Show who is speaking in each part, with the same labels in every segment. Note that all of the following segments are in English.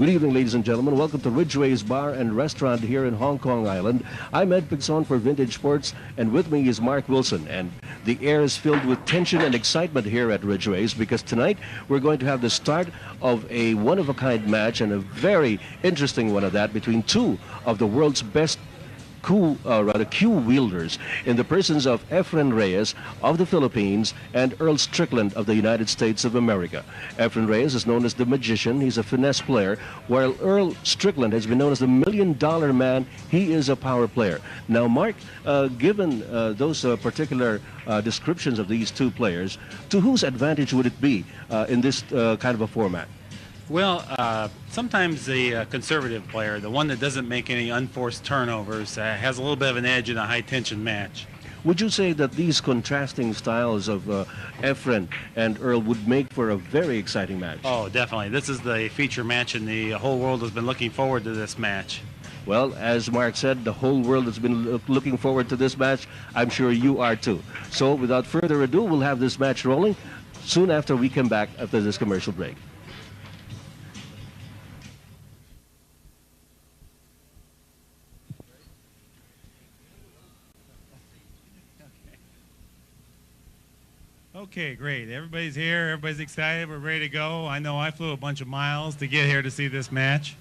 Speaker 1: Good evening, ladies and gentlemen. Welcome to Ridgeway's Bar and Restaurant here in Hong Kong Island. I'm Ed Pigson for Vintage Sports, and with me is Mark Wilson. And the air is filled with tension and excitement here at Ridgeway's because tonight we're going to have the start of a one-of-a-kind match, and a very interesting one of that, between two of the world's best cue wielders in the persons of Efren Reyes of the Philippines and Earl Strickland of the United States of America. Efren Reyes is known as the Magician. He's a finesse player, while Earl Strickland has been known as the $1,000,000 Man. He is a power player. Now, Mark, given those particular descriptions of these two players, to whose advantage would it be in this kind of a format?
Speaker 2: Well, sometimes the conservative player, the one that doesn't make any unforced turnovers, has a little bit of an edge in a high-tension match.
Speaker 1: Would you say that these contrasting styles of Efren and Earl would make for a very exciting match?
Speaker 2: Oh, definitely. This is the feature match, and the whole world has been looking forward to this match.
Speaker 1: Well, as Mark said, the whole world has been looking forward to this match. I'm sure you are too. So without further ado, we'll have this match rolling soon after we come back after this commercial break.
Speaker 3: Okay, great. Everybody's here. Everybody's excited. We're ready to go. I know I flew a bunch of miles to get here to see this match.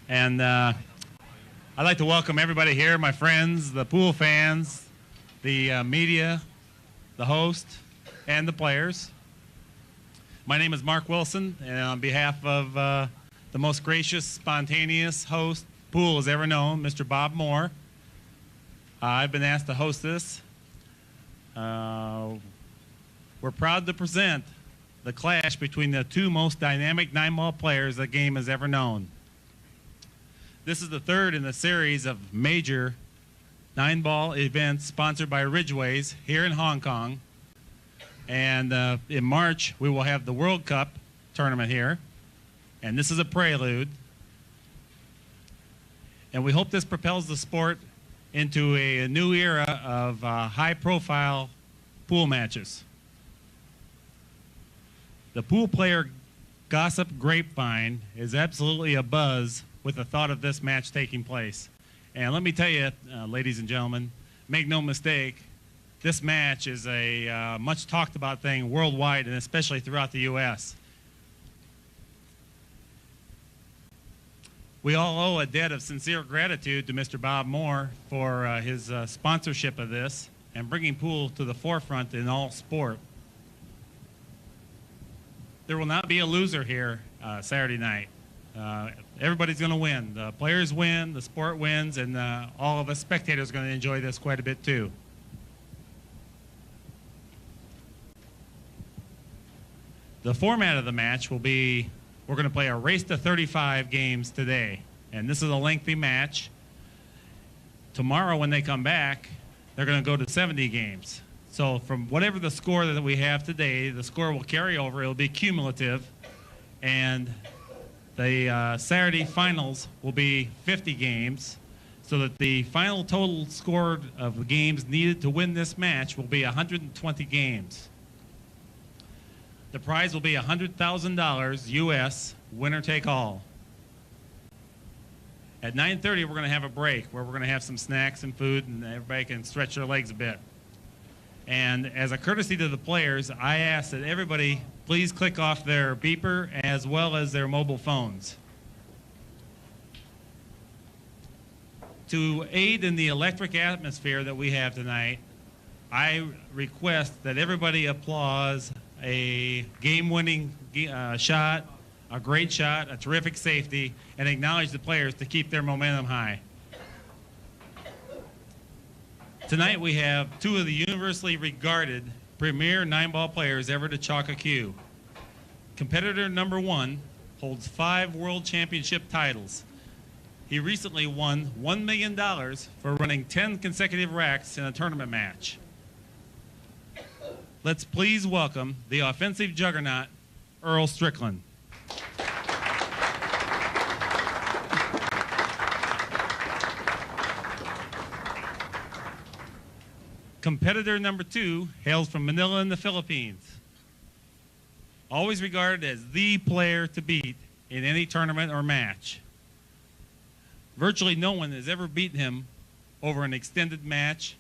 Speaker 3: And I'd like to welcome everybody here, my friends, the pool fans, the media, the host, and the players. My name is Mark Wilson, and on behalf of the most gracious, spontaneous host pool has ever known, Mr. Bob Moore, I've been asked to host this. We're proud to present the clash between the two most dynamic nine-ball players the game has ever known. This is the third in the series of major nine-ball events sponsored by Ridgeway's here in Hong Kong. And in March, we will have the World Cup tournament here. And this is a prelude. And we hope this propels the sport into a new era of high-profile pool matches. The pool player gossip grapevine is absolutely abuzz with the thought of this match taking place. And let me tell you, ladies and gentlemen, make no mistake, this match is a much talked about thing worldwide, and especially throughout the U.S. We all owe a debt of sincere gratitude to Mr. Bob Moore for his sponsorship of this and bringing pool to the forefront in all sport. There will not be a loser here Saturday night. Everybody's going to win. The players win, the sport wins, and all of us spectators are going to enjoy this quite a bit too. The format of the match will be, we're going to play a race to 35 games today, and this is a lengthy match. Tomorrow when they come back, they're going to go to 70 games. So from whatever the score that we have today, the score will carry over. It'll be cumulative. And the Saturday finals will be 50 games, so that the final total score of the games needed to win this match will be 120 games. The prize will be $100,000 U.S., winner take all. At 9:30, we're going to have a break where we're going to have some snacks and food, and everybody can stretch their legs a bit. And as a courtesy to the players, I ask that everybody please click off their beeper as well as their mobile phones. To aid in the electric atmosphere that we have tonight, I request that everybody applause a game-winning shot, a great shot, a terrific safety, and acknowledge the players to keep their momentum high. Tonight we have two of the universally regarded premier nine-ball players ever to chalk a cue. Competitor number one holds 5 world championship titles. He recently won $1 million for running 10 consecutive racks in a tournament match. Let's please welcome the offensive juggernaut, Earl Strickland. Competitor number 2 hails from Manila in the Philippines. Always regarded as the player to beat in any tournament or match. Virtually no one has ever beaten him over an extended match.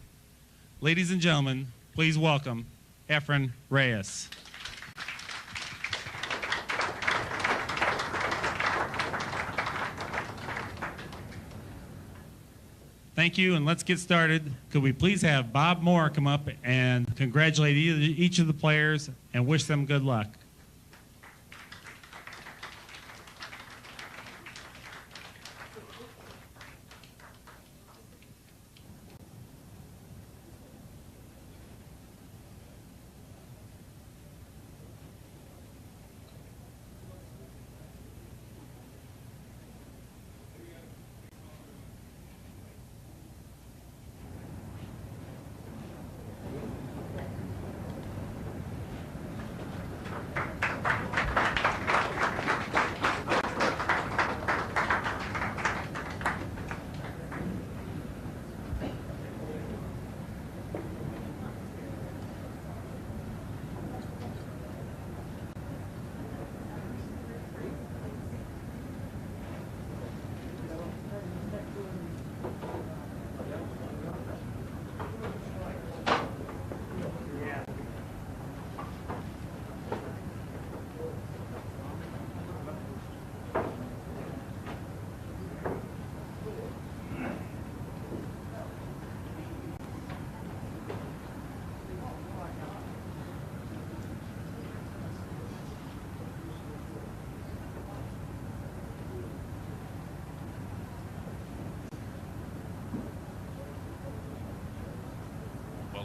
Speaker 3: Ladies and gentlemen, please welcome Efren Reyes. Thank you, and let's get started. Could we please have Bob Moore come up and congratulate each of the players and wish them good luck.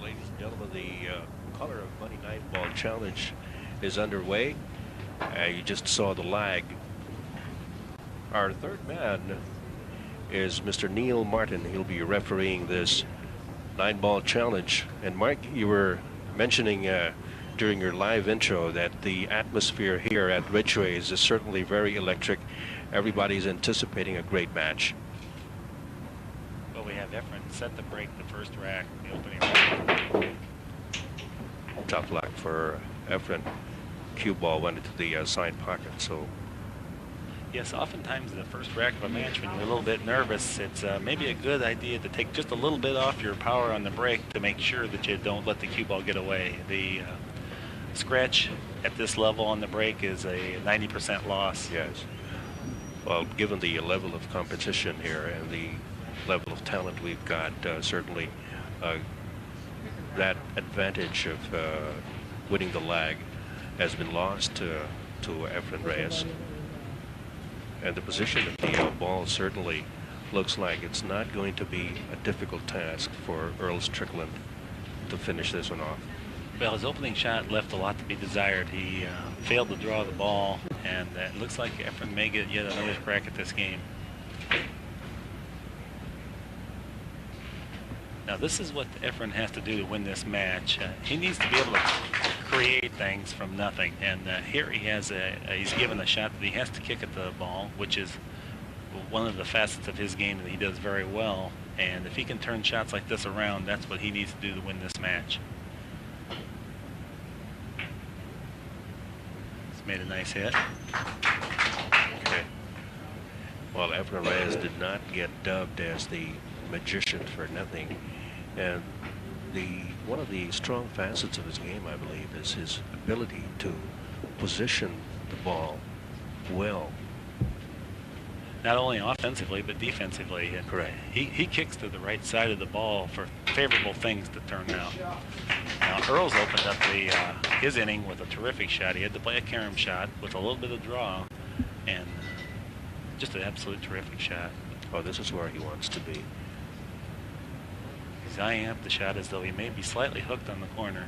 Speaker 1: Ladies and gentlemen, the Color of Money 9-ball challenge is underway. You just saw the lag. Our third man is Mr. Neil Martin. He'll be refereeing this 9-ball challenge. And Mark, you were mentioning during your live intro that the atmosphere here at Ridgeways is certainly very electric. Everybody's anticipating a great match.
Speaker 2: Well, we have Efren set the break the first rack, the opening rack.
Speaker 1: Tough luck for Efren. Cue ball went into the side pocket, so.
Speaker 2: Yes, oftentimes the first rack of a match, when you're a little bit nervous, it's maybe a good idea to take just a little bit off your power on the break to make sure that you don't let the cue ball get away. The scratch at this level on the break is a 90% loss.
Speaker 1: Yes. Well, given the level of competition here and the level of talent we've got, certainly that advantage of winning the lag has been lost to Efren Reyes. And the position of the ball certainly looks like it's not going to be a difficult task for Earl Strickland to finish this one off.
Speaker 2: Well, his opening shot left a lot to be desired. He failed to draw the ball, and it looks like Efren may get yet another crack at this game. Now, this is what Efren has to do to win this match. He needs to be able to create things from nothing. And here he has he's given a shot that he has to kick at the ball, which is one of the facets of his game that he does very well. And if he can turn shots like this around, that's what he needs to do to win this match. He's made a nice hit.
Speaker 1: Okay. Well, Efren Reyes did not get dubbed as the magician for nothing. And one of the strong facets of his game, I believe, is his ability to position the ball well.
Speaker 2: Not only offensively, but defensively. And
Speaker 1: correct.
Speaker 2: He kicks to the right side of the ball for favorable things to turn out. Now, Earl's opened up his inning with a terrific shot. He had to play a carom shot with a little bit of draw, and just an absolute terrific shot.
Speaker 1: Oh, this is where he wants to be.
Speaker 2: He's eyeing up the shot as though he may be slightly hooked on the corner.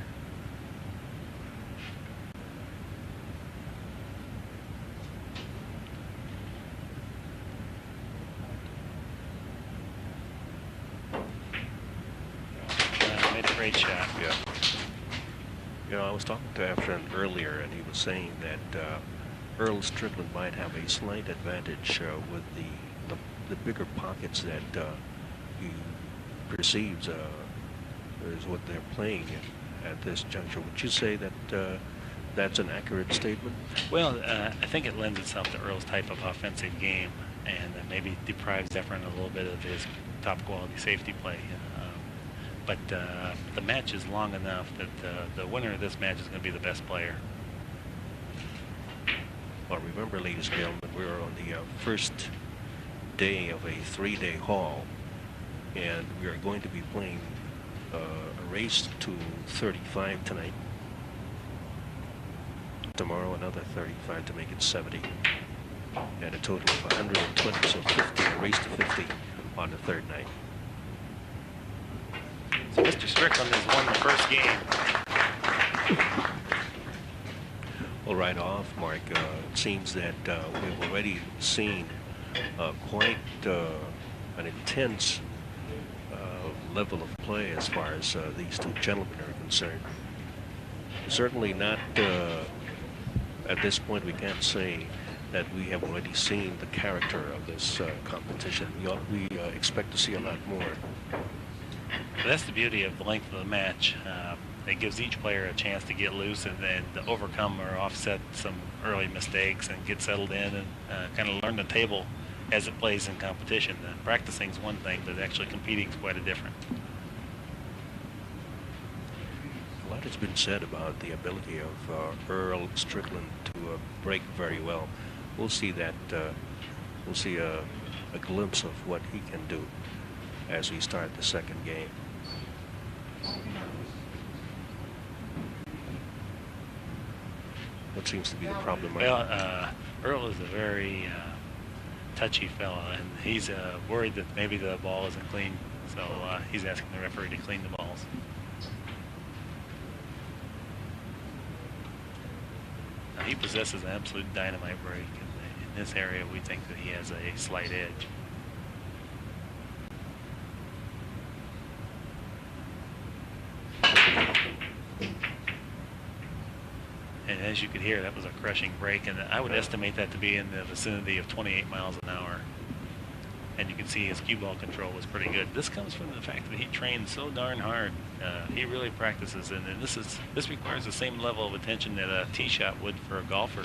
Speaker 2: Made a great shot.
Speaker 1: Yeah. You know, I was talking to Efren earlier, and he was saying that Earl Strickland might have a slight advantage with the bigger pockets that he perceives is what they're playing at this juncture. Would you say that that's an accurate statement?
Speaker 2: Well, I think it lends itself to Earl's type of offensive game, and maybe deprives Efren a little bit of his top quality safety play. But the match is long enough that the winner of this match is going to be the best player.
Speaker 1: Well, remember, ladies and gentlemen, we are on the first day of a 3-day haul, and we are going to be playing a race to 35 tonight. Tomorrow another 35 to make it 70, and a total of 120, so 50, a race to 50 on the third night.
Speaker 2: So Mr. Strickland has won the first game.
Speaker 1: Well, right off, Mark, it seems that we've already seen quite an intense level of play as far as these two gentlemen are concerned. Certainly not, at this point, we can't say that we have already seen the character of this competition. We expect to see a lot more.
Speaker 2: That's the beauty of the length of the match. It gives each player a chance to get loose and to overcome or offset some early mistakes and get settled in and kind of learn the table as it plays in competition. Practicing is one thing, but actually competing is quite a different.
Speaker 1: A lot has been said about the ability of Earl Strickland to break very well. We'll see that. We'll see a glimpse of what he can do as we start the second game. What seems to be the problem?
Speaker 2: Well, Earl is a very touchy fella, and he's worried that maybe the ball isn't clean, so he's asking the referee to clean the balls. Now, he possesses an absolute dynamite break. In this area, we think that he has a slight edge. And as you could hear, that was a crushing break, and I would estimate that to be in the vicinity of 28 miles an hour. And you can see his cue ball control was pretty good. This comes from the fact that he trained so darn hard. He really practices, and this requires the same level of attention that a tee shot would for a golfer.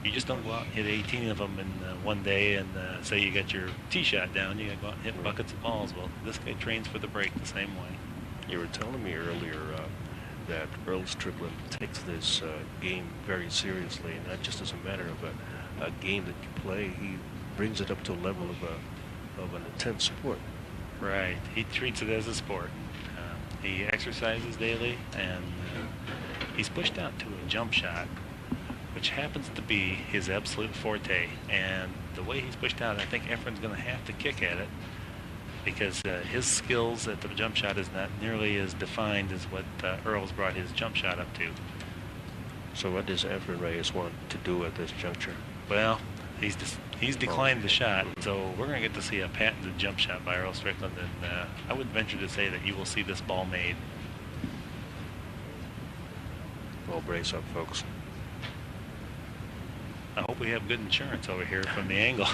Speaker 2: You just don't go out and hit 18 of them in one day and say you got your tee shot down. You got to go out and hit buckets of balls. Well, this guy trains for the break the same way.
Speaker 1: You were telling me earlier that Earl Strickland takes this game very seriously, and not just as a matter of a game that you play. He brings it up to a level of an intense sport.
Speaker 2: Right. He treats it as a sport. He exercises daily, and he's pushed out to a jump shot, which happens to be his absolute forte. And the way he's pushed out, I think Efren's going to have to kick at it, because his skills at the jump shot is not nearly as defined as what Earl's brought his jump shot up to.
Speaker 1: So what does Efren Reyes want to do at this juncture?
Speaker 2: Well, he's declined the shot, so we're going to get to see a patented jump shot by Earl Strickland, and I would venture to say that you will see this ball made.
Speaker 1: Well, brace up, folks.
Speaker 2: I hope we have good insurance over here from the angle.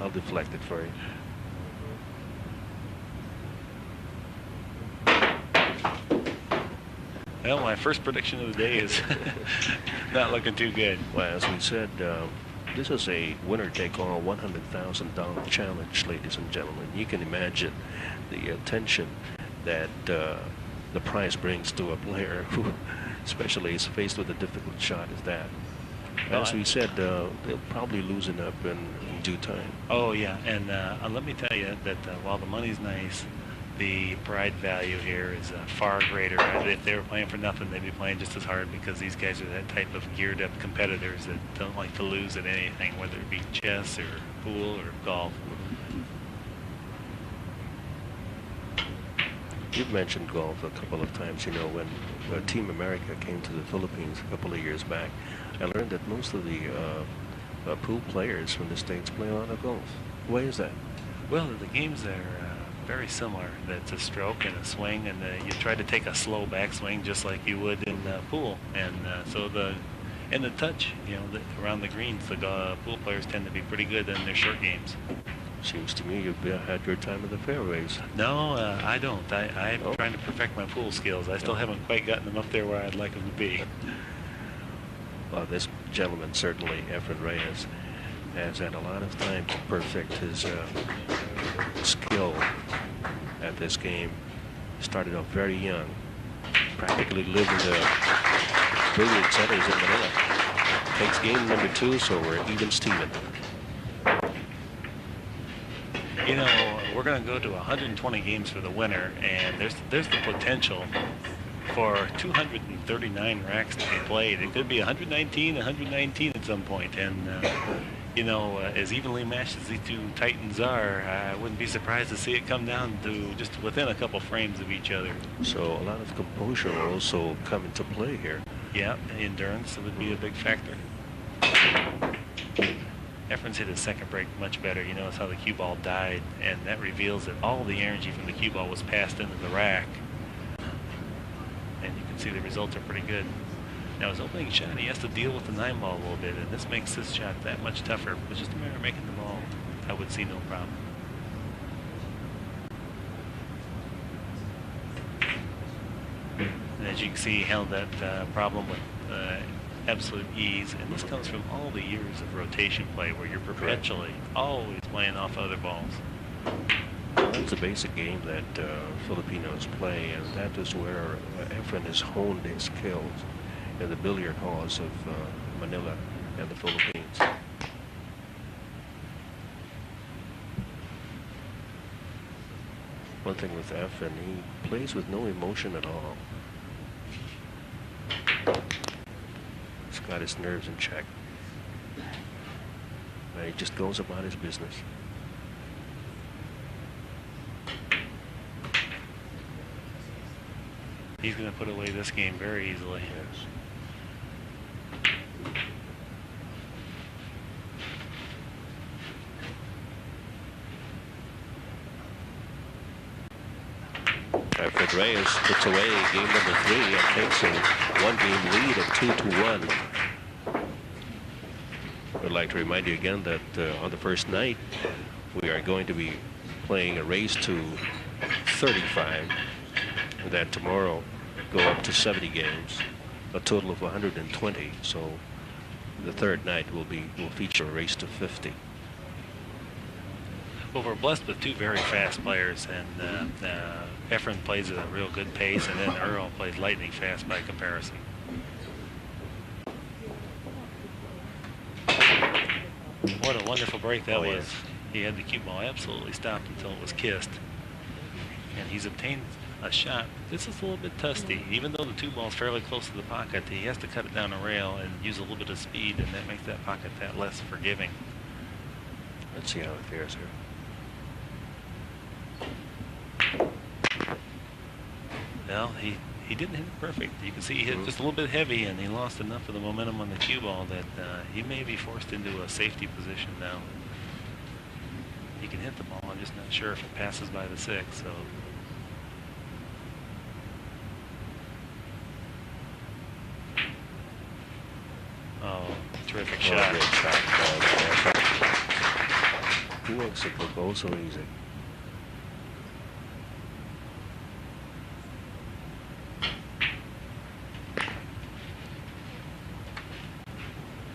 Speaker 1: I'll deflect it for you.
Speaker 2: Well, my first prediction of the day is not looking too good.
Speaker 1: Well, as we said, this is a winner-take-all $100,000 challenge, ladies and gentlemen. You can imagine the attention that the prize brings to a player who, especially, is faced with a difficult shot as that. As we said, they'll probably loosen up in due time.
Speaker 2: Oh, yeah, and let me tell you that while the money's nice, the pride value here is far greater. If they were playing for nothing, they'd be playing just as hard, because these guys are that type of geared-up competitors that don't like to lose at anything, whether it be chess or pool or golf.
Speaker 1: You've mentioned golf a couple of times. You know, when Team America came to the Philippines a couple of years back, I learned that most of the pool players from the States play a lot of golf. Why is that?
Speaker 2: Well, the games are very similar. It's a stroke and a swing, and you try to take a slow backswing just like you would in pool. And so the touch, you know, around the greens, the pool players tend to be pretty good in their short games.
Speaker 1: Seems to me you've had your time in the fairways.
Speaker 2: No, I don't. I'm
Speaker 1: Oh.
Speaker 2: trying to perfect my pool skills. I still haven't quite gotten them up there where I'd like them to be.
Speaker 1: Well, this gentleman, certainly, Efren Reyes, has had a lot of time to perfect his skill at this game. Started off very young. Practically lived in the billiard centers in Manila. Takes game number 2, so we're even Steven.
Speaker 2: You know, we're going to go to 120 games for the winner, and there's the potential for 239 racks to be played. It could be 119 at some point, and you know, as evenly matched as these two titans are, I wouldn't be surprised to see it come down to just within a couple frames of each other.
Speaker 1: So a lot of composure will also come into play here.
Speaker 2: Yeah, endurance would be a big factor. Efren's hit his second break much better. You notice how the cue ball died, and that reveals that all the energy from the cue ball was passed into the rack. And you can see the results are pretty good. Now his opening shot, he has to deal with the 9 ball a little bit, and this makes this shot that much tougher. But just a matter of making the ball, I would see no problem. And as you can see, he handled that problem with absolute ease, and this comes from all the years of rotation play where you're perpetually always playing off other balls.
Speaker 1: Well, that's a basic game that Filipinos play, and that is where Efren has honed his skills in the billiard halls of Manila and the Philippines. One thing with Efren, he plays with no emotion at all. He's got his nerves in check. And he just goes about his business.
Speaker 2: He's going to put away this game very easily.
Speaker 1: Yes. Efren Reyes puts away game number 3 and takes a 1-game lead of 2-1. I'd like to remind you again that on the first night we are going to be playing a race to 35, and then tomorrow go up to 70 games, a total of 120. So the third night will feature a race to 50.
Speaker 2: Well, we're blessed with two very fast players, and Efren plays at a real good pace, and then Earl plays lightning fast by comparison. What a wonderful break that was.
Speaker 1: Yes.
Speaker 2: He had the cue ball absolutely stopped until it was kissed. And he's obtained a shot. This is a little bit testy. Even though the 2 ball's fairly close to the pocket, he has to cut it down a rail and use a little bit of speed, and that makes that pocket that less forgiving.
Speaker 1: Let's see how it fares here.
Speaker 2: Well, he didn't hit it perfect. You can see he hit just a little bit heavy, and he lost enough of the momentum on the cue ball that he may be forced into a safety position now. He can hit the ball. I'm just not sure if it passes by the 6. So. Oh, terrific shot.
Speaker 1: Great shot. He makes it look oh so easy.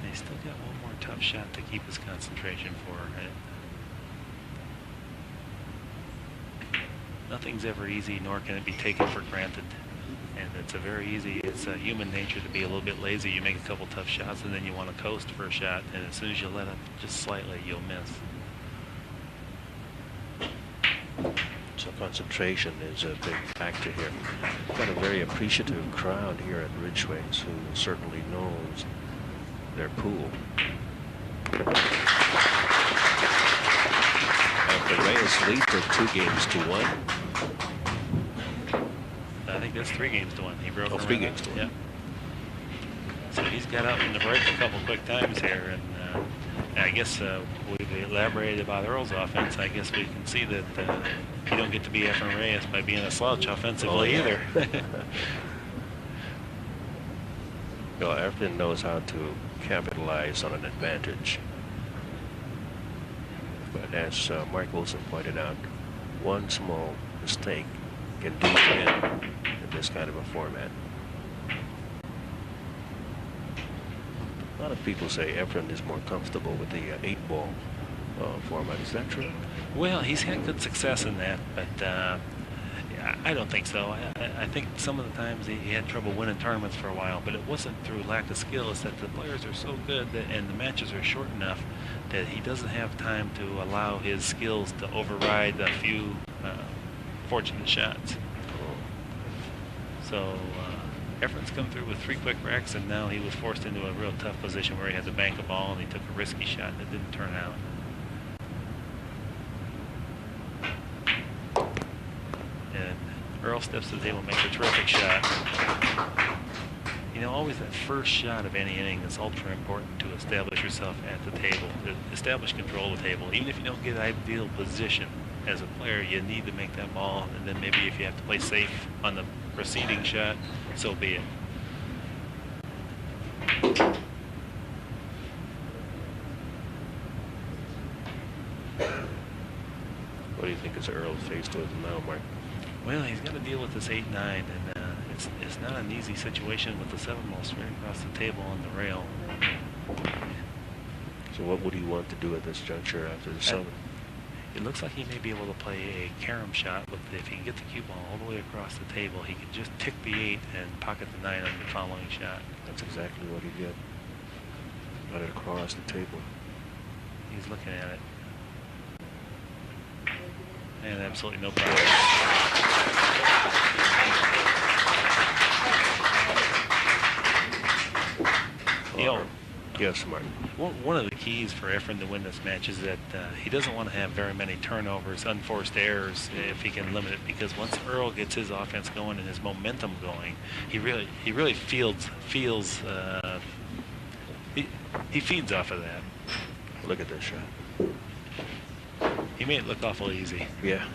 Speaker 2: He's still got one more tough shot to keep his concentration for. Nothing's ever easy, nor can it be taken for granted. And it's a human nature to be a little bit lazy. You make a couple tough shots, and then you want to coast for a shot, and as soon as you let up just slightly, you'll miss.
Speaker 1: So concentration is a big factor here. We've got a very appreciative crowd here at Ridgeways who certainly knows their pool. After Reyes leads at 2-1.
Speaker 2: I think that's 3 games to 1. He broke.
Speaker 1: 3 games to 1.
Speaker 2: Yeah. So he's got out in the break a couple quick times here, and I guess we've elaborated about Earl's offense. I guess we can see that you don't get to be Efren Reyes by being a slouch offensively either.
Speaker 1: Well, Efren knows how to capitalize on an advantage. But as Mark Wilson pointed out, one small mistake can do to him in this kind of a format. A lot of people say Efren is more comfortable with the 8-ball format. Is that true?
Speaker 2: Well, he's had good success in that, but I don't think so. I think some of the times he had trouble winning tournaments for a while, but it wasn't through lack of skill. It's that the players are so good and the matches are short enough that he doesn't have time to allow his skills to override a few fortunate shots. So Efren's come through with 3 quick wrecks, and now he was forced into a real tough position where he had to bank a ball, and he took a risky shot that didn't turn out. And Earl steps to the table and makes a terrific shot. You know, always that first shot of any inning is ultra important to establish yourself at the table, to establish control of the table. Even if you don't get ideal position as a player, you need to make that ball, and then maybe if you have to play safe on the preceding shot, so be it.
Speaker 1: What do you think is Earl faced with now, Mark?
Speaker 2: Well, he's got to deal with this 8-9, and it's not an easy situation with the 7-ball straight across the table on the rail.
Speaker 1: So what would he want to do at this juncture after the 7?
Speaker 2: It looks like he may be able to play a carom shot with, if he can get the cue ball all the way across the table, he can just tick the 8 and pocket the 9 on the following shot.
Speaker 1: That's exactly what he did. Got it across the table.
Speaker 2: He's looking at it. And absolutely no problem. You know,
Speaker 1: yes, Martin.
Speaker 2: One of the keys for Efren to win this match is that he doesn't want to have very many turnovers, unforced errors, if he can limit it. Because once Earl gets his offense going and his momentum going, he really feels he feeds off of that.
Speaker 1: Look at this shot.
Speaker 2: He made it look awful easy.
Speaker 1: Yeah,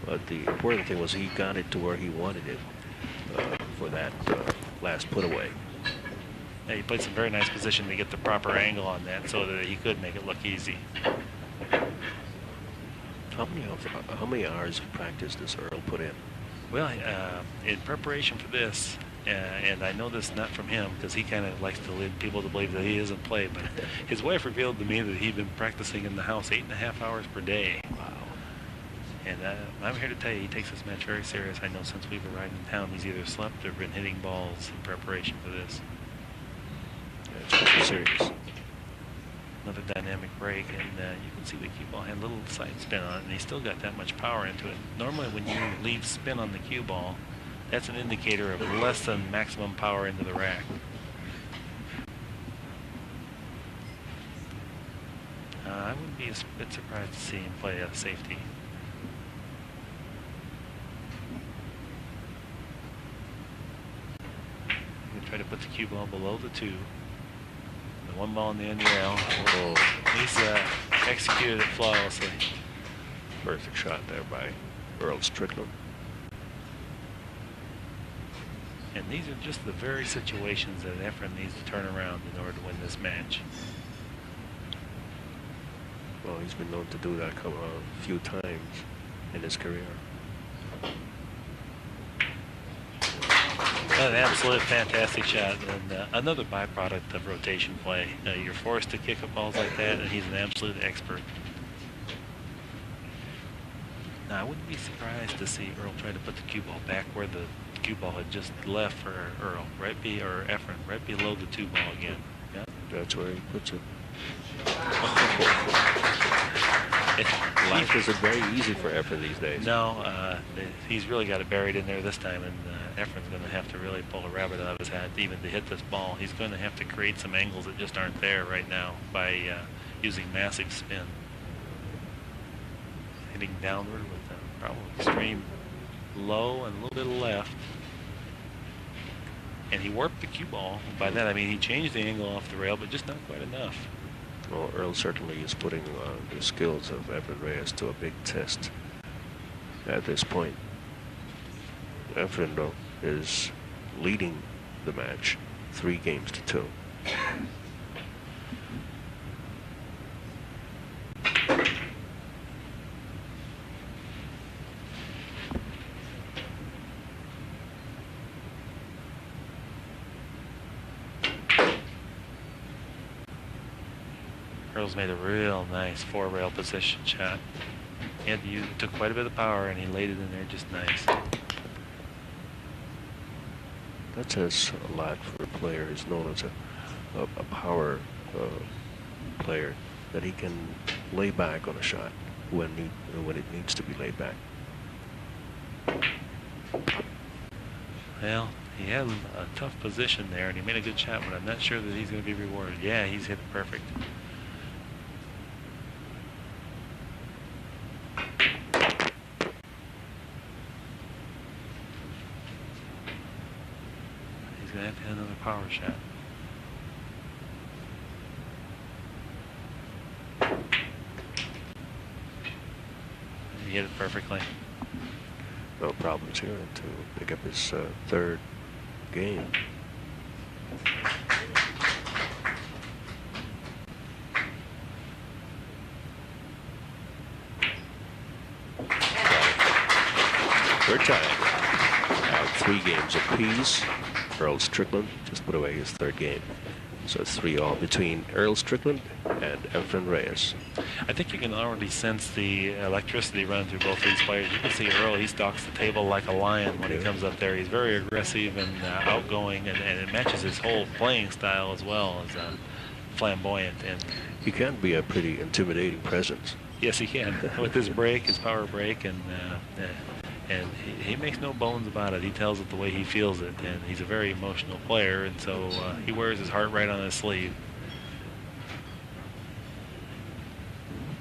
Speaker 1: but the important thing was he got it to where he wanted it for that last put away.
Speaker 2: Yeah, he played some very nice position to get the proper angle on that so that he could make it look easy.
Speaker 1: How many hours of practice does Earl put in?
Speaker 2: Well, in preparation for this, and I know this not from him because he kind of likes to lead people to believe that he doesn't play, but his wife revealed to me that he'd been practicing in the house 8.5 hours per day.
Speaker 1: Wow.
Speaker 2: And I'm here to tell you, he takes this match very serious. I know since we've arrived in town, he's either slept or been hitting balls in preparation for this.
Speaker 1: It's pretty serious.
Speaker 2: Another dynamic break, and you can see the cue ball had a little side spin on it, and he still got that much power into it. Normally when you leave spin on the cue ball, that's an indicator of less than maximum power into the rack. I wouldn't be a bit surprised to see him play a safety. He'll try to put the cue ball below the 2. The 1 ball in the end rail.
Speaker 1: Oh.
Speaker 2: He's executed it flawlessly.
Speaker 1: Perfect shot there by Earl Strickland.
Speaker 2: And these are just the very situations that Efren needs to turn around in order to win this match.
Speaker 1: Well, he's been known to do that a few times in his career.
Speaker 2: An absolute fantastic shot, and another byproduct of rotation play. You're forced to kick up balls like that, and he's an absolute expert. Now, I wouldn't be surprised to see Earl try to put the cue ball back where the cue ball had just left for Earl, or Efren, right below the 2 ball again. Yeah,
Speaker 1: That's where he puts it. Life isn't very easy for Efren these days.
Speaker 2: No, he's really got it buried in there this time, and Efren's going to have to really pull a rabbit out of his hat even to hit this ball. He's going to have to create some angles that just aren't there right now by using massive spin. Hitting downward with probably extreme low and a little bit of left. And he warped the cue ball. By that I mean he changed the angle off the rail, but just not quite enough.
Speaker 1: Well, Earl certainly is putting the skills of Efren Reyes to a big test at this point. Efren, though, is leading the match 3-2.
Speaker 2: Earl's made a real nice 4-rail position shot. He took quite a bit of power, and he laid it in there just nice.
Speaker 1: That says a lot for a player who's known as a power player, that he can lay back on a shot when it needs to be laid back.
Speaker 2: Well, he had a tough position there, and he made a good shot, but I'm not sure that he's going to be rewarded. Yeah, he's hit it perfect. He's going to have to hit another power shot. He hit it perfectly.
Speaker 1: No problems here to pick up his third game. Third time. Now 3 games apiece. Earl Strickland just put away his third game. So it's 3-all between Earl Strickland and Efren Reyes.
Speaker 2: I think you can already sense the electricity running through both these players. You can see Earl, he stalks the table like a lion when he comes up there. He's very aggressive and outgoing, and it matches his whole playing style as well as flamboyant. And
Speaker 1: He can be a pretty intimidating presence.
Speaker 2: yes, he can with his break, his power break, and he makes no bones about it. He tells it the way he feels it, and he's a very emotional player, and so he wears his heart right on his sleeve.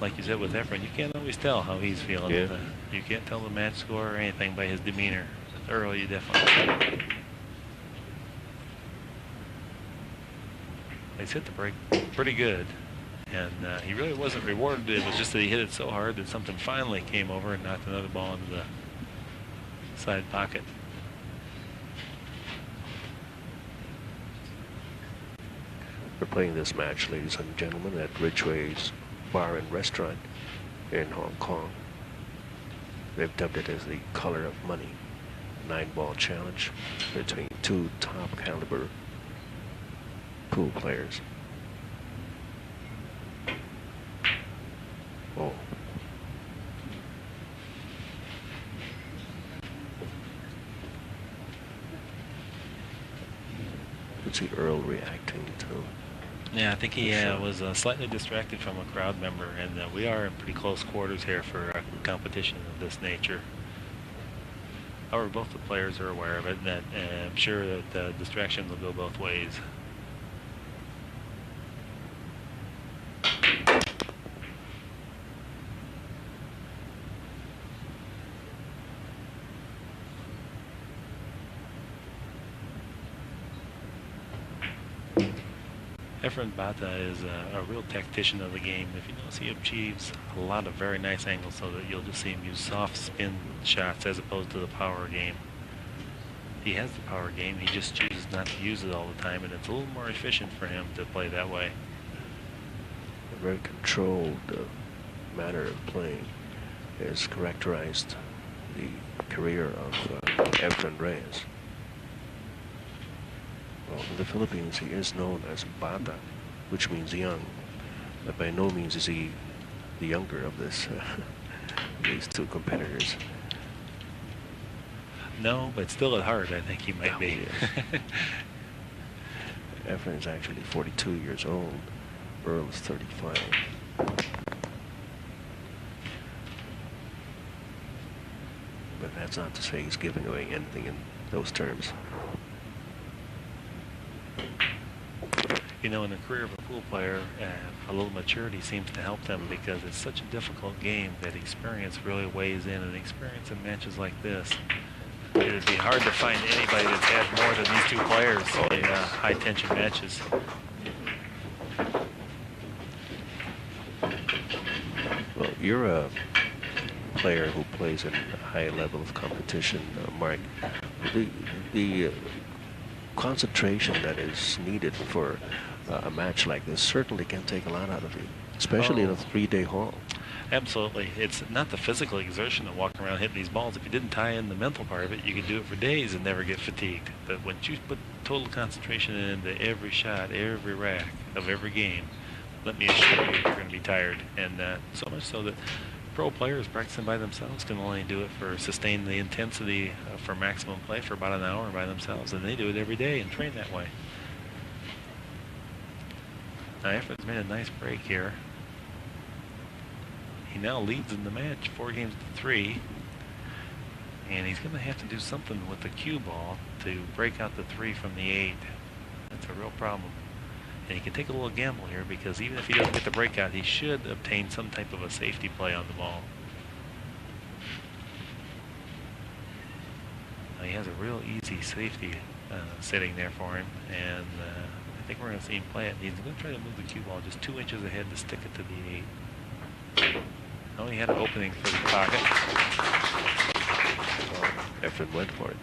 Speaker 2: Like you said with Efren, you can't always tell how he's feeling.
Speaker 1: Yeah.
Speaker 2: You can't tell the match score or anything by his demeanor. With Earl, you definitely can. He's hit the break pretty good, and he really wasn't rewarded. It was just that he hit it so hard that something finally came over and knocked another ball into the side pocket.
Speaker 1: We're playing this match, ladies and gentlemen, at Ridgeway's Bar and Restaurant in Hong Kong. They've dubbed it as the Color of Money. 9-ball challenge between 2 top caliber pool players. Oh. You can see Earl reacting to.
Speaker 2: Yeah, I think he was slightly distracted from a crowd member, and we are in pretty close quarters here for a competition of this nature. However, both the players are aware of it, and that, I'm sure that the distraction will go both ways. Efren Bata is a real tactician of the game. If you notice, he achieves a lot of very nice angles, so that you'll just see him use soft spin shots as opposed to the power game. He has the power game, he just chooses not to use it all the time, and it's a little more efficient for him to play that way.
Speaker 1: A very controlled manner of playing has characterized the career of Efren Reyes. Well, in the Philippines, he is known as Bata, which means young. But by no means is he the younger of these 2 competitors.
Speaker 2: No, but still at heart, I think he might be.
Speaker 1: Efren is actually 42 years old. Earl is 35. But that's not to say he's giving away anything in those terms.
Speaker 2: You know, in the career of a pool player, a little maturity seems to help them, because it's such a difficult game that experience really weighs in, and experience in matches like this. It would be hard to find anybody that's had more than these 2 players in high-tension matches.
Speaker 1: Well, you're a player who plays at a high level of competition, Mark. The concentration that is needed for a match like this certainly can take a lot out of you, especially in a 3-day haul.
Speaker 2: Absolutely. It's not the physical exertion of walking around hitting these balls. If you didn't tie in the mental part of it, you could do it for days and never get fatigued. But when you put total concentration into every shot, every rack of every game, let me assure you, you're going to be tired. And so much so that pro players practicing by themselves can only do it for sustain the intensity for maximum play for about an hour by themselves, and they do it every day and train that way. Now Efren's made a nice break here. He now leads in the match 4-3, and he's going to have to do something with the cue ball to break out the 3 from the 8. That's a real problem. And he can take a little gamble here, because even if he doesn't get the breakout, he should obtain some type of a safety play on the ball. Now he has a real easy safety sitting there for him, and I think we're going to see him play it. He's going to try to move the cue ball just 2 inches ahead to stick it to the 8. Oh, he had an opening for the pocket.
Speaker 1: Efren went for it.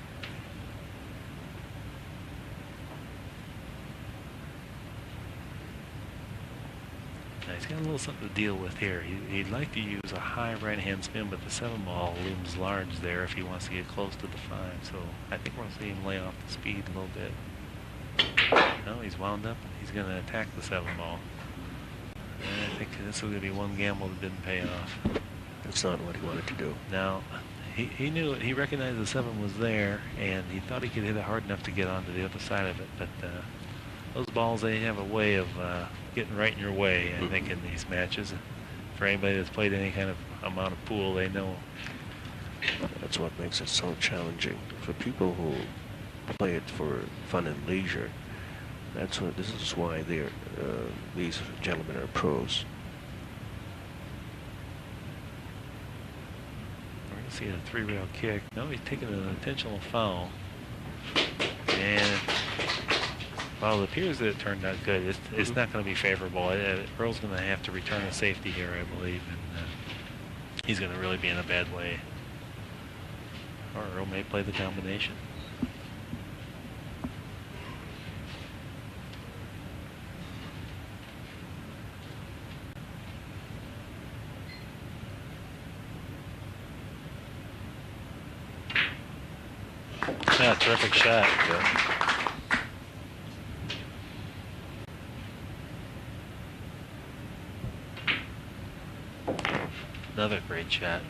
Speaker 2: Now he's got a little something to deal with here. He'd like to use a high right-hand spin, but the 7 ball looms large there if he wants to get close to the 5. So I think we're going to see him lay off the speed a little bit. No, he's wound up. He's going to attack the 7 ball. And I think this is going to be one gamble that didn't pay off.
Speaker 1: That's not what he wanted to do.
Speaker 2: Now, he knew it. He recognized the 7 was there, and he thought he could hit it hard enough to get onto the other side of it. But those balls, they have a way of getting right in your way, I think, in these matches. For anybody that's played any kind of amount of pool, they know.
Speaker 1: That's what makes it so challenging. For people who play it for fun and leisure, this is why these gentlemen are pros.
Speaker 2: We're going to see a 3-rail kick. No, he's taking an intentional foul. And while it appears that it turned out good, it's not going to be favorable. Earl's going to have to return a safety here, I believe, and he's going to really be in a bad way. Or Earl may play the combination. Yeah, terrific shot. Yeah. Another great shot.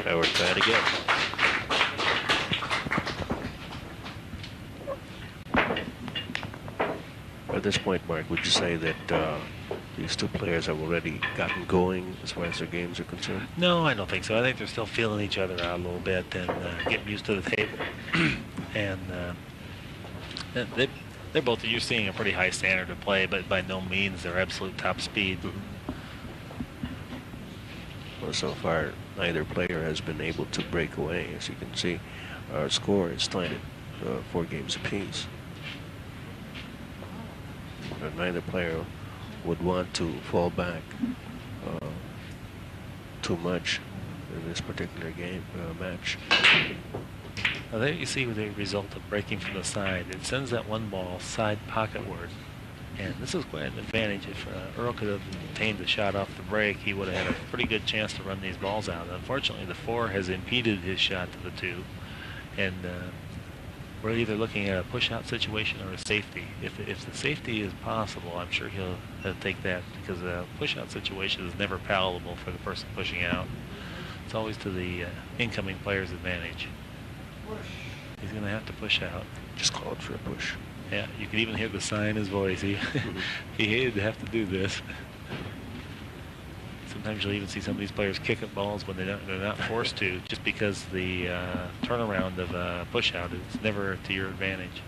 Speaker 1: Now we're trying again. At this point, Mark, would you say that these two players have already gotten going as far as their games are concerned?
Speaker 2: No, I don't think so. I think they're still feeling each other out a little bit and getting used to the table. And they're both, you're seeing a pretty high standard of play, but by no means their absolute top speed.
Speaker 1: Well, so far, neither player has been able to break away. As you can see, our score is tied at 4 games apiece. And neither player would want to fall back too much in this particular game match.
Speaker 2: Now there you see the result of breaking from the side. It sends that 1 ball side pocketward. And this is quite an advantage. If Earl could have obtained the shot off the break, he would have had a pretty good chance to run these balls out. Unfortunately, the 4 has impeded his shot to the 2. And we're either looking at a push-out situation or a safety. If the safety is possible, I'm sure he'll take that, because a push-out situation is never palatable for the person pushing out. It's always to the incoming player's advantage. He's going to have to push out.
Speaker 1: Just call it for a push.
Speaker 2: Yeah, you can even hear the sigh in his voice. He hated to have to do this. Sometimes you'll even see some of these players kick at balls when they're not forced to, just because the turnaround of a push out is never to your advantage.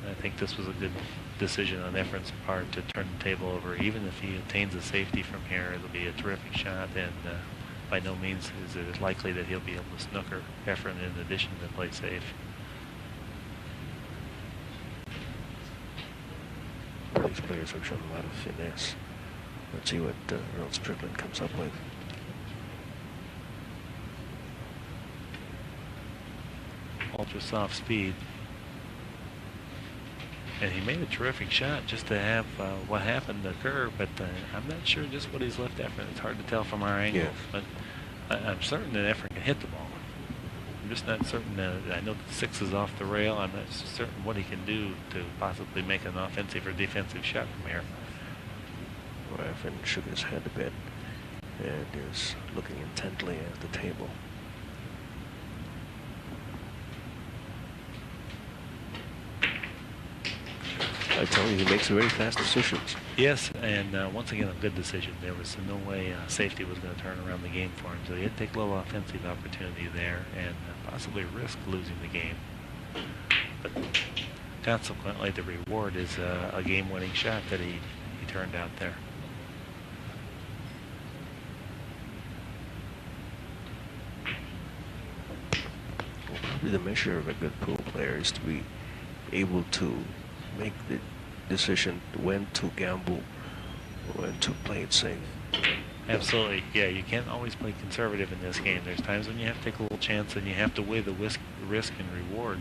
Speaker 2: I think this was a good decision on Efren's part to turn the table over. Even if he obtains a safety from here, it'll be a terrific shot, and by no means is it likely that he'll be able to snooker Efren in addition to play safe.
Speaker 1: These players have shown a lot of finesse. Let's see what Earl Strickland comes up with.
Speaker 2: Ultra soft speed. And he made a terrific shot just to have what happened occur, but I'm not sure just what he's left Efren. It's hard to tell from our angles, but I'm certain that Efren can hit the ball. I'm just not certain I know the 6 is off the rail. I'm not certain what he can do to possibly make an offensive or defensive shot from here.
Speaker 1: Well, Efren shook his head a bit and is looking intently at the table. I tell you, he makes very fast decisions.
Speaker 2: Yes, and once again, a good decision. There was no way safety was going to turn around the game for him, so he had to take a little offensive opportunity there and possibly risk losing the game. But consequently, the reward is a game-winning shot that he turned out there.
Speaker 1: Well, probably the measure of a good pool player is to be able to make the decision when to gamble, when to play it safe.
Speaker 2: Absolutely. Yeah, you can't always play conservative in this game. There's times when you have to take a little chance and you have to weigh the risk and reward.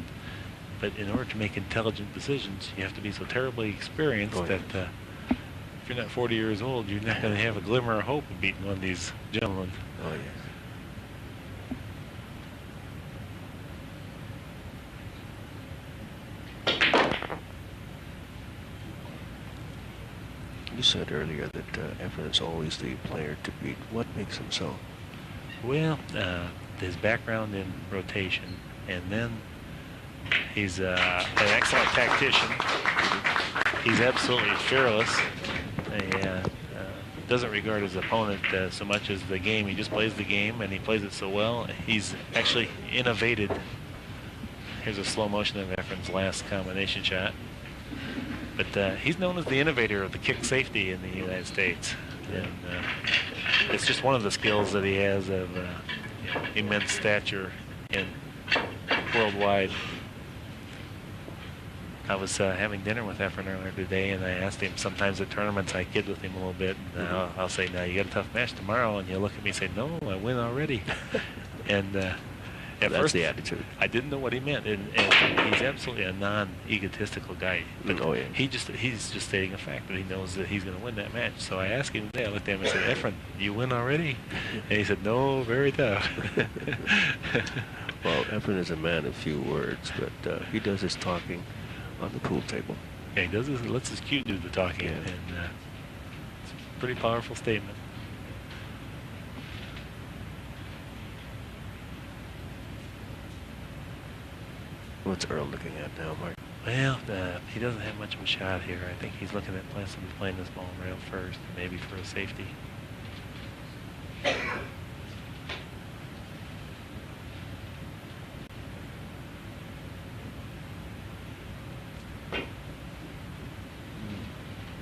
Speaker 2: But in order to make intelligent decisions, you have to be so terribly experienced that if you're not 40 years old, you're not going to have a glimmer of hope of beating one of these gentlemen.
Speaker 1: Oh, yeah. You said earlier that Efren is always the player to beat. What makes him so?
Speaker 2: Well, his background in rotation, and then he's an excellent tactician. He's absolutely fearless. He doesn't regard his opponent so much as the game. He just plays the game, and he plays it so well. He's actually innovated. Here's a slow motion of Efren's last combination shot. But he's known as the innovator of the kick safety in the United States. And it's just one of the skills that he has of immense stature in worldwide. I was having dinner with Efren earlier today, and I asked him, sometimes at tournaments I kid with him a little bit, and I'll say, now you got a tough match tomorrow, and he'll look at me and say, no, I win already. And at first,
Speaker 1: the attitude.
Speaker 2: I didn't know what he meant, and he's absolutely a non-egotistical guy. But he's just stating a fact that he knows that he's going to win that match. So I asked him today, I looked at him and said, Efren, you win already? And he said, no, very tough.
Speaker 1: Well, Efren is a man of few words, but he does his talking on the pool table.
Speaker 2: Yeah, he does this, lets his cue do the talking, and it's a pretty powerful statement.
Speaker 1: What's Earl looking at now, Mark?
Speaker 2: Well, he doesn't have much of a shot here. I think he's looking at playing this ball rail first, maybe for a safety.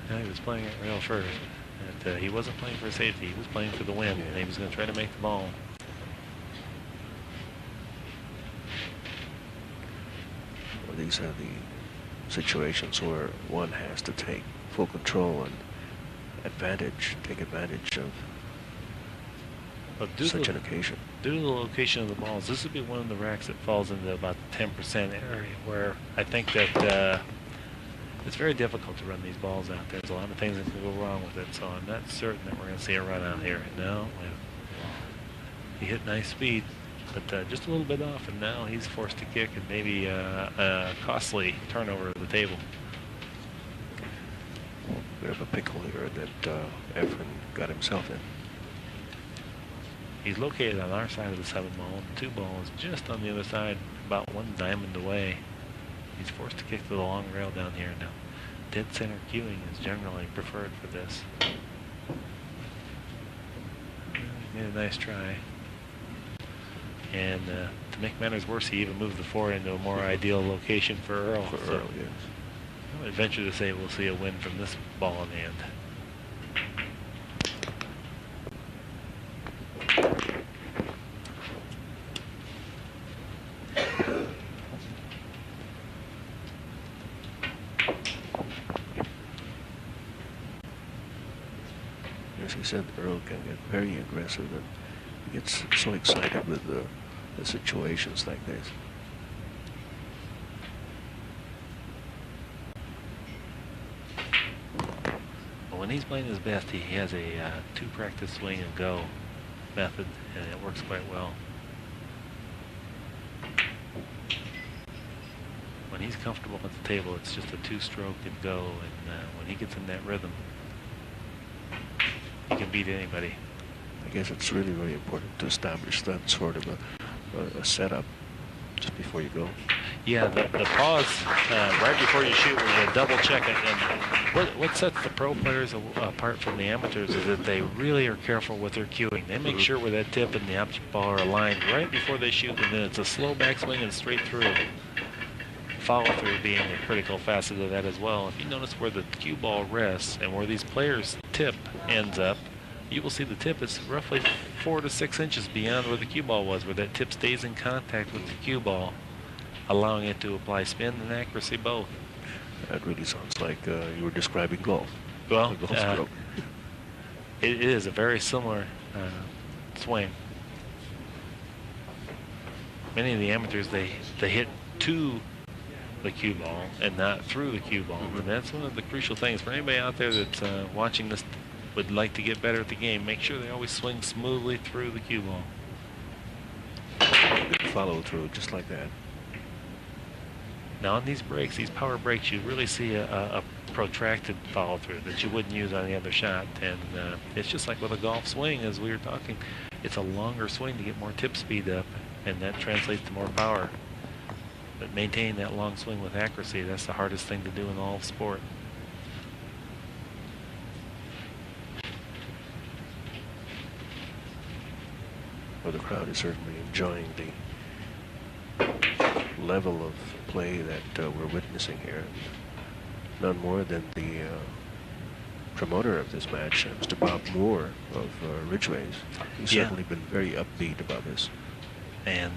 Speaker 2: He was playing it rail first. And, he wasn't playing for a safety. He was playing for the win, and he was going to try to make the ball.
Speaker 1: These are the situations where one has to take full control and take advantage of such an occasion.
Speaker 2: Due to the location of the balls, this would be one of the racks that falls into about the 10% area, where I think that it's very difficult to run these balls out there. There's a lot of things that can go wrong with it, so I'm not certain that we're going to see a run out here. No, he hit nice speed, but just a little bit off, and now he's forced to kick and maybe a costly turnover of the table.
Speaker 1: We have a pickle here that Efren got himself in.
Speaker 2: He's located on our side of the 7 ball. The 2 ball is just on the other side, about 1 diamond away. He's forced to kick to the long rail down here now. Dead center cueing is generally preferred for this. Made a nice try. And to make matters worse, he even moved the 4 into a more ideal location for Earl.
Speaker 1: Earl, yes.
Speaker 2: I would venture to say we'll see a win from this ball in the end.
Speaker 1: As he said, Earl can get very aggressive and he gets so excited with the situations like this.
Speaker 2: when he's playing his best, he has a 2 practice swing and go method, and it works quite well. When he's comfortable at the table, it's just a 2-stroke and go, and when he gets in that rhythm, he can beat anybody.
Speaker 1: I guess it's really, really important to establish that sort of a setup just before you go.
Speaker 2: Yeah, the pause right before you shoot, where you double check it. And what sets the pro players apart from the amateurs is that they really are careful with their cueing. They make sure where that tip and the object ball are aligned right before they shoot, and then it's a slow backswing and straight through. Follow through being a critical facet of that as well. If you notice where the cue ball rests and where these players' tip ends up, you will see the tip is roughly 4 to 6 inches beyond where the cue ball was, where that tip stays in contact with the cue ball, allowing it to apply spin and accuracy both.
Speaker 1: That really sounds like you were describing golf.
Speaker 2: Well,
Speaker 1: golf stroke.
Speaker 2: It is a very similar swing. Many of the amateurs, they hit to the cue ball and not through the cue ball. And that's one of the crucial things for anybody out there that's watching this, would like to get better at the game. Make sure they always swing smoothly through the cue ball.
Speaker 1: Follow through just like that.
Speaker 2: Now on these breaks, these power breaks, you really see a protracted follow through that you wouldn't use on the other shot. And it's just like with a golf swing, as we were talking. It's a longer swing to get more tip speed up, and that translates to more power. But maintaining that long swing with accuracy, that's the hardest thing to do in all of sport.
Speaker 1: Well, the crowd is certainly enjoying the level of play that we're witnessing here. None more than the promoter of this match, Mr. Bob Moore of Ridgway's. He's certainly been very upbeat about this.
Speaker 2: And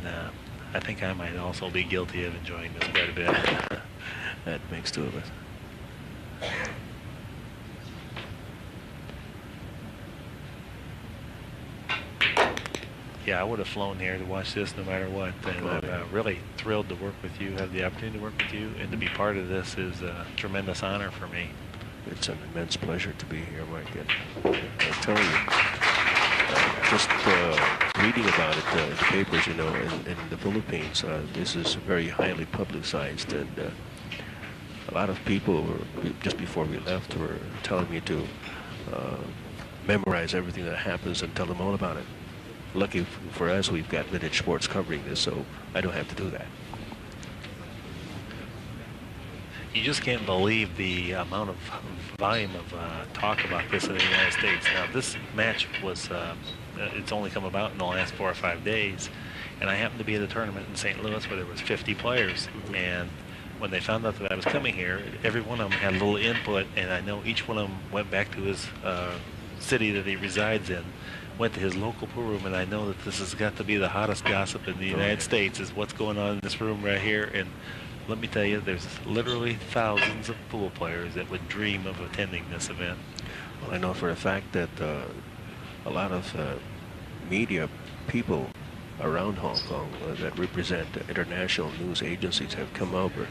Speaker 2: I think I might also be guilty of enjoying this quite a bit.
Speaker 1: That makes 2 of us.
Speaker 2: Yeah, I would have flown here to watch this no matter what. And I'm really thrilled to work with you, have the opportunity to work with you, and to be part of this is a tremendous honor for me.
Speaker 1: It's an immense pleasure to be here, Mike. And I tell you, just reading about it in the papers, you know, in the Philippines, this is very highly publicized, and a lot of people were, just before we left, were telling me to memorize everything that happens and tell them all about it. Lucky for us, we've got Vintage Sports covering this, so I don't have to do that.
Speaker 2: You just can't believe the amount of volume of talk about this in the United States. Now, this match was, it's only come about in the last 4 or 5 days, and I happened to be at a tournament in St. Louis where there was 50 players, and when they found out that I was coming here, every one of them had a little input, and I know each one of them went back to his city that he resides in, went to his local pool room, and I know that this has got to be the hottest gossip in the United States, is what's going on in this room right here. And let me tell you, there's literally thousands of pool players that would dream of attending this event.
Speaker 1: Well, I know for a fact that a lot of media people around Hong Kong that represent international news agencies have come over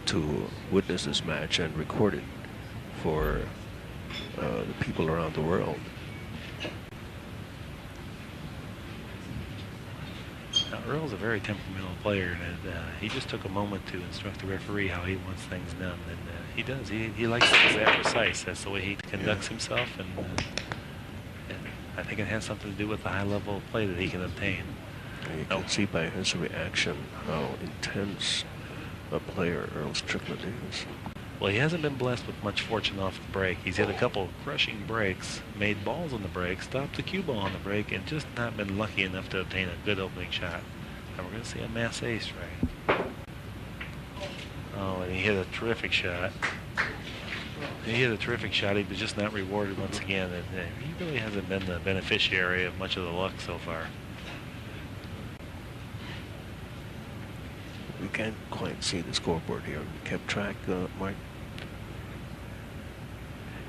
Speaker 1: to witness this match and record it for the people around the world.
Speaker 2: Now, Earl's a very temperamental player, and he just took a moment to instruct the referee how he wants things done, and he does. He likes things that precise. That's the way he conducts himself, and I think it has something to do with the high level of play that he can obtain.
Speaker 1: You can see by his reaction how intense a player Earl Strickland is.
Speaker 2: Well, he hasn't been blessed with much fortune off the break. He's hit a couple crushing breaks, made balls on the break, stopped the cue ball on the break, and just not been lucky enough to obtain a good opening shot. And we're going to see a mass ace, right? Oh, and he hit a terrific shot. He hit a terrific shot. He was just not rewarded once again. And he really hasn't been the beneficiary of much of the luck so far.
Speaker 1: We can't quite see the scoreboard here. We kept track, Mike.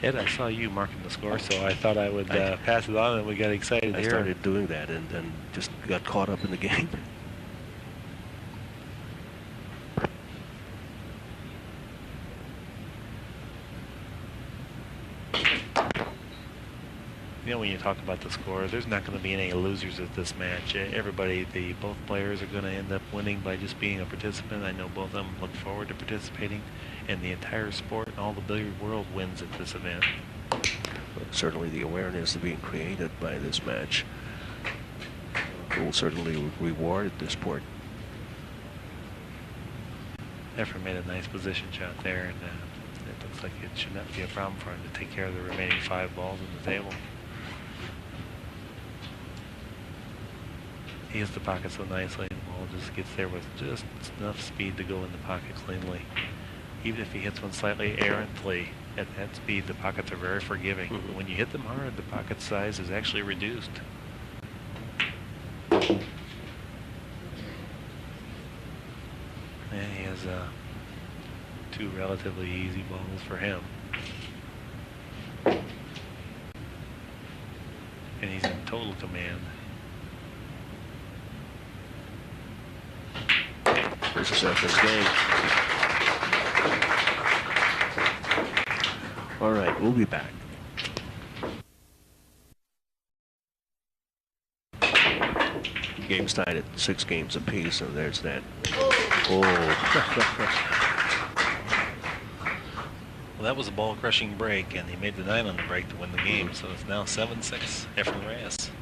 Speaker 2: Ed, I saw you marking the score, so I thought I would pass it on, and we got excited
Speaker 1: I
Speaker 2: here.
Speaker 1: started doing that and then just got caught up in the game.
Speaker 2: You know, when you talk about the score, there's not going to be any losers at this match. Both players are going to end up winning by just being a participant. I know both of them look forward to participating, and the entire sport and all the billiard world wins at this event.
Speaker 1: But certainly the awareness being created by this match will certainly reward the sport.
Speaker 2: Efren made a nice position shot there, and it looks like it should not be a problem for him to take care of the remaining 5 balls on the table. He hits the pocket so nicely, and the ball just gets there with just enough speed to go in the pocket cleanly. Even if he hits one slightly errantly, at that speed, the pockets are very forgiving. But when you hit them hard, the pocket size is actually reduced. And he has 2 relatively easy balls for him. And he's in total command.
Speaker 1: This is Efren's game. All right, we'll be back. Game's tied at 6 games apiece, and there's that. Oh.
Speaker 2: Well, that was a ball-crushing break, and he made the 9 on the break to win the game. So it's now 7-6, Efren Reyes.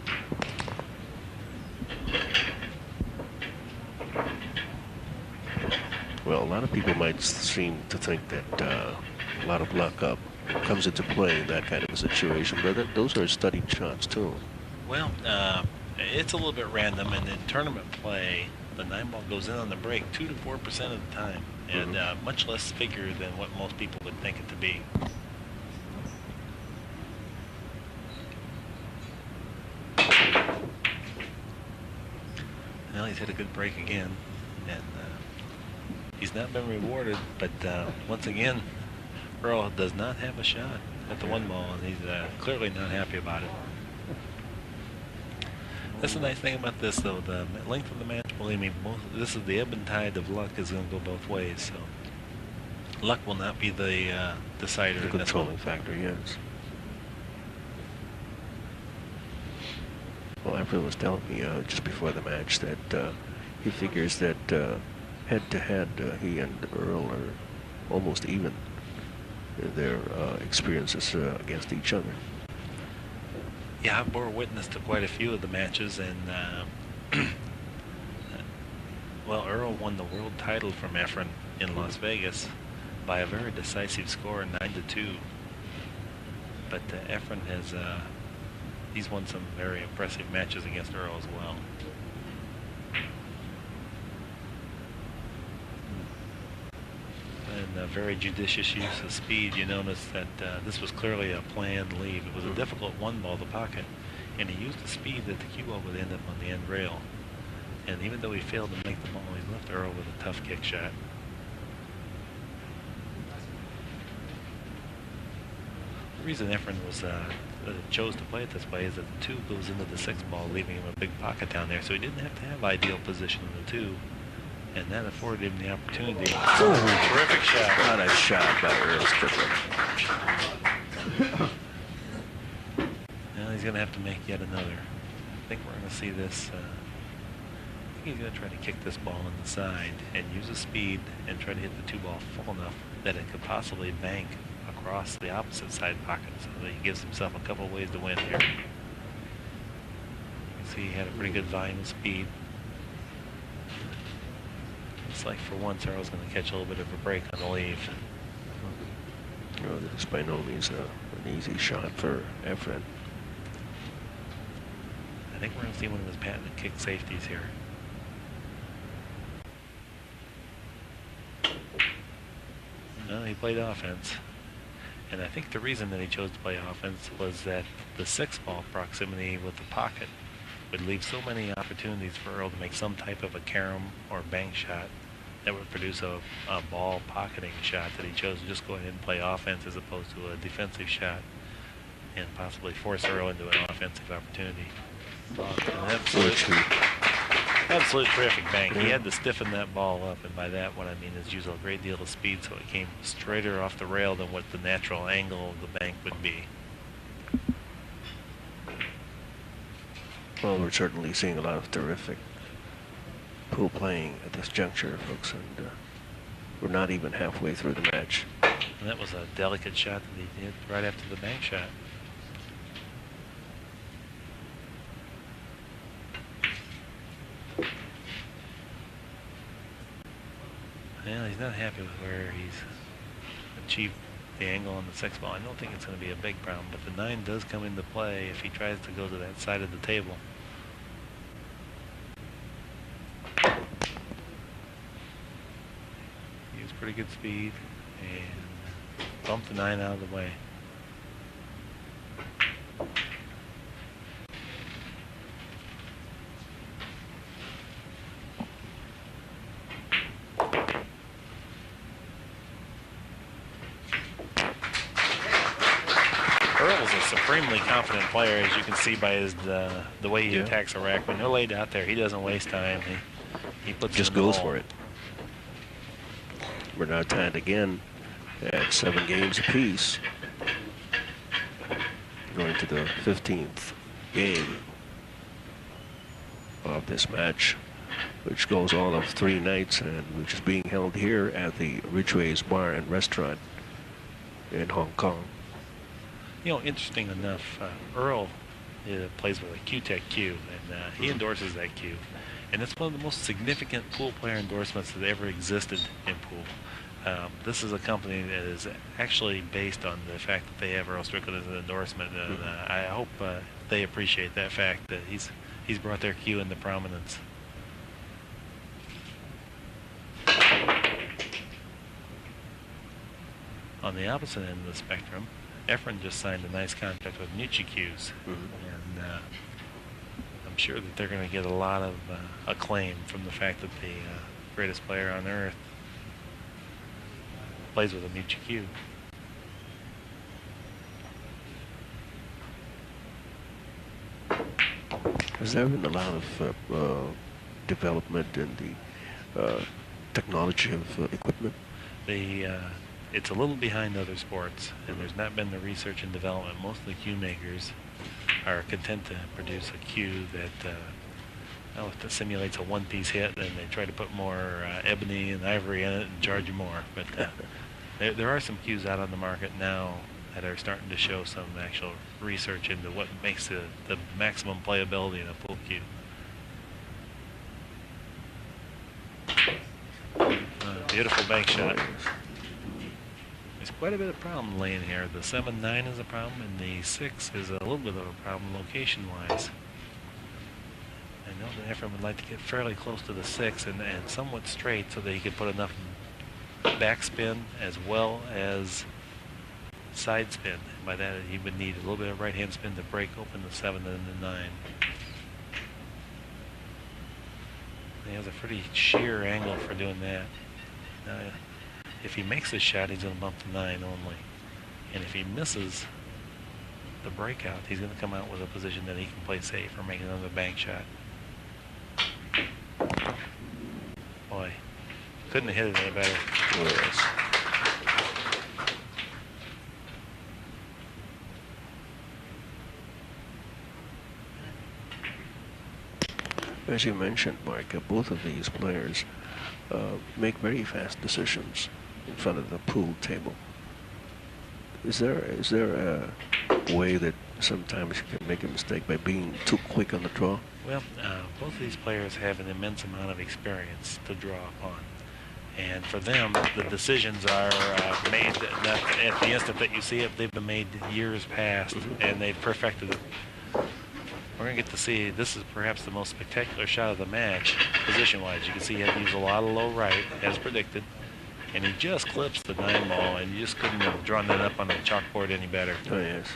Speaker 1: Well, a lot of people might seem to think that a lot of luck comes into play in that kind of a situation, but those are studied shots too.
Speaker 2: Well, it's a little bit random, and in tournament play, the 9 ball goes in on the break 2 to 4% of the time, and much less figure than what most people would think it to be. Well, he's hit a good break again, and he's not been rewarded, but once again, Earl does not have a shot at the 1 ball, and he's clearly not happy about it. That's the nice thing about this, though. The length of the match, believe me, this is the ebb and tide of luck is going to go both ways. So luck will not be the decider.
Speaker 1: The controlling factor, yes. Well, Efren was telling me just before the match that he figures that head-to-head, he and Earl are almost even in their experiences against each other.
Speaker 2: Yeah, I bore witness to quite a few of the matches, and well, Earl won the world title from Efren in Las Vegas by a very decisive score, 9-2. But Efren has he's won some very impressive matches against Earl as well. And a very judicious use of speed. You notice that this was clearly a planned leave. It was a difficult 1 ball to pocket, and he used the speed that the cue ball would end up on the end rail. And even though he failed to make the ball, he left Earl with a tough kick shot. The reason Efren was chose to play it this way is that the 2 goes into the 6 ball, leaving him a big pocket down there, so he didn't have to have ideal position in the 2. And that afforded him the opportunity. Oh, terrific shot.
Speaker 1: What a shot by Earl Strickland.
Speaker 2: Now he's going to have to make yet another. I think we're going to see this. I think he's going to try to kick this ball on the side and use the speed and try to hit the 2 ball full enough that it could possibly bank across the opposite side pocket, so that he gives himself a couple ways to win here. You can see he had a pretty good volume of speed. It's like for once Earl's going to catch a little bit of a break on the leave.
Speaker 1: Well, this is by no means an easy shot for Efren.
Speaker 2: I think we're going to see one of his patented kick safeties here. Well, he played offense. And I think the reason that he chose to play offense was that the 6 ball proximity with the pocket would leave so many opportunities for Earl to make some type of a carom or bank shot that would produce a ball pocketing shot, that he chose to just go ahead and play offense as opposed to a defensive shot and possibly force Earl into an offensive opportunity. An absolute terrific bank. He had to stiffen that ball up, and by that what I mean is use a great deal of speed so it came straighter off the rail than what the natural angle of the bank would be.
Speaker 1: Well, we're certainly seeing a lot of terrific pool playing at this juncture, folks, and we're not even halfway through the match.
Speaker 2: And that was a delicate shot that he did right after the bank shot. Well, he's not happy with where he's achieved the angle on the 6 ball. I don't think it's going to be a big problem, but the 9 does come into play if he tries to go to that side of the table. He used pretty good speed and bumped the 9 out of the way. Earl's a supremely confident player, as you can see by his the way he attacks a rack. When they're laid out there, he doesn't waste time. He puts
Speaker 1: just goes for it. We're now tied again at 7 games apiece, going to the 15th game of this match, which goes all of 3 nights and which is being held here at the Ridgeway's Bar and Restaurant in Hong Kong.
Speaker 2: You know, interesting enough, Earl plays with a Q-Tech cue, and he endorses that cue. And it's one of the most significant pool player endorsements that ever existed in pool. This is a company that is actually based on the fact that they have Earl Strickland as an endorsement, and I hope they appreciate that fact that he's brought their cue into prominence. On the opposite end of the spectrum, Efren just signed a nice contract with Nucci Cues, and I'm sure that they're going to get a lot of acclaim from the fact that the greatest player on earth plays with a Nucci Cue.
Speaker 1: Has there been a lot of development in the technology of equipment?
Speaker 2: It's a little behind other sports, and there's not been the research and development. Most of the cue makers are content to produce a cue that simulates a one-piece hit, and they try to put more ebony and ivory in it and charge you more. But there are some cues out on the market now that are starting to show some actual research into what makes the maximum playability in a pool cue. Beautiful bank shot. There's quite a bit of problem laying here. The 7-9 is a problem, and the 6 is a little bit of a problem location-wise. I know that Efren would like to get fairly close to the 6 and somewhat straight so that he could put enough backspin as well as side spin. By that, he would need a little bit of right-hand spin to break open the 7 and the 9. He has a pretty sheer angle for doing that. If he makes this shot, he's going to bump the 9 only. And if he misses the breakout, he's going to come out with a position that he can play safe or make another bank shot. Boy, couldn't have hit it any better.
Speaker 1: Yes. As you mentioned, Mark, both of these players make very fast decisions in front of the pool table. Is there a way that sometimes you can make a mistake by being too quick on the draw?
Speaker 2: Well, both of these players have an immense amount of experience to draw upon. And for them, the decisions are made not at the instant that you see it. They've been made years past, and they've perfected it. We're going to get to see, this is perhaps the most spectacular shot of the match, position-wise. You can see he had to use a lot of low right, as predicted. And he just clips the 9 ball, and you just couldn't have drawn that up on the chalkboard any better.
Speaker 1: Oh, yes.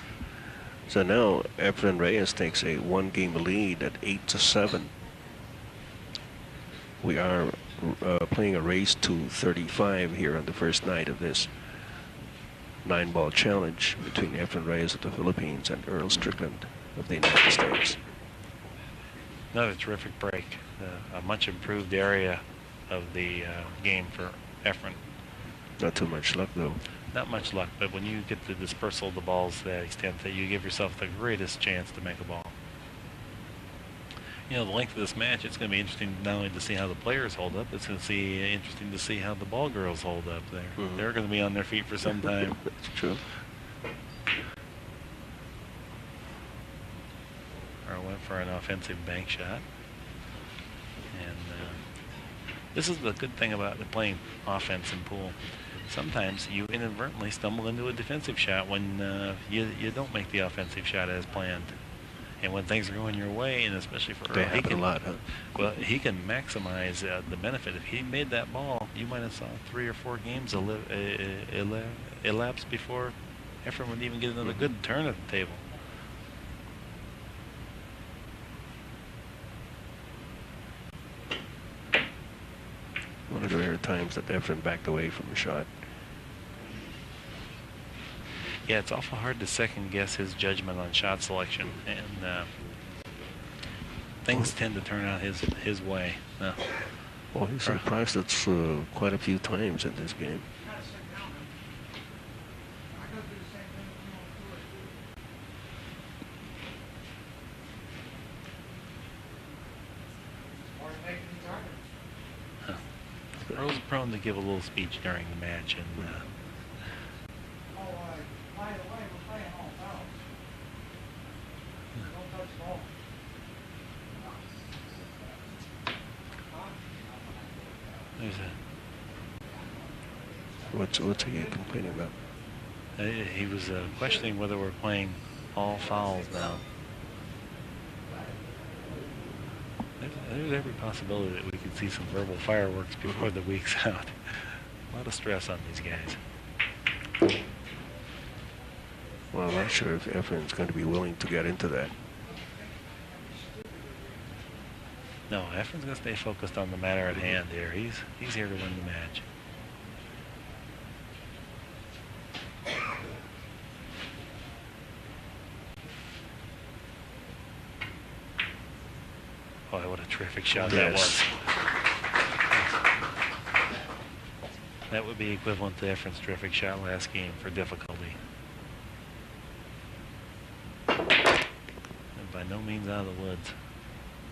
Speaker 1: So now Efren Reyes takes a 1-game lead at 8-7. We are playing a race to 35 here on the first night of this 9-ball challenge between Efren Reyes of the Philippines and Earl Strickland of the United States.
Speaker 2: Another terrific break. A much improved area of the game for Efren.
Speaker 1: Not too much luck, though.
Speaker 2: Not much luck, but when you get the dispersal of the balls to that extent, that you give yourself the greatest chance to make a ball. You know, the length of this match, it's going to be interesting not only to see how the players hold up, it's going to be interesting to see how the ball girls hold up there. They're going to be on their feet for some time.
Speaker 1: That's true.
Speaker 2: Earl went for an offensive bank shot. And this is the good thing about playing offense in pool. Sometimes you inadvertently stumble into a defensive shot when you don't make the offensive shot as planned. And when things are going your way, and especially for Earl,
Speaker 1: he can, a lot, huh?
Speaker 2: Well, he can maximize the benefit. If he made that ball, you might have saw 3 or 4 games elapse before Efren would even get another good turn at the table.
Speaker 1: One of the rare times that Efren backed away from a shot.
Speaker 2: Yeah, it's awful hard to second guess his judgment on shot selection, and things tend to turn out his way.
Speaker 1: Well, he surprised us quite a few times in this game.
Speaker 2: Earl's prone to give a little speech during the match, and
Speaker 1: What's he complaining about?
Speaker 2: He was questioning whether we're playing all fouls now. There's every possibility that we could see some verbal fireworks before the week's out. A lot of stress on these guys.
Speaker 1: Well, I'm not sure if Efren's going to be willing to get into that.
Speaker 2: No, Efren's going to stay focused on the matter at hand here. He's here to win the match. Boy, what a terrific shot that was. That would be equivalent to Efren's terrific shot last game for difficulty. And by no means out of the woods.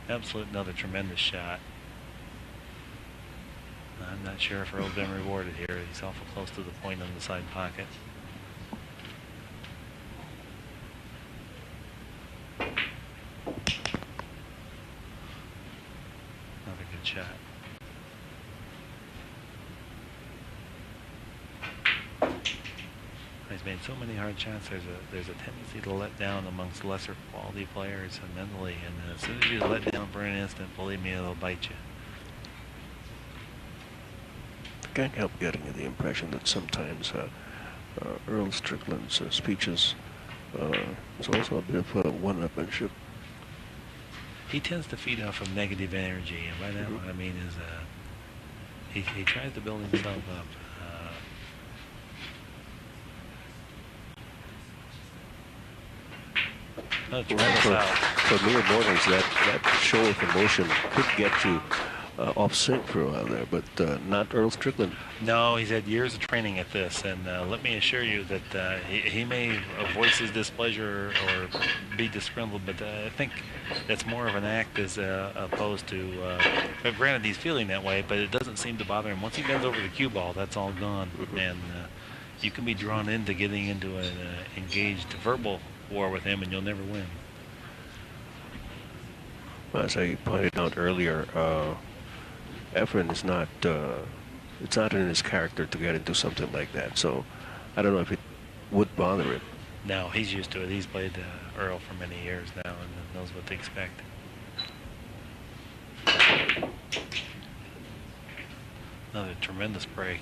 Speaker 2: Absolute another tremendous shot. I'm not sure if Earl's been rewarded here. He's awful close to the point on the side pocket. Another good shot. He's made so many hard shots. There's a tendency to let down amongst lesser quality players and mentally, and as soon as you let down for an instant, believe me, it'll bite you.
Speaker 1: I can't help getting the impression that sometimes Earl Strickland's speeches is also a bit of one-upmanship.
Speaker 2: He tends to feed off of negative energy, and by that what I mean is he tries to build himself up.
Speaker 1: For mere mortals, that show of emotion could get you off sync for a while there, but not Earl Strickland.
Speaker 2: No, he's had years of training at this, and let me assure you that he may voice his displeasure or be disgruntled, but I think that's more of an act as opposed to, granted he's feeling that way, but it doesn't seem to bother him. Once he bends over the cue ball, that's all gone, and you can be drawn into getting into an engaged verbal war with him, and you'll never win.
Speaker 1: As I pointed out earlier, Efren is not, it's not in his character to get into something like that, so I don't know if it would bother him.
Speaker 2: No, he's used to it. He's played Earl for many years now and knows what to expect. Another tremendous break.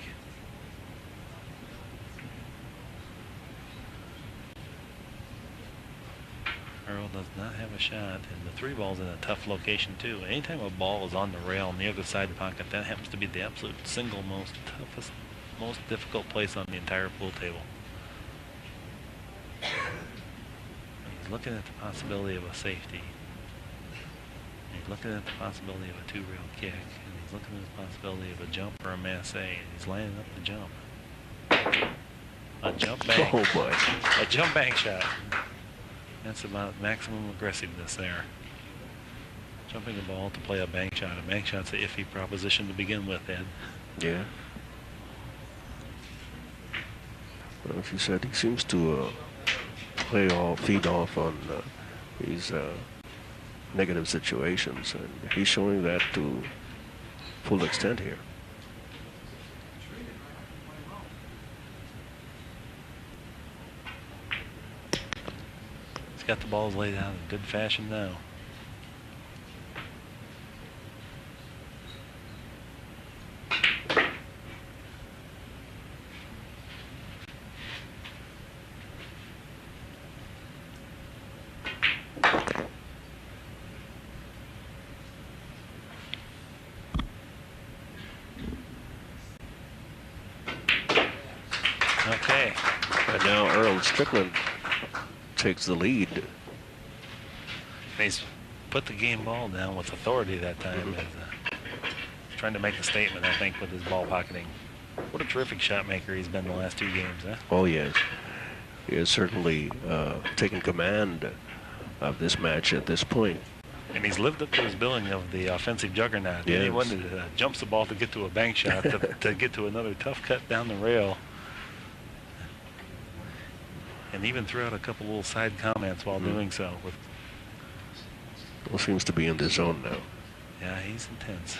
Speaker 2: Earl does not have a shot, and the 3 ball's in a tough location too. Anytime a ball is on the rail on the other side pocket, that happens to be the absolute single most toughest, most difficult place on the entire pool table. He's looking at the possibility of a safety. He's looking at the possibility of a 2-rail kick, and he's looking at the possibility of a jump or a masse, and he's lining up the jump. A jump bank.
Speaker 1: Oh boy.
Speaker 2: A jump bank shot. That's about maximum aggressiveness there. jumping the ball to play a bank shot. A bank shot's an iffy proposition to begin with, Ed.
Speaker 1: Yeah. Well, as you said, he seems to feed off on these negative situations, and he's showing that to full extent here.
Speaker 2: He's got the balls laid out in good fashion now. Okay.
Speaker 1: And now Earl Strickland takes the lead.
Speaker 2: He's put the game ball down with authority that time. He's trying to make a statement, I think, with his ball pocketing. What a terrific shot maker he's been the last 2 games, huh?
Speaker 1: Oh, yes. He has certainly taken command of this match at this point.
Speaker 2: And he's lived up to his billing of the offensive juggernaut.
Speaker 1: Yes.
Speaker 2: Anyone that jumps the ball to get to a bank shot, to get to another tough cut down the rail. And even threw out a couple little side comments while doing so.
Speaker 1: Well, seems to be in the zone now.
Speaker 2: Yeah, he's intense.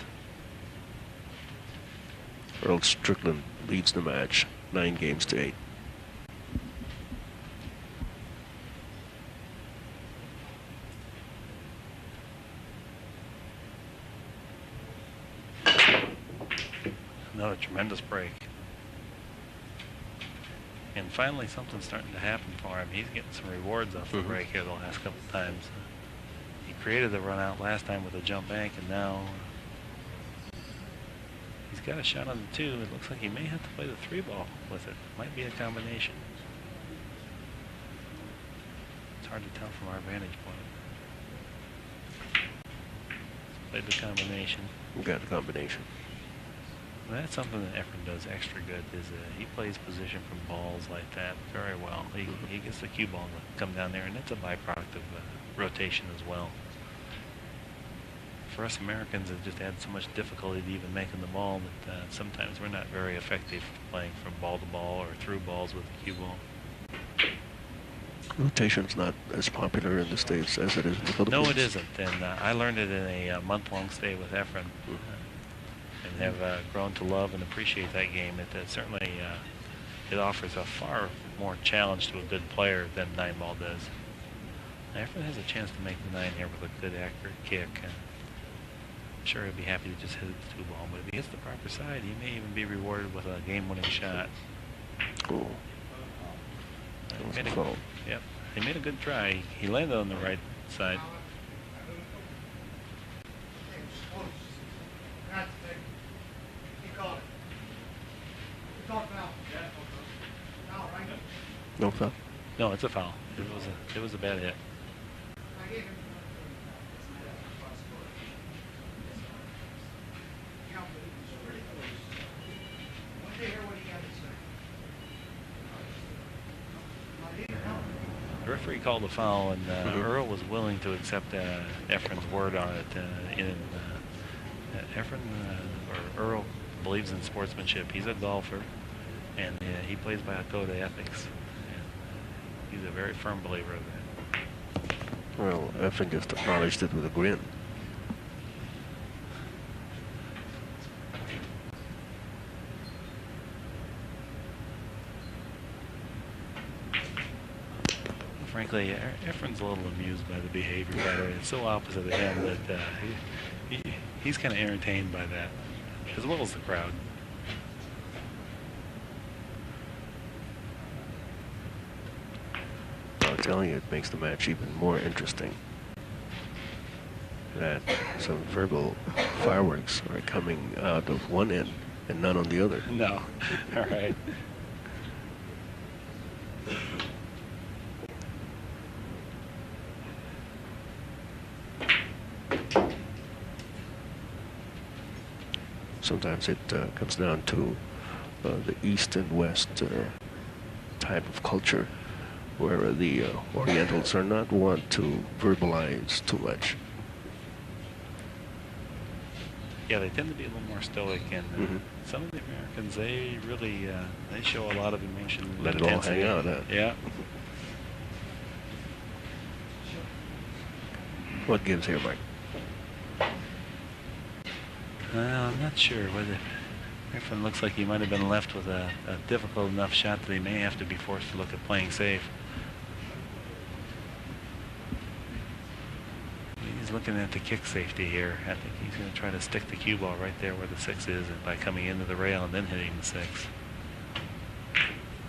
Speaker 1: Earl Strickland leads the match 9-8.
Speaker 2: Another tremendous break. And finally, something's starting to happen for him. He's getting some rewards off the break here the last couple of times. He created the run out last time with a jump bank, and now he's got a shot on the 2. It looks like he may have to play the 3 ball with it. Might be a combination. It's hard to tell from our vantage point. Played the combination.
Speaker 1: We got the combination.
Speaker 2: And that's something that Efren does extra good, is he plays position from balls like that very well. He gets the cue ball to come down there, and it's a byproduct of rotation as well. For us Americans, it just adds so much difficulty to even making the ball that sometimes we're not very effective playing from ball to ball or through balls with the cue ball.
Speaker 1: Rotation's not as popular in the States as it is in the Philippines.
Speaker 2: No, it isn't, and I learned it in a month-long stay with Efren. And have grown to love and appreciate that game. It certainly it offers a far more challenge to a good player than 9-ball does. Efren has a chance to make the 9 here with a good accurate kick. I'm sure he'll be happy to just hit the 2-ball, but if he hits the proper side, he may even be rewarded with a game-winning shot.
Speaker 1: Cool.
Speaker 2: Yep, he made a good try. He landed on the right side.
Speaker 1: No foul?
Speaker 2: No, it's a foul. It was a bad hit. The referee called a foul, and Earl was willing to accept Efren's word on it. Efren or Earl believes in sportsmanship. He's a golfer, and he plays by a code of ethics. And, he's a very firm believer of that.
Speaker 1: Well, Efren just acknowledged it with a grin.
Speaker 2: Frankly, Efren's a little amused by the behavior. By the way, it's so opposite of him that he's kind of entertained by that, as well as the crowd.
Speaker 1: I'm telling you, it makes the match even more interesting. That some verbal fireworks are coming out of one end and none on the other.
Speaker 2: No. All right.
Speaker 1: Sometimes it comes down to the East and West type of culture, where the Orientals are not wont to verbalize too much.
Speaker 2: Yeah, they tend to be a little more stoic, and some of the Americans, they really they show a lot of emotion.
Speaker 1: Let it all hang out, huh?
Speaker 2: Yeah.
Speaker 1: What gives here, Mike?
Speaker 2: I'm not sure whether Efren looks like he might have been left with a difficult enough shot that he may have to be forced to look at playing safe. He's looking at the kick safety here. I think he's going to try to stick the cue ball right there where the 6 is, and by coming into the rail and then hitting the 6.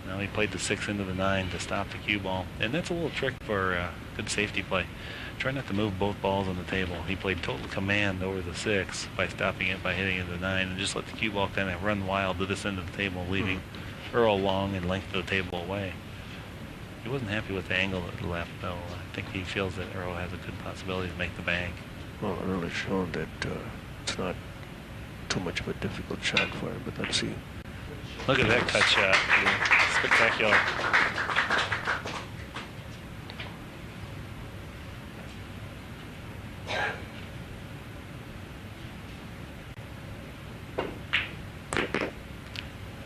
Speaker 2: Now he played the 6 into the 9 to stop the cue ball, and that's a little trick for good safety play. Try not to move both balls on the table. He played total command over the 6 by stopping it by hitting into the 9, and just let the cue ball kind of run wild to this end of the table, leaving Earl long and length of the table away. He wasn't happy with the angle that left, though. I think he feels that Earl has a good possibility to make the bank.
Speaker 1: Well, Earl has shown that it's not too much of a difficult shot for him, but let's see.
Speaker 2: Look at that cut shot. Spectacular.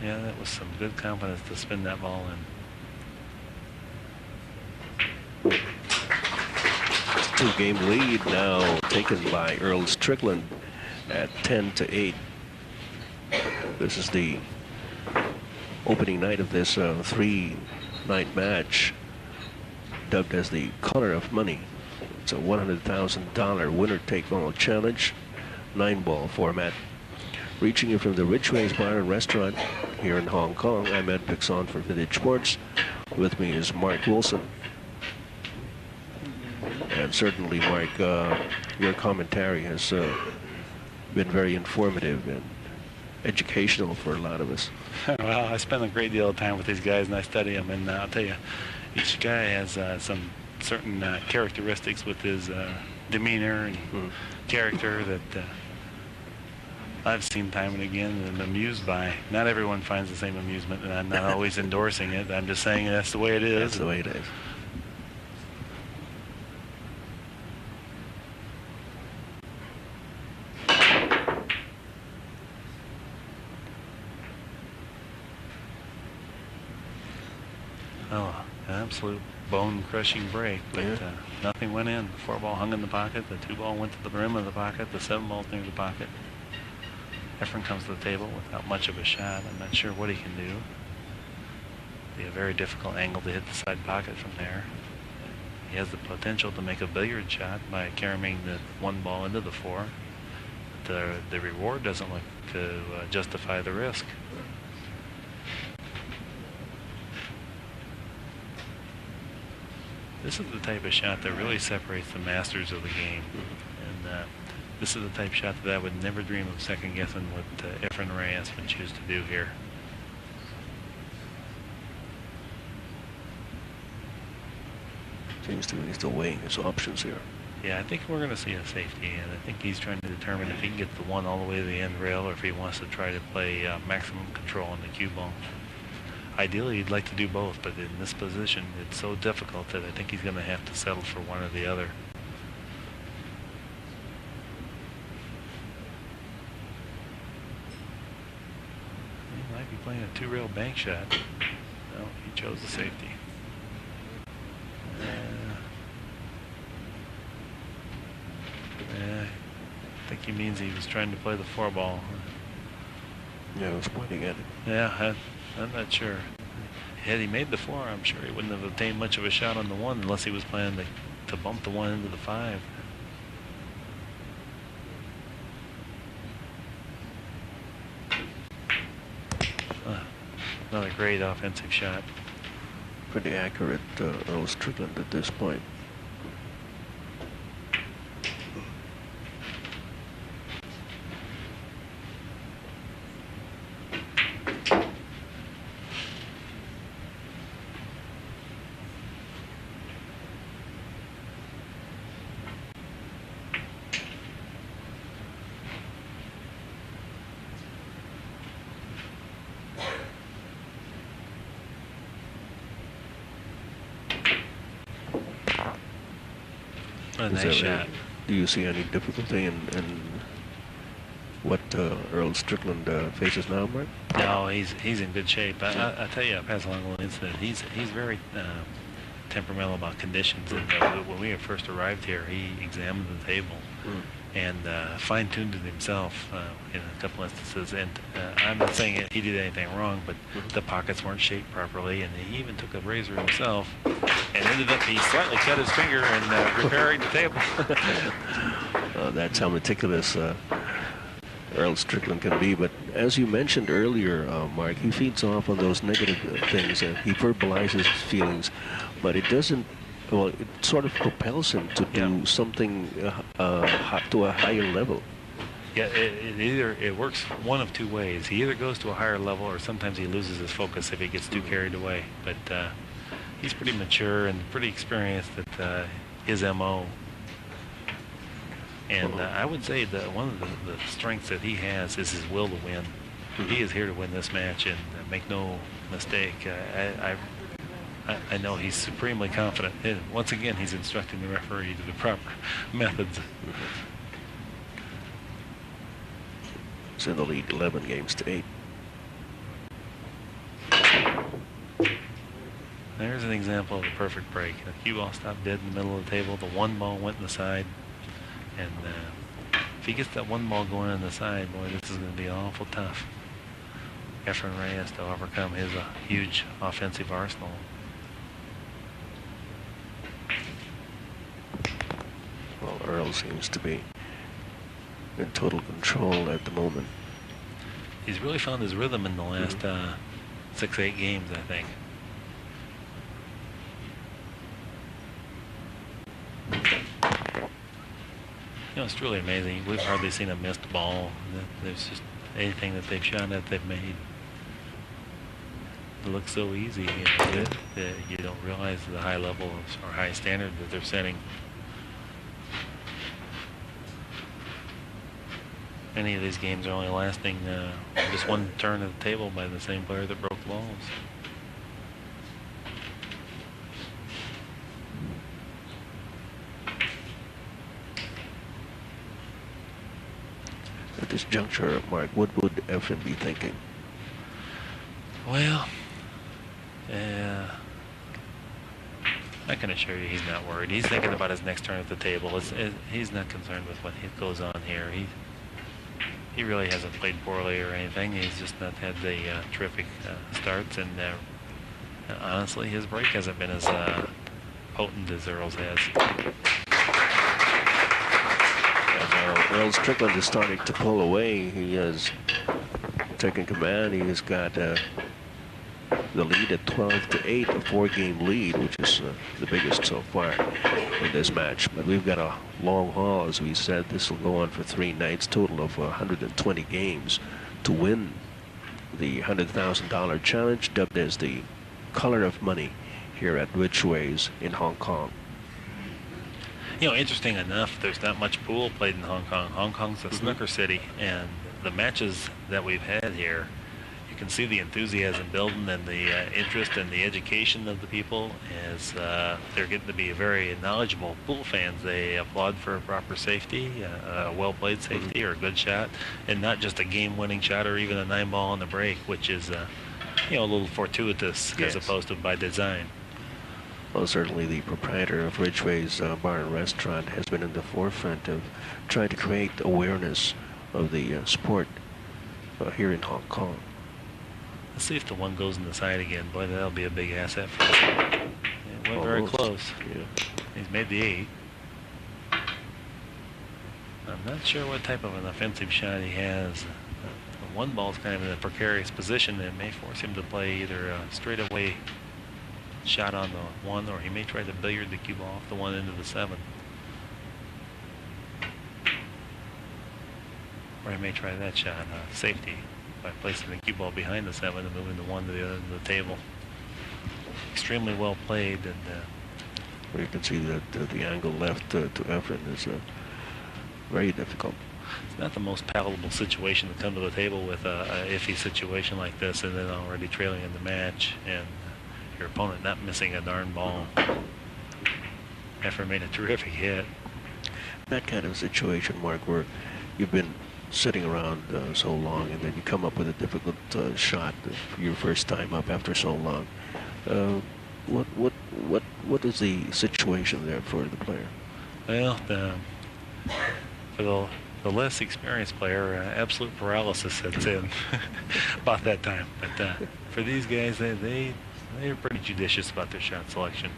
Speaker 2: Yeah, that was some good confidence to spin that ball in.
Speaker 1: 2-game lead now taken by Earl Strickland at 10-8. This is the opening night of this 3-night match, dubbed as the Color of Money. It's a $100,000 winner-take-all challenge, 9-ball format. Reaching you from the Ridgeways Bar and Restaurant here in Hong Kong, I'm Ed Pixon for Vintage Sports. With me is Mark Wilson. And certainly, Mark, your commentary has been very informative and educational for a lot of us.
Speaker 2: Well, I spend a great deal of time with these guys, and I study them, and I'll tell you, each guy has some certain characteristics with his demeanor and character that I've seen time and again and amused by. Not everyone finds the same amusement, and I'm not always endorsing it. I'm just saying that's the way it is.
Speaker 1: That's the way it is.
Speaker 2: Oh, an absolute bone-crushing break, but nothing went in. The 4-ball hung in the pocket, the 2-ball went to the rim of the pocket, the 7-ball's near the pocket. Efren comes to the table without much of a shot. I'm not sure what he can do. Be a very difficult angle to hit the side pocket from there. He has the potential to make a billiard shot by carrying the 1 ball into the 4. But the reward doesn't look to justify the risk. This is the type of shot that really separates the masters of the game. And this is the type of shot that I would never dream of second-guessing what Efren Reyes would choose to do here.
Speaker 1: Seems to me he's still weighing his options here.
Speaker 2: Yeah, I think we're going to see a safety, and I think he's trying to determine if he can get the 1 all the way to the end rail or if he wants to try to play maximum control on the cue ball. Ideally, he'd like to do both, but in this position, it's so difficult that I think he's going to have to settle for one or the other. He might be playing a 2-rail bank shot. No, he chose the safety. I think he means he was trying to play the 4-ball.
Speaker 1: Yeah, I was pointing at it.
Speaker 2: Yeah, I'm not sure. Had he made the 4, I'm sure he wouldn't have obtained much of a shot on the 1 unless he was planning to bump the 1 into the 5. Another great offensive shot.
Speaker 1: Pretty accurate, Earl Strickland at this point.
Speaker 2: A nice shot.
Speaker 1: Do you see any difficulty in what Earl Strickland faces now, Mark?
Speaker 2: No, he's in good shape. I tell you, I pass along a little incident. He's very temperamental about conditions. And when we first arrived here, he examined the table and fine-tuned it himself in a couple instances. And I'm not saying he did anything wrong, but the pockets weren't shaped properly, and he even took a razor himself and ended up, he slightly cut his finger and repairing the table.
Speaker 1: That's how meticulous Earl Strickland can be. But as you mentioned earlier, Mark, he feeds off on those negative things. He verbalizes his feelings, but it doesn't, well, it sort of propels him to do something to a higher level.
Speaker 2: Yeah, it works one of two ways. He either goes to a higher level, or sometimes he loses his focus if he gets too carried away. But he's pretty mature and pretty experienced at his MO. And I would say that one of the strengths that he has is his will to win. He is here to win this match, and make no mistake, I know he's supremely confident. And once again, he's instructing the referee to the proper methods.
Speaker 1: It's in the lead 11 games to 8.
Speaker 2: There's an example of a perfect break. The cue ball stopped dead in the middle of the table. The one ball went in the side. And if he gets that one ball going on the side, boy, this is going to be awful tough. Efren Reyes to overcome his huge offensive arsenal.
Speaker 1: Well, Earl seems to be in total control at the moment.
Speaker 2: He's really found his rhythm in the last 6-8 games, I think. You know, it's truly amazing. We've hardly seen a missed ball. There's just anything that they've shot at, they've made. It looks so easy. You don't realize the high level or high standard that they're setting. Any of these games are only lasting just one turn of the table by the same player that broke the balls.
Speaker 1: At this juncture, Mark, what would Efren be thinking?
Speaker 2: Well, I can assure you he's not worried. He's thinking about his next turn at the table. He's not concerned with what goes on here. He really hasn't played poorly or anything. He's just not had the terrific starts, and honestly, his break hasn't been as potent as Earl's has.
Speaker 1: Earl Strickland is starting to pull away. He has taken command. He has got the lead at 12-8, a 4-game lead, which is the biggest so far in this match. But we've got a long haul, as we said. This will go on for 3 nights, total of 120 games to win the $100,000 challenge, dubbed as the color of money here at Ridgeways in Hong Kong.
Speaker 2: You know, interesting enough, there's not much pool played in Hong Kong. Hong Kong's a snooker city, and the matches that we've had here, you can see the enthusiasm building and the interest and the education of the people as they're getting to be very knowledgeable pool fans. They applaud for proper safety, a well-played safety or a good shot, and not just a game-winning shot or even a 9-ball on the break, which is, you know, a little fortuitous as opposed to by design.
Speaker 1: Well, certainly the proprietor of Ridgeway's Bar and Restaurant has been in the forefront of trying to create awareness of the sport here in Hong Kong.
Speaker 2: Let's see if the one goes in the side again. Boy, that'll be a big asset for him. It went very close.
Speaker 1: Yeah.
Speaker 2: He's made the 8. I'm not sure what type of an offensive shot he has. The one ball's kind of in a precarious position that may force him to play either a straightaway shot on the 1, or he may try to billiard the cue ball off the 1 into the 7. Or he may try that shot, safety, by placing the cue ball behind the 7 and moving the 1 to the other end of the table. Extremely well played, and
Speaker 1: well, you can see that the angle left to Efren is very difficult.
Speaker 2: It's not the most palatable situation to come to the table with a iffy situation like this, and then already trailing in the match, and your opponent not missing a darn ball. Efren made a terrific hit.
Speaker 1: That kind of situation, Mark, where you've been sitting around so long, and then you come up with a difficult shot for your first time up after so long. What is the situation there for the player?
Speaker 2: Well, for the less experienced player, absolute paralysis sets in about that time. But for these guys, they're pretty judicious about their shot selection.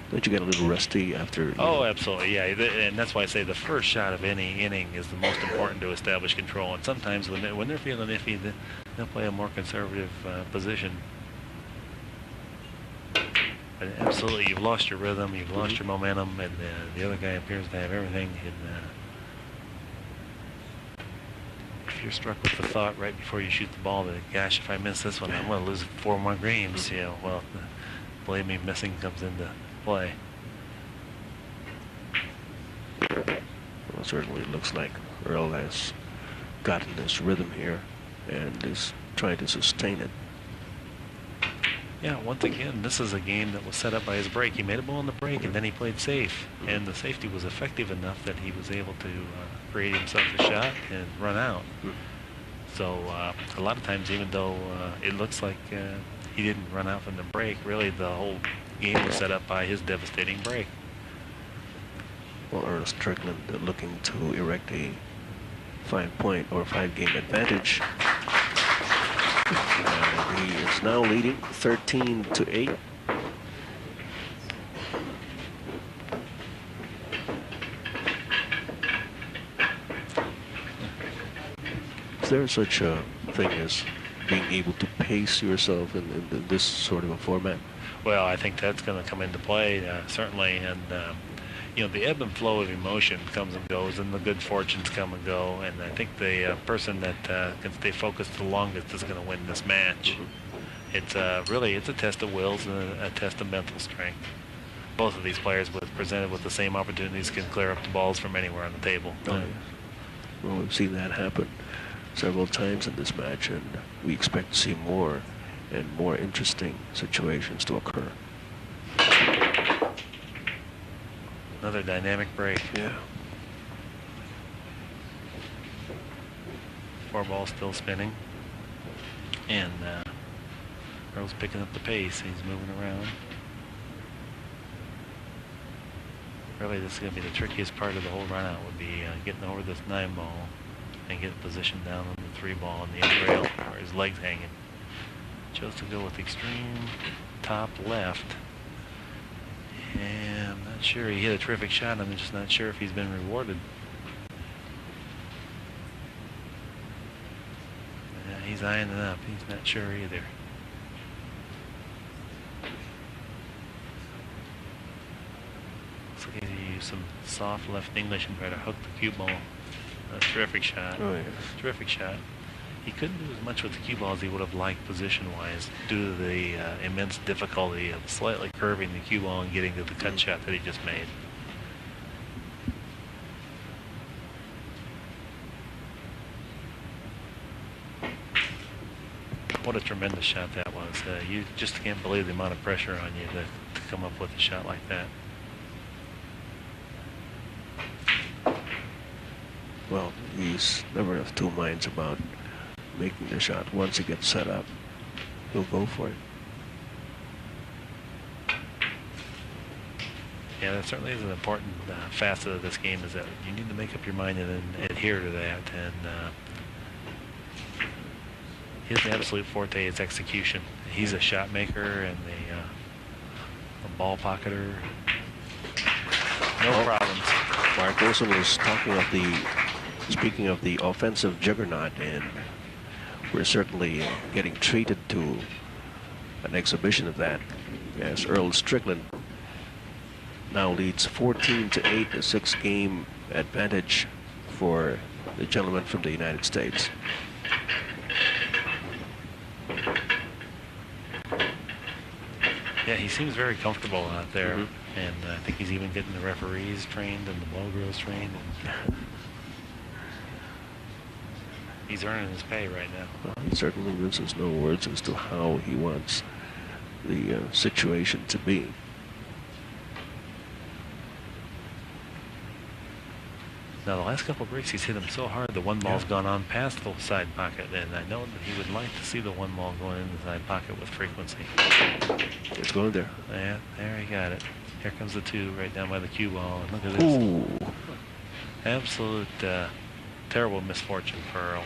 Speaker 1: Don't you get a little rusty after?
Speaker 2: Oh, absolutely, yeah. And that's why I say the first shot of any inning is the most important to establish control. And sometimes when they're feeling iffy, they'll play a more conservative position. But absolutely, you've lost your rhythm, you've lost your momentum, and the other guy appears to have everything. And if you're struck with the thought right before you shoot the ball that, gosh, if I miss this one, I'm going to lose 4 more games. You know, well, believe me, missing comes into play.
Speaker 1: Well, certainly it looks like Earl has gotten this rhythm here and is trying to sustain it.
Speaker 2: Yeah, once again, this is a game that was set up by his break. He made a ball in the break, and then he played safe. And the safety was effective enough that he was able to create himself a shot and run out. So a lot of times, even though it looks like he didn't run out from the break, really the whole game was set up by his devastating break.
Speaker 1: Well, Earl Strickland looking to erect a 5-point or 5-game advantage. And he is now leading 13-8. Is there such a thing as being able to pace yourself in this sort of a format?
Speaker 2: Well, I think that's going to come into play, certainly. And, you know, the ebb and flow of emotion comes and goes, and the good fortunes come and go. And I think the person that can stay focused the longest is going to win this match. It's really, it's a test of wills and a test of mental strength. Both of these players, presented with the same opportunities, can clear up the balls from anywhere on the table.
Speaker 1: Oh, yes. Well, we've seen that happen several times in this match, and we expect to see more and more interesting situations to occur.
Speaker 2: Another dynamic break.
Speaker 1: Yeah.
Speaker 2: 4 balls still spinning. And Earl's picking up the pace. He's moving around. Really, this is going to be the trickiest part of the whole run out, would be getting over this 9 ball and getting positioned down on the 3 ball on the end rail where his leg's hanging. Chose to go with extreme top left. And I'm not sure. He hit a terrific shot. I'm just not sure if he's been rewarded. Yeah, he's eyeing it up. He's not sure either. Looks like he used some soft left English and try to hook the cue ball. A terrific shot.
Speaker 1: Oh, yes.
Speaker 2: Terrific shot. He couldn't do as much with the cue ball as he would have liked position-wise due to the immense difficulty of slightly curving the cue ball and getting to the cut shot that he just made. What a tremendous shot that was. You just can't believe the amount of pressure on you to come up with a shot like that.
Speaker 1: Well, he's never of two minds about making the shot. Once he gets set up, he'll go for it.
Speaker 2: Yeah, that certainly is an important facet of this game, is that you need to make up your mind and then adhere to that. And his absolute forte is execution. He's a shot maker and a ball pocketer. No problems.
Speaker 1: Mark Wilson was speaking of the offensive juggernaut, and we're certainly getting treated to an exhibition of that, as Earl Strickland now leads 14-8, a 6-game advantage for the gentleman from the United States.
Speaker 2: Yeah, he seems very comfortable out there, and I think he's even getting the referees trained and the ball girls trained. And he's earning his pay right now.
Speaker 1: Well, he certainly minces no words as to how he wants the situation to be.
Speaker 2: Now, the last couple of breaks, he's hit him so hard, the one ball's gone on past the side pocket, and I know that he would like to see the one ball going in the side pocket with frequency.
Speaker 1: It's going there.
Speaker 2: Yeah, there he got it. Here comes the 2 right down by the cue ball, and look at this.
Speaker 1: Ooh.
Speaker 2: Absolute terrible misfortune for Earl.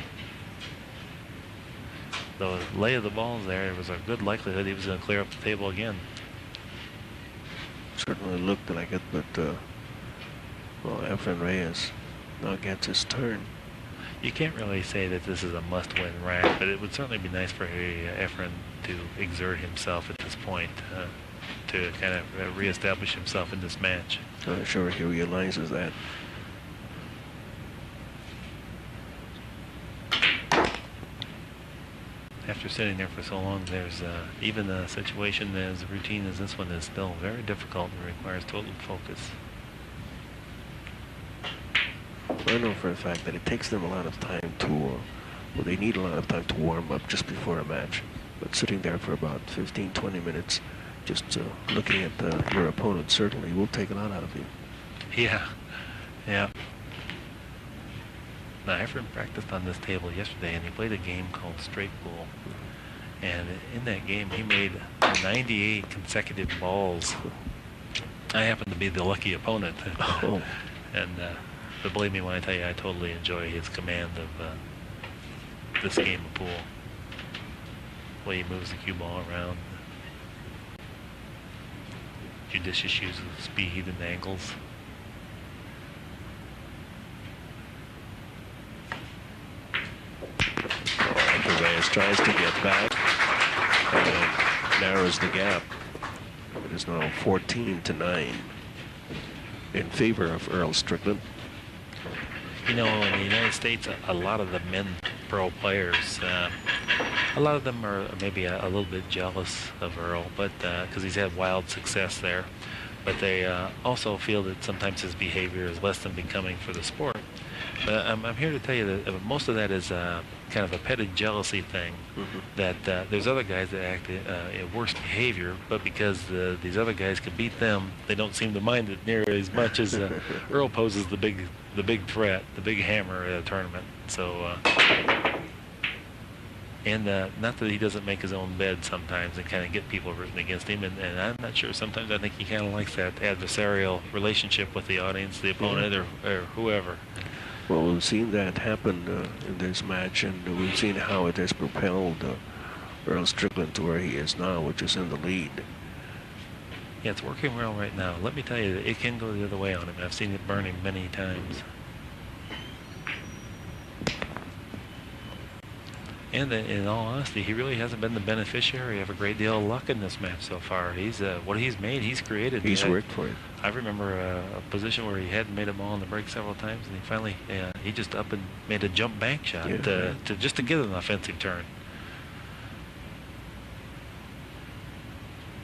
Speaker 2: The lay of the balls there was a good likelihood he was going to clear up the table again.
Speaker 1: Certainly looked like it, but well, Efren Reyes now gets his turn.
Speaker 2: You can't really say that this is a must-win rack, but it would certainly be nice for Efren to exert himself at this point to kind of reestablish himself in this match.
Speaker 1: I'm sure he realizes that.
Speaker 2: After sitting there for so long, there's even a situation as routine as this one is still very difficult and requires total focus.
Speaker 1: I know for a fact that it takes them a lot of time to, well, they need a lot of time to warm up just before a match. But sitting there for about 15, 20 minutes, just looking at your opponent certainly will take a lot out of you.
Speaker 2: Yeah, yeah. Now, Efren practiced on this table yesterday, and he played a game called Straight Pool. And in that game, he made 98 consecutive balls. I happen to be the lucky opponent.
Speaker 1: Oh.
Speaker 2: And but believe me when I tell you, I totally enjoy his command of this game of pool. The way he moves the cue ball around. Judicious use of speed and angles.
Speaker 1: Reyes tries to get back and narrows the gap. It is now 14-9 in favor of Earl Strickland.
Speaker 2: You know, in the United States, a lot of the men pro players, a lot of them are maybe a little bit jealous of Earl, but because he's had wild success there. But they also feel that sometimes his behavior is less than becoming for the sport. But I'm here to tell you that most of that is kind of a petted jealousy thing. That there's other guys that act in worse behavior, but because these other guys can beat them, they don't seem to mind it near as much as Earl poses the big threat, the big hammer at a tournament. So, and not that he doesn't make his own bed sometimes and kind of get people rooting against him, and I'm not sure. Sometimes I think he kind of likes that adversarial relationship with the audience, the opponent, or whoever.
Speaker 1: Well, we've seen that happen in this match, and we've seen how it has propelled Earl Strickland to where he is now, which is in the lead.
Speaker 2: Yeah, it's working well right now. Let me tell you, it can go the other way on him. I've seen it burn him many times. And in all honesty, he really hasn't been the beneficiary of a great deal of luck in this match so far. He's what he's made, he's created.
Speaker 1: He's worked for it.
Speaker 2: I remember a position where he hadn't made a ball in the break several times, and he finally he just up and made a jump bank shot to just to get an offensive turn.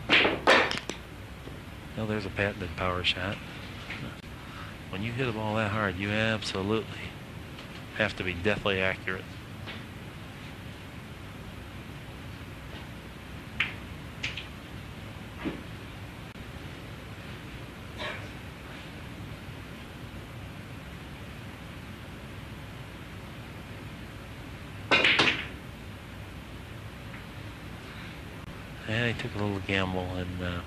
Speaker 2: Well, there's a patented power shot. When you hit a ball that hard, you absolutely have to be deathly accurate. And he took a little gamble, and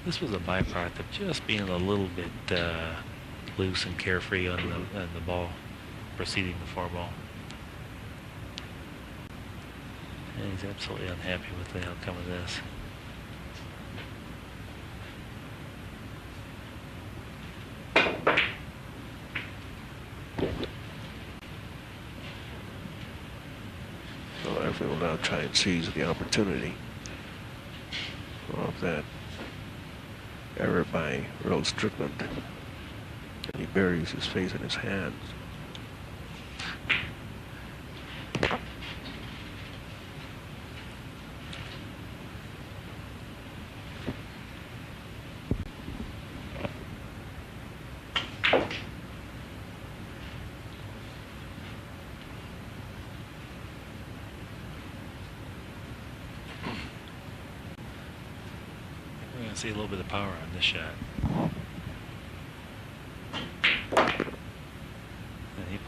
Speaker 2: this was a byproduct of just being a little bit loose and carefree on the ball preceding the 4-ball. And he's absolutely unhappy with the outcome of this.
Speaker 1: So Efren will now try and seize the opportunity of that error by Earl Strickland. And he buries his face in his hands.
Speaker 2: See a little bit of power on this shot.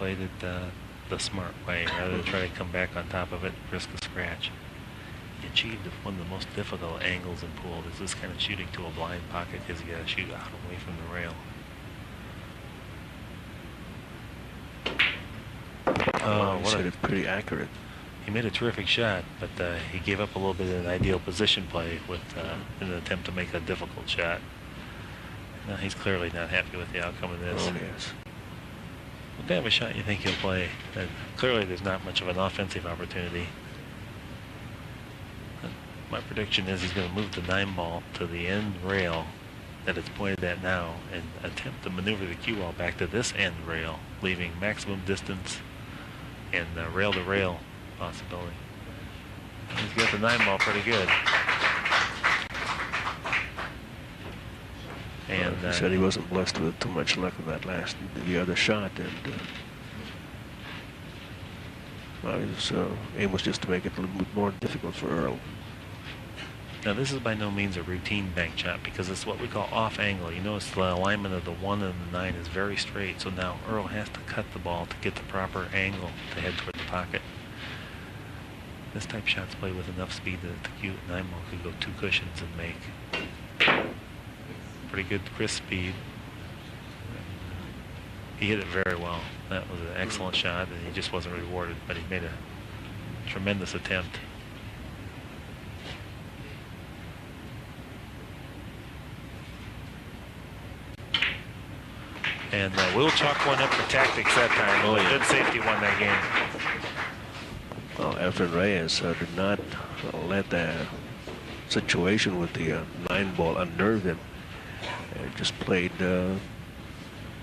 Speaker 2: played it the smart way rather than try to come back on top of it and risk a scratch. He achieved one of the most difficult angles in pool. Is this kind of shooting to a blind pocket because you got to shoot out away from the rail.
Speaker 1: Oh, what hit it pretty accurate.
Speaker 2: He made a terrific shot, but he gave up a little bit of an ideal position play with in an attempt to make a difficult shot. Now he's clearly not happy with the outcome of this.
Speaker 1: Oh, yes.
Speaker 2: What kind of a shot you think he'll play? Clearly there's not much of an offensive opportunity. My prediction is he's going to move the 9-ball to the end rail that it's pointed at now and attempt to maneuver the cue ball back to this end rail, leaving maximum distance and rail-to-rail possibility. He's got the 9-ball pretty good. And
Speaker 1: he said he wasn't blessed with too much luck with that the other shot, and his aim was just to make it a little bit more difficult for Earl.
Speaker 2: Now this is by no means a routine bank shot because it's what we call off angle. You notice the alignment of the 1 and the 9 is very straight, so now Earl has to cut the ball to get the proper angle to head toward the pocket. This type of shot's played with enough speed that the cute 9-ball could go 2 cushions and make pretty good crisp speed. He hit it very well. That was an excellent shot, and he just wasn't rewarded, but he made a tremendous attempt. And we'll chalk one up for tactics that time.
Speaker 1: Oh, yeah.
Speaker 2: Good safety won that game.
Speaker 1: Well, Efren Reyes did not let the situation with the 9-ball unnerve him. Just played to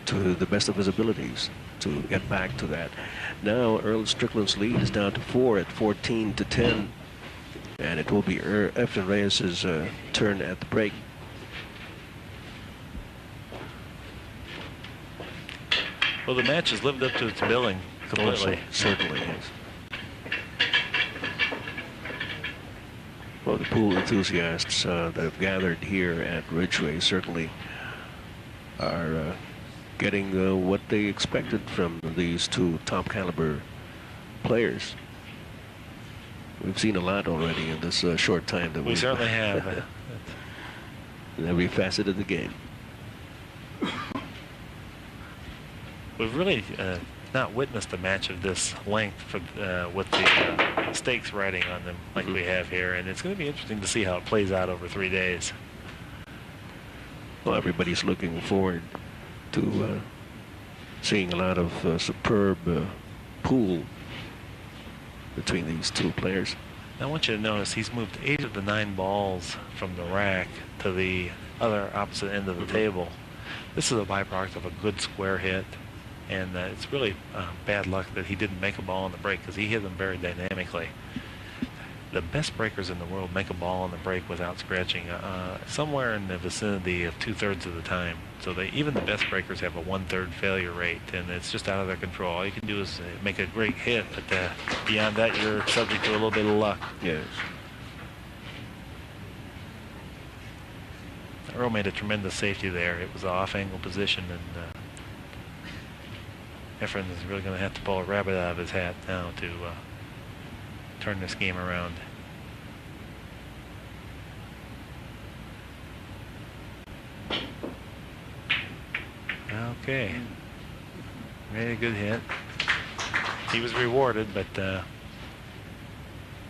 Speaker 1: the best of his abilities to get back to that. Now Earl Strickland's lead is down to 4 at 14-10, and it will be Efren Reyes' turn at the break.
Speaker 2: Well, the match has lived up to its billing completely.
Speaker 1: Certainly is. Well, the pool enthusiasts that have gathered here at Ridgeway certainly are getting what they expected from these two top caliber players. We've seen a lot already in this short time that
Speaker 2: we certainly have.
Speaker 1: In every facet of the game.
Speaker 2: We've really not witnessed a match of this length for, with the stakes riding on them like we have here, and it's going to be interesting to see how it plays out over 3 days.
Speaker 1: Well, everybody's looking forward to seeing a lot of superb pool between these two players.
Speaker 2: I want you to notice he's moved 8 of the 9 balls from the rack to the other opposite end of the table. This is a byproduct of a good square hit. And it's really bad luck that he didn't make a ball on the break because he hit them very dynamically. The best breakers in the world make a ball on the break without scratching somewhere in the vicinity of 2/3 of the time. So even the best breakers have a 1/3 failure rate, and it's just out of their control. All you can do is make a great hit, but beyond that, you're subject to a little bit of luck.
Speaker 1: Yes.
Speaker 2: Earl made a tremendous safety there. It was an off-angle position, and Efren is really going to have to pull a rabbit out of his hat now to turn this game around. Okay. Made a good hit. He was rewarded, but he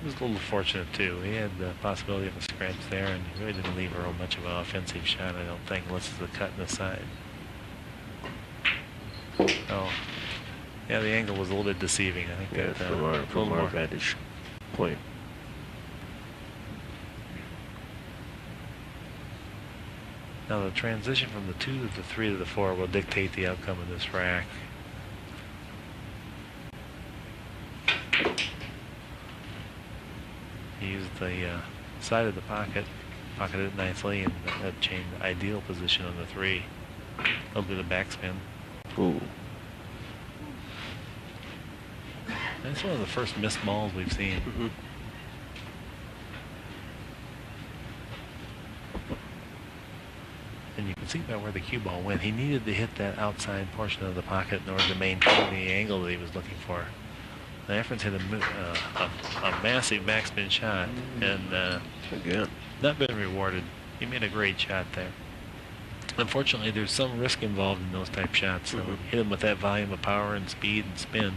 Speaker 2: was a little fortunate too. He had the possibility of a scratch there, and he really didn't leave Earl much of an offensive shot, I don't think, unless it's the cut in the side. Oh. Yeah, the angle was a little bit deceiving. I think
Speaker 1: that from our vantage point.
Speaker 2: Now the transition from the 2 to the 3 to the 4 will dictate the outcome of this rack. He used the side of the pocket, pocketed it nicely, and that changed the ideal position on the 3. A little bit of backspin.
Speaker 1: Ooh.
Speaker 2: That's one of the first missed balls we've seen. And you can can see by where the cue ball went. He needed to hit that outside portion of the pocket in order to maintain the angle that he was looking for. Efren's hit a massive backspin shot and
Speaker 1: again,
Speaker 2: not been rewarded. He made a great shot there. Unfortunately, there's some risk involved in those type shots. So hit him with that volume of power and speed and spin.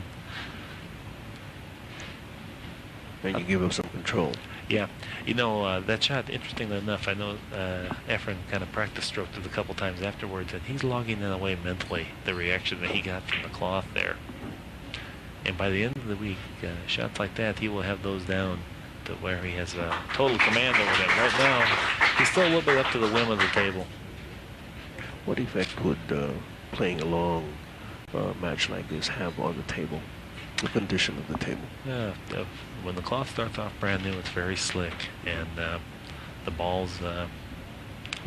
Speaker 1: And you give him some control.
Speaker 2: Yeah, you know, that shot, interestingly enough, I know Efren kind of practice stroked it a couple times afterwards, and he's logging that away mentally, the reaction that he got from the cloth there. And by the end of the week, shots like that, he will have those down to where he has total command over them. Right now, he's still a little bit up to the whim of the table.
Speaker 1: What effect would playing a long match like this have on the table, the condition of the table?
Speaker 2: When the cloth starts off brand new, it's very slick, and the balls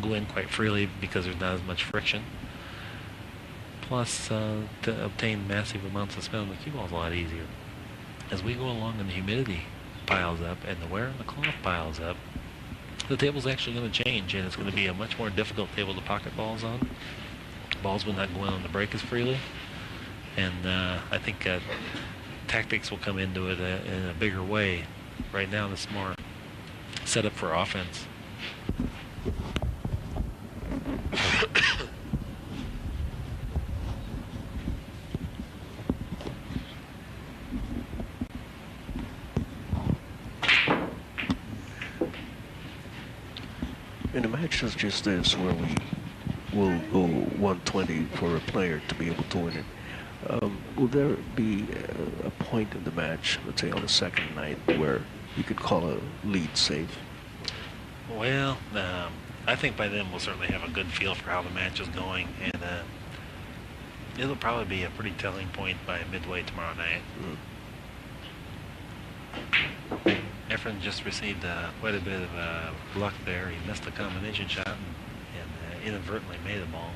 Speaker 2: go in quite freely because there's not as much friction. Plus, to obtain massive amounts of spin on the cue ball is a lot easier. As we go along and the humidity piles up and the wear on the cloth piles up, the table's actually going to change, and it's going to be a much more difficult table to pocket balls on. Balls will not go in on the break as freely, and I think tactics will come into it in a bigger way. Right now, this is more set up for offense.
Speaker 1: In a match such as this, where we will go 120 for a player to be able to win it, will there be a point in the match, let's say on the second night, where you could call a lead safe?
Speaker 2: Well, I think by then we'll certainly have a good feel for how the match is going, and it'll probably be a pretty telling point by midway tomorrow night. Efren just received quite a bit of luck there. He missed a combination shot and inadvertently made a ball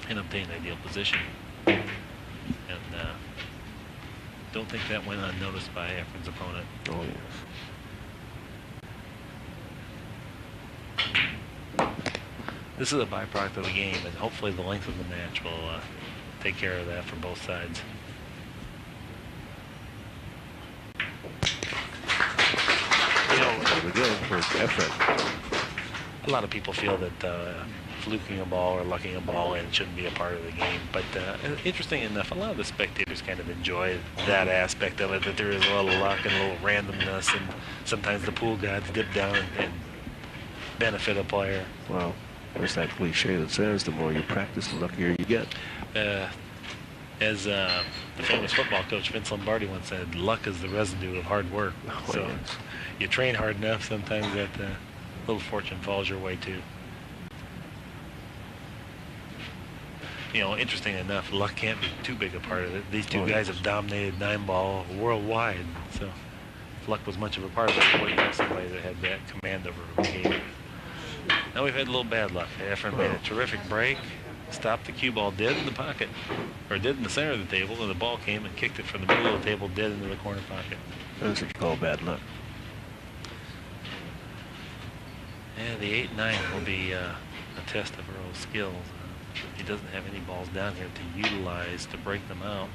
Speaker 2: and obtained ideal position. And don't think that went unnoticed by Efren's opponent.
Speaker 1: Oh, yes.
Speaker 2: This is a byproduct of the game, and hopefully the length of the match will take care of that for both sides.
Speaker 1: Again for Efren.
Speaker 2: A lot of people feel that fluking a ball or lucking a ball in shouldn't be a part of the game, but interesting enough, a lot of the spectators kind of enjoy that aspect of it, that there is a little luck and a little randomness, and sometimes the pool gods dip down and benefit a player.
Speaker 1: Well, there's that cliche that says the more you practice, the luckier you get.
Speaker 2: As the famous football coach Vince Lombardi once said, luck is the residue of hard work.
Speaker 1: Oh,
Speaker 2: so
Speaker 1: yes.
Speaker 2: You train hard enough, sometimes that little fortune falls your way too. You know, interesting enough, luck can't be too big a part of it. These two guys have dominated 9-ball worldwide, so if luck was much of a part of it, boy, you have somebody that had that command over the game. Now we've had a little bad luck. Efren made a terrific break, stopped the cue ball dead in the pocket, or dead in the center of the table, and the ball came and kicked it from the middle of the table dead into the corner pocket.
Speaker 1: That's what you call bad luck.
Speaker 2: Yeah, the 8-9 will be a test of Earl's skills. He doesn't have any balls down here to utilize to break them out.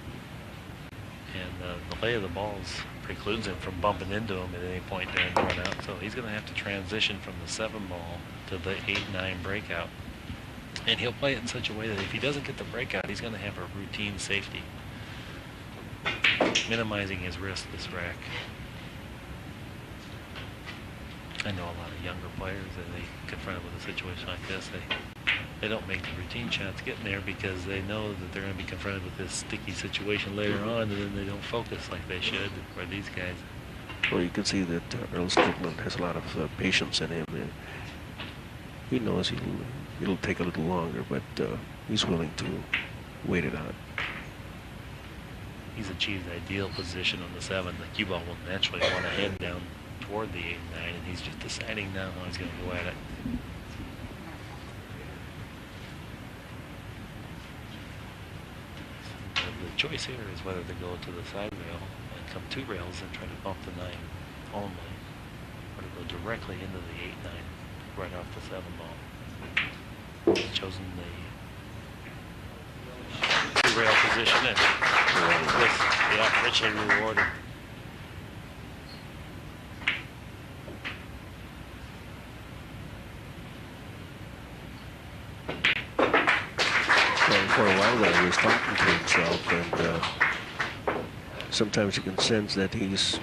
Speaker 2: And the lay of the balls precludes him from bumping into him at any point during the run out. So he's going to have to transition from the 7-ball to the 8-9 breakout. And he'll play it in such a way that if he doesn't get the breakout, he's going to have a routine safety, minimizing his risk this rack. I know a lot of younger players that they confronted with a situation like this, they don't make the routine shots getting there because they know that they're going to be confronted with this sticky situation later on, and then they don't focus like they should. Where these guys,
Speaker 1: Well, you can see that Earl Strickland has a lot of patience in him. He knows it'll take a little longer, but he's willing to wait it out.
Speaker 2: he's achieved the ideal position on the 7. The cue ball will naturally want to head down toward the 8-9, and he's just deciding now how he's going to go at it. So the choice here is whether to go to the side rail and come 2 rails and try to bump the 9 only, or to go directly into the 8-9 right off the 7 ball. chosen the rail position and with the richly rewarded.
Speaker 1: Well, for a while there, he was talking to himself, and sometimes you can sense that he's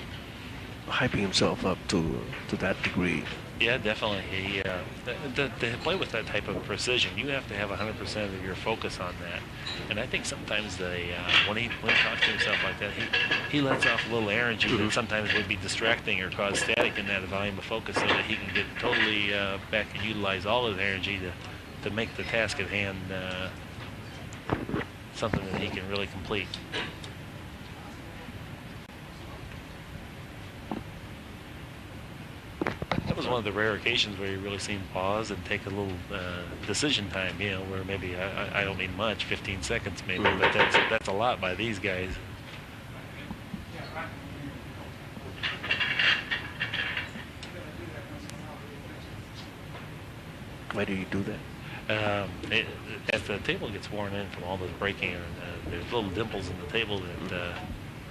Speaker 1: hyping himself up to that degree.
Speaker 2: Yeah, definitely. He, to play with that type of precision, you have to have 100% of your focus on that. And I think sometimes when he talks to himself like that, he lets off a little energy that sometimes would be distracting or cause static in that volume of focus, so that he can get totally back and utilize all his energy to make the task at hand something that he can really complete. That was one of the rare occasions where you really seen pause and take a little decision time, you know, where maybe I don't mean much, 15 seconds maybe, but that's a lot by these guys.
Speaker 1: Why do you do that?
Speaker 2: As the table gets worn in from all this breaking, there's little dimples in the table that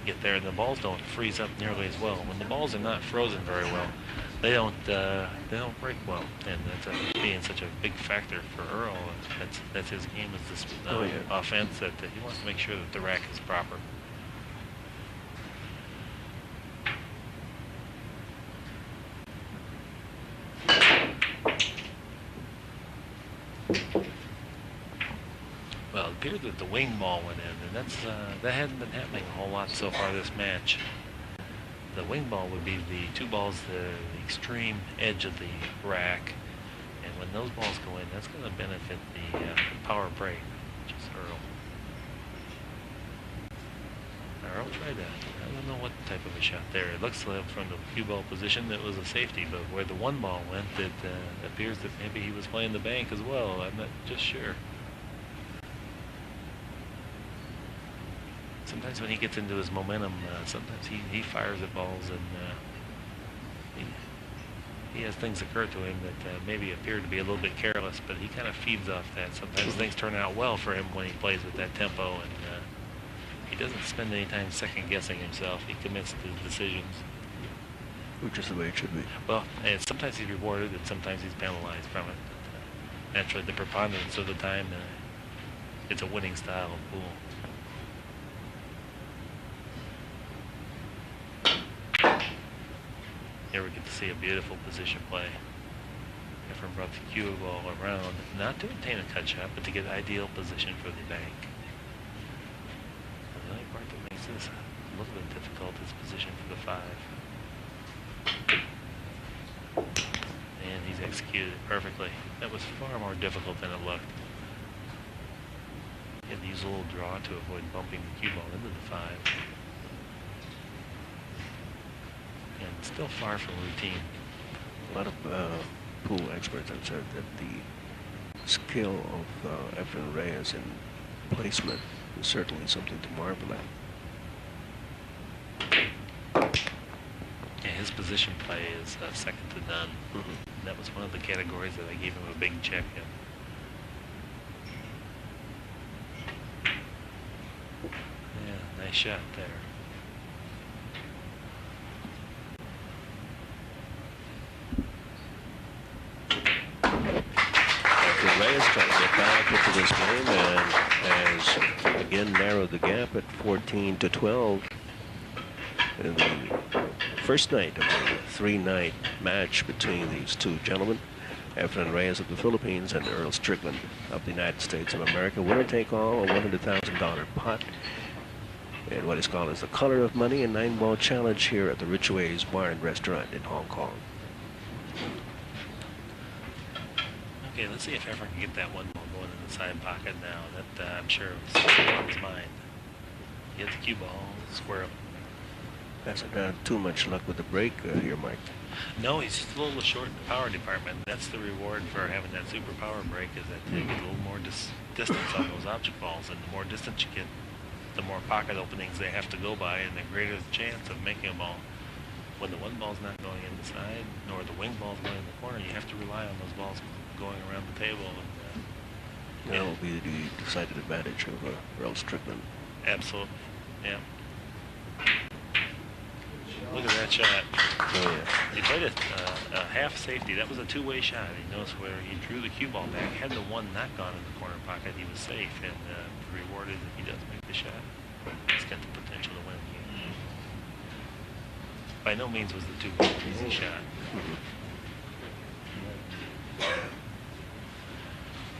Speaker 2: get there, and the balls don't freeze up nearly as well. When the balls are not frozen very well, they don't break well, and that's being such a big factor for Earl. That's his game, is this offense, that he wants to make sure that the rack is proper. Well, it appeared that the wing ball went in, and that hadn't been happening a whole lot so far this match. The wing ball would be the two balls, the extreme edge of the rack, and when those balls go in, that's going to benefit the power break, which is Earl. Earl tried that. I don't know what type of a shot there. It looks like from the cue ball position that was a safety, but where the one ball went, it appears that maybe he was playing the bank as well. I'm not just sure. Sometimes when he gets into his momentum, sometimes he fires at balls, and he has things occur to him that maybe appear to be a little bit careless, but he kind of feeds off that. Sometimes things turn out well for him when he plays with that tempo, and he doesn't spend any time second-guessing himself. He commits to decisions.
Speaker 1: Which is the way it should be.
Speaker 2: Well, and sometimes he's rewarded, and sometimes he's penalized from it. But, naturally, the preponderance of the time, it's a winning style of pool. Here we get to see a beautiful position play. Efren brought the cue ball around, not to obtain a cut shot, but to get ideal position for the bank. The only part that makes this a little bit difficult is position for the 5. And he's executed it perfectly. That was far more difficult than it looked. He had to use a little draw to avoid bumping the cue ball into the 5. And still far from routine.
Speaker 1: A lot of pool experts have said that the skill of Efren Reyes in placement is certainly something to marvel at.
Speaker 2: Yeah, his position play is second to none. That was one of the categories that I gave him a big check in. Yeah, nice shot there.
Speaker 1: Reyes trying to get back into this game and has again narrowed the gap at 14-12 in the first night of the 3-night match between these two gentlemen, Efren Reyes of the Philippines and Earl Strickland of the United States of America. Winner take all, a $100,000 pot, and what is called as the color of money, a 9-ball challenge here at the Reyes Bar and Restaurant in Hong Kong.
Speaker 2: Okay, let's see if Efren can get that one ball going in the side pocket now. That I'm sure was on his mind. He hit the cue ball squarely.
Speaker 1: Hasn't had too much luck with the break here, Mike.
Speaker 2: No, he's just a little short in the power department. That's the reward for having that super power break, is that you get a little more distance on those object balls, and the more distance you get, the more pocket openings they have to go by, and the greater the chance of making a ball. When the one ball's not going in the side, nor the wing ball's going in the corner, you have to rely on those balls going around the table. And
Speaker 1: That will be the decided advantage of Earl Strickland.
Speaker 2: Absolutely. Yeah. Look at that shot.
Speaker 1: Oh, yeah.
Speaker 2: He played a half safety. That was a two-way shot. He knows where he drew the cue ball back. Had the one not gone in the corner pocket, he was safe and rewarded if he does make the shot. He's got the potential to win the game. By no means was the two-way easy shot.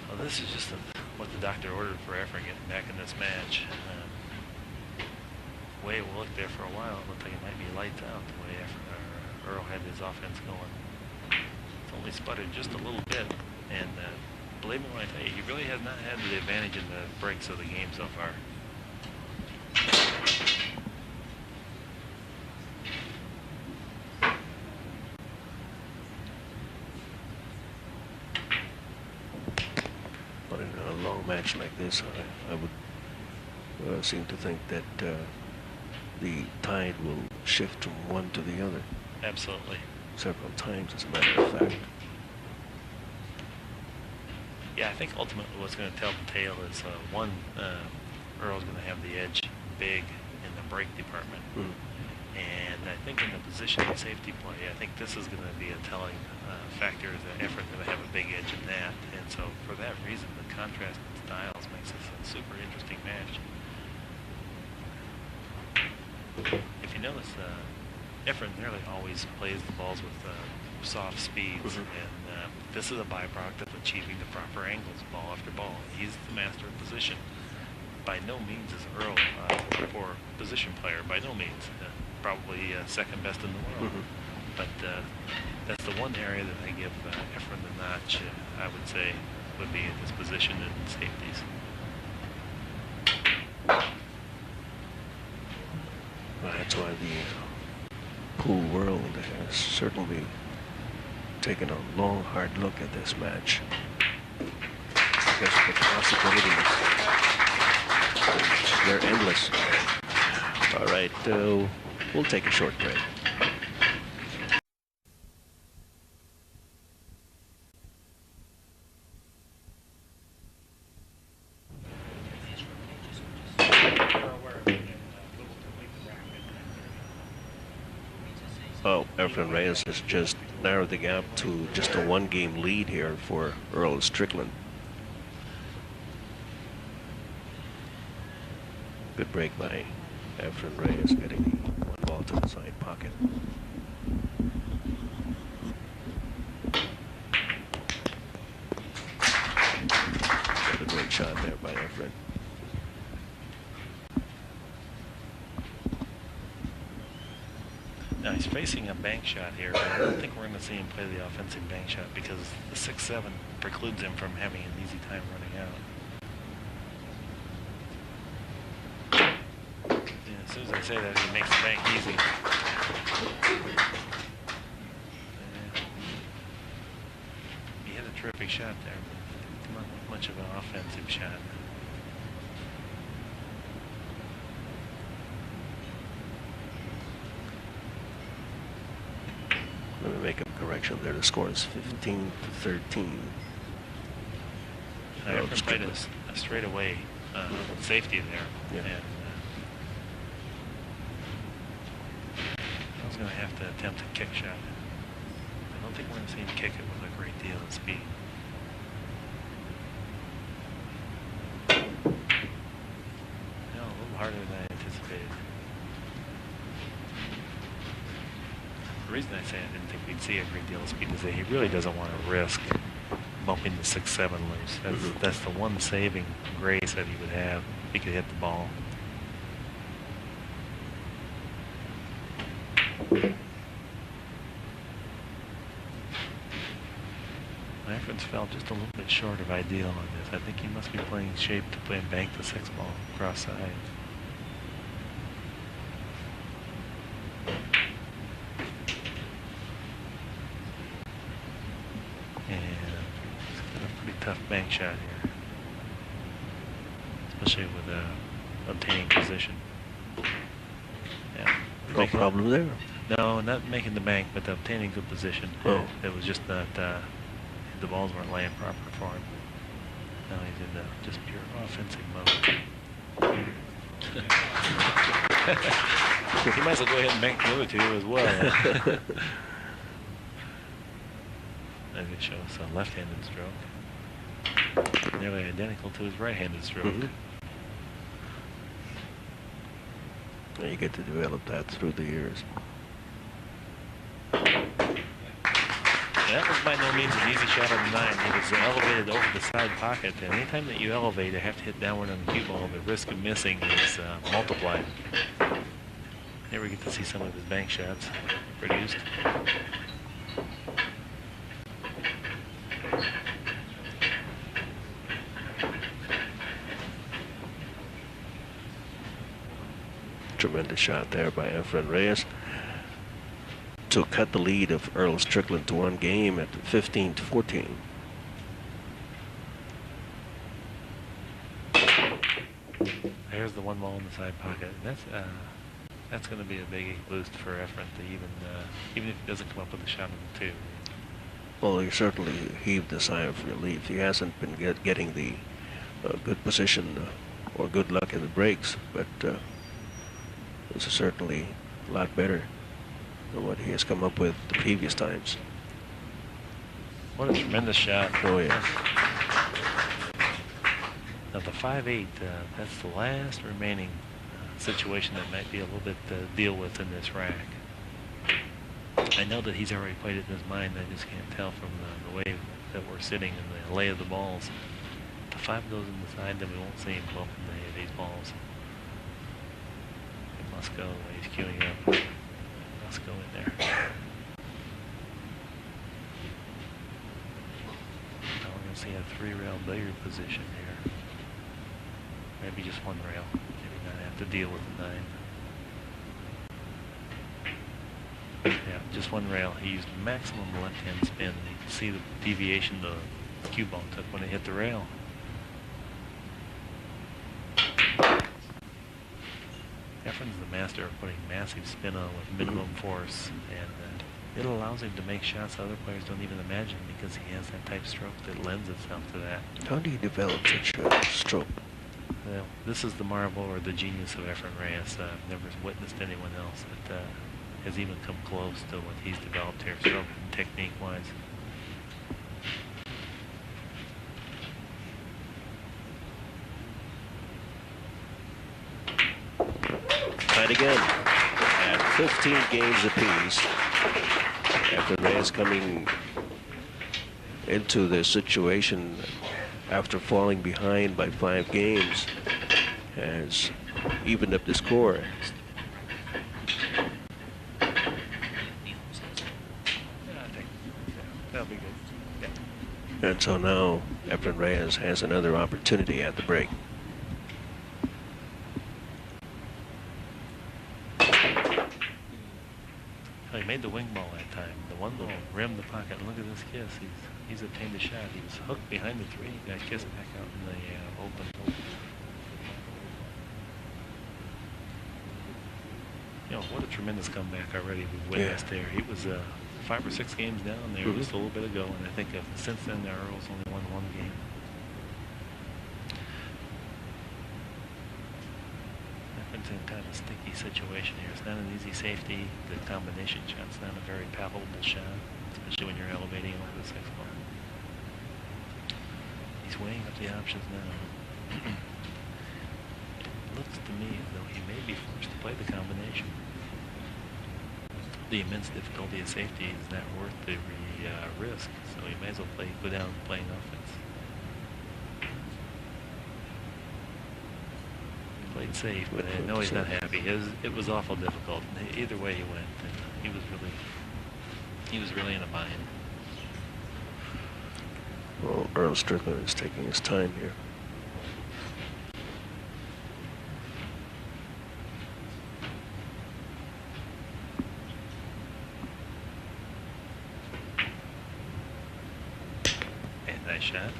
Speaker 2: Well, this is just what the doctor ordered for Efren getting back in this match. The way it will look there for a while, it looked like it might be lights out the way Earl had his offense going. It's only sputtered just a little bit, and believe me when I tell you, he really has not had the advantage in the breaks of the game so far.
Speaker 1: But in a long match like this, I would seem to think that the tide will shift from one to the other.
Speaker 2: Absolutely.
Speaker 1: Several times, as a matter of fact.
Speaker 2: Yeah, I think ultimately what's going to tell the tale is one, Earl's going to have the edge big in the break department. And I think in the position of safety play, I think this is going to be a telling factor that Efren's going to have a big edge in that. And so for that reason, the contrast in styles makes this a super interesting match. If you notice, Efren nearly always plays the balls with soft speeds, and this is a byproduct of achieving the proper angles ball after ball. He's the master of position. By no means is Earl a poor position player, by no means. Probably second best in the world. But that's the one area that I give Efren the notch, I would say, would be in his position and safeties.
Speaker 1: Well, that's why the pool world has certainly taken a long, hard look at this match. Because the possibilities, they're endless. All right, we'll take a short break. Oh, Efren Reyes has just narrowed the gap to just a one-game lead here for Earl Strickland. Good break by Efren Reyes, getting the one ball to the side pocket. What a great shot there by Efren.
Speaker 2: Now he's facing a bank shot here, but I don't think we're going to see him play the offensive bank shot because the 6-7 precludes him from having an easy time running out. Yeah, as soon as I say that, he makes the bank easy. He had a terrific shot there, but not much of an offensive shot.
Speaker 1: Let me make a correction there. The score is 15-13.
Speaker 2: Efren played a straightaway safety there.
Speaker 1: Yeah.
Speaker 2: And I was going to have to attempt a kick shot. I don't think we're going to see him kick it with a great deal of speed. No, a little harder than I anticipated. The reason I say I didn't think we'd see a great deal of speed is that he really doesn't want to risk bumping the 6-7 loose. That's the one saving grace that he would have. He could hit the ball. Efren's fell just a little bit short of ideal on this. I think he must be playing shape to play and bank the 6 ball cross side. Tough bank shot here, especially with obtaining position. Yeah,
Speaker 1: No problem there.
Speaker 2: No, not making the bank, but obtaining good position.
Speaker 1: Oh.
Speaker 2: It was just that the balls weren't laying proper for him. Now he's in just pure offensive mode. He might as well go ahead and bank the other two as well. That shows a left-handed stroke. Nearly identical to his right-handed stroke.
Speaker 1: You get to develop that through the years.
Speaker 2: That was by no means an easy shot on the 9. It was elevated over the side pocket. And anytime that you elevate, you have to hit downward on the cue ball. The risk of missing is multiplied. Here we get to see some of his bank shots produced.
Speaker 1: Tremendous shot there by Efren Reyes to cut the lead of Earl Strickland to 1 game at 15-14.
Speaker 2: There's the 1 ball in the side pocket. That's going to be a big boost for Efren to even if he doesn't come up with a shot on the 2.
Speaker 1: Well, he certainly heaved a sigh of relief. He hasn't been getting the good position or good luck in the breaks, but this is certainly a lot better than what he has come up with the previous times.
Speaker 2: What a tremendous shot.
Speaker 1: Oh, yeah.
Speaker 2: Now the 5-8, that's the last remaining situation that might be a little bit to deal with in this rack. I know that he's already played it in his mind. I just can't tell from the way that we're sitting and the lay of the balls. If the 5 goes in the side, then we won't see him go from these balls. It must go. He's queuing up. It must go in there. Now we're going to see a 3-rail billiard position here. Maybe just 1 rail. Maybe not have to deal with the 9. Yeah, just 1 rail. He used maximum left-hand spin. You can see the deviation the cue ball took when it hit the rail. Efren's the master of putting massive spin on with minimum force, and it allows him to make shots that other players don't even imagine because he has that type stroke that lends itself to that.
Speaker 1: How do you develop such a stroke?
Speaker 2: Well, this is the marvel or the genius of Efren Reyes. I've never witnessed anyone else that has even come close to what he's developed here, stroke and technique-wise.
Speaker 1: Tied again at 15 games apiece. After Reyes coming into this situation after falling behind by 5 games has evened up the score.
Speaker 2: That'll be good. Yeah.
Speaker 1: And so now Efren Reyes has another opportunity at the break.
Speaker 2: He made the wing ball that time. The 1 ball rimmed the pocket. And look at this kiss. He's obtained a shot. He was hooked behind the 3. Got kissed back out in the open. You know, what a tremendous comeback already we've witnessed there. He was 5 or 6 games down there just a little bit ago, and I think since then Earl's only won 1 game. Efren's in kind of a sticky situation here. It's not an easy safety. The combination shot's not a very palpable shot, especially when you're elevating over the 6 ball. He's weighing up the options now. It looks to me as though he may be forced to play the combination. The immense difficulty of safety is not worth the risk, so he may as well go down playing offense. He played safe, but I know he's not happy. It was awful difficult. Either way he went, and he was really in a bind.
Speaker 1: Well, Earl Strickland is taking his time here.
Speaker 2: Nice shot.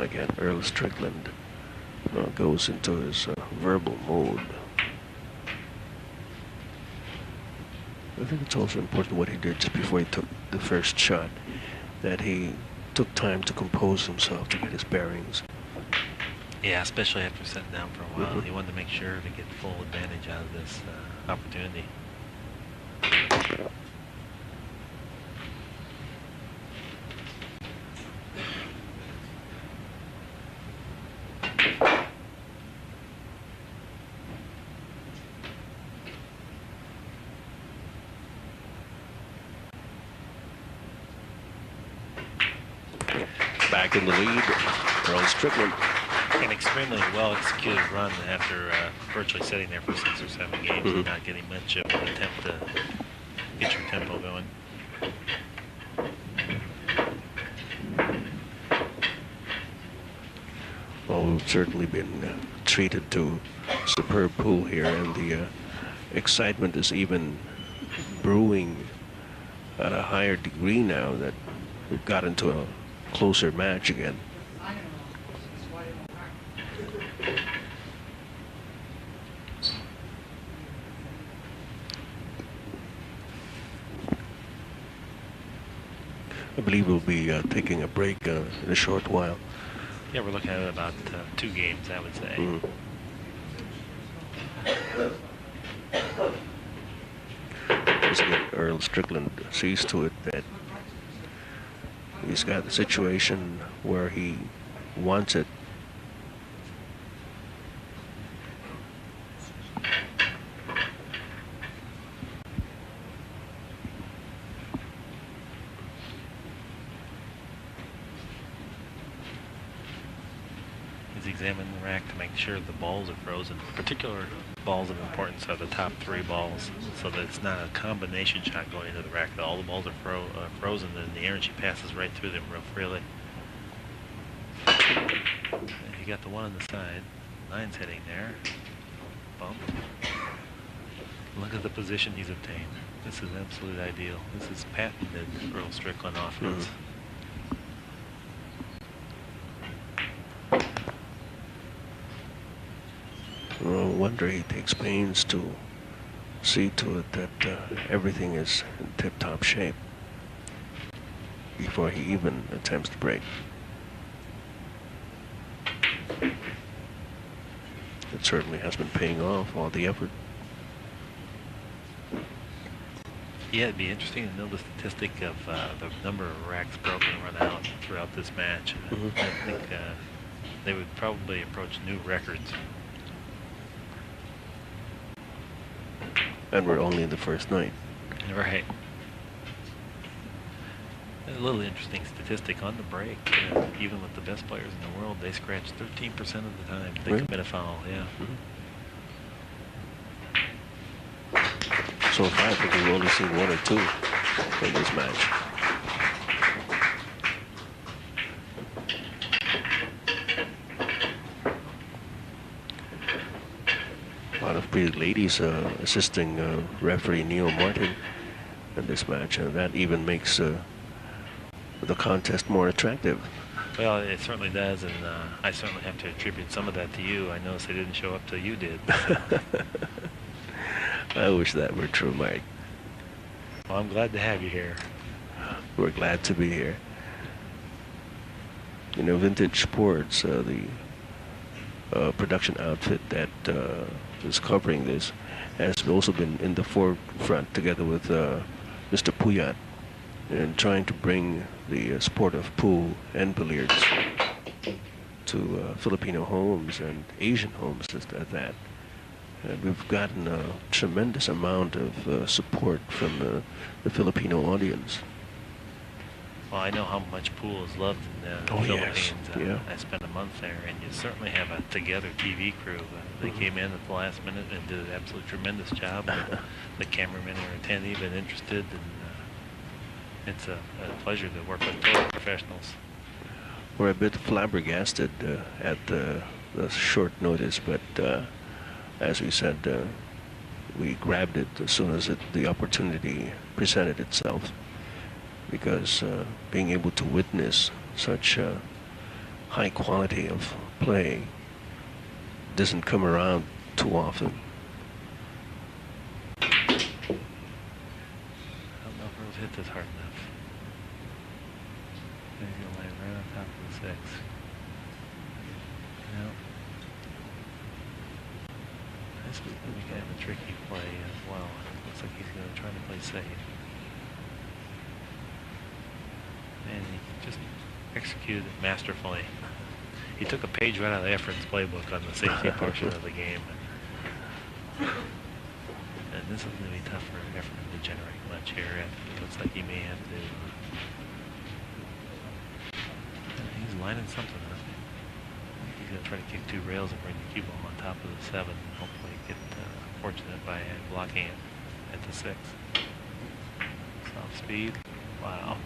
Speaker 1: again, Earl Strickland goes into his verbal mode. I think it's also important what he did just before he took the first shot, that he took time to compose himself, to get his bearings.
Speaker 2: Yeah, especially after sitting down for a while. He wanted to make sure to get full advantage out of this opportunity.
Speaker 1: Back in the lead, Earl Strickland.
Speaker 2: An extremely well-executed run after virtually sitting there for 6 or 7 games and not getting much of an attempt to get your tempo going.
Speaker 1: Well, we've certainly been treated to superb pool here, and the excitement is even brewing at a higher degree now that we've got into a closer match again. I believe we'll be taking a break in a short while.
Speaker 2: Yeah, we're looking at about 2 games, I would say.
Speaker 1: Earl Strickland sees to it that he's got the situation where he wants it.
Speaker 2: He's examining the rack to make sure the balls are frozen. Particular balls of importance are the top 3 balls, so that it's not a combination shot going into the rack. That all the balls are frozen, and the energy passes right through them real freely. He got the one on the side. 9's hitting there. Bump. Look at the position he's obtained. This is absolute ideal. This is patented Earl Strickland offense.
Speaker 1: No wonder he takes pains to see to it that everything is in tip-top shape before he even attempts to break. It certainly has been paying off, all the effort.
Speaker 2: Yeah, it'd be interesting to know the statistic of the number of racks broken and run out throughout this match. I think they would probably approach new records.
Speaker 1: And we're only in the first night.
Speaker 2: Right. A little interesting statistic on the break. Even with the best players in the world, they scratch 13% of the time. They
Speaker 1: Really?
Speaker 2: commit a foul, yeah.
Speaker 1: So far, I think we've only seen 1 or 2 in this match. A lot of pretty ladies assisting referee Neil Martin in this match, and that even makes the contest more attractive.
Speaker 2: Well, it certainly does, and I certainly have to attribute some of that to you. I noticed they didn't show up till you did.
Speaker 1: I wish that were true, Mike.
Speaker 2: Well, I'm glad to have you here.
Speaker 1: We're glad to be here. You know, Vintage Sports, the production outfit that is covering this, has also been in the forefront together with Mr. Puyat in trying to bring the sport of pool and billiards to Filipino homes and Asian homes at that. And we've gotten a tremendous amount of support from the Filipino audience.
Speaker 2: Well, I know how much pool is loved in the
Speaker 1: Yes.
Speaker 2: Philippines. I spent a month there, and you certainly have a together TV crew. They came in at the last minute and did an absolutely tremendous job. The cameramen are attentive and interested, and it's a pleasure to work with total professionals.
Speaker 1: We're a bit flabbergasted at the short notice, but as we said, we grabbed it as soon as the opportunity presented itself, because being able to witness such high quality of play doesn't come around too often.
Speaker 2: I don't know if Earl's hit this hard enough. He's going to land right on top of the 6. No. This was going to be kind of a tricky play as well. It looks like he's going to try to play safe. And he just executed it masterfully. He took a page right out of Efren's playbook on the safety portion of the game. And this is going to be tough for Efren to generate much here. It looks like he may have to. He's lining something up. He's going to try to kick 2 rails and bring the cue ball on top of the 7 and hopefully get fortunate by blocking it at the 6. Soft speed. Wow.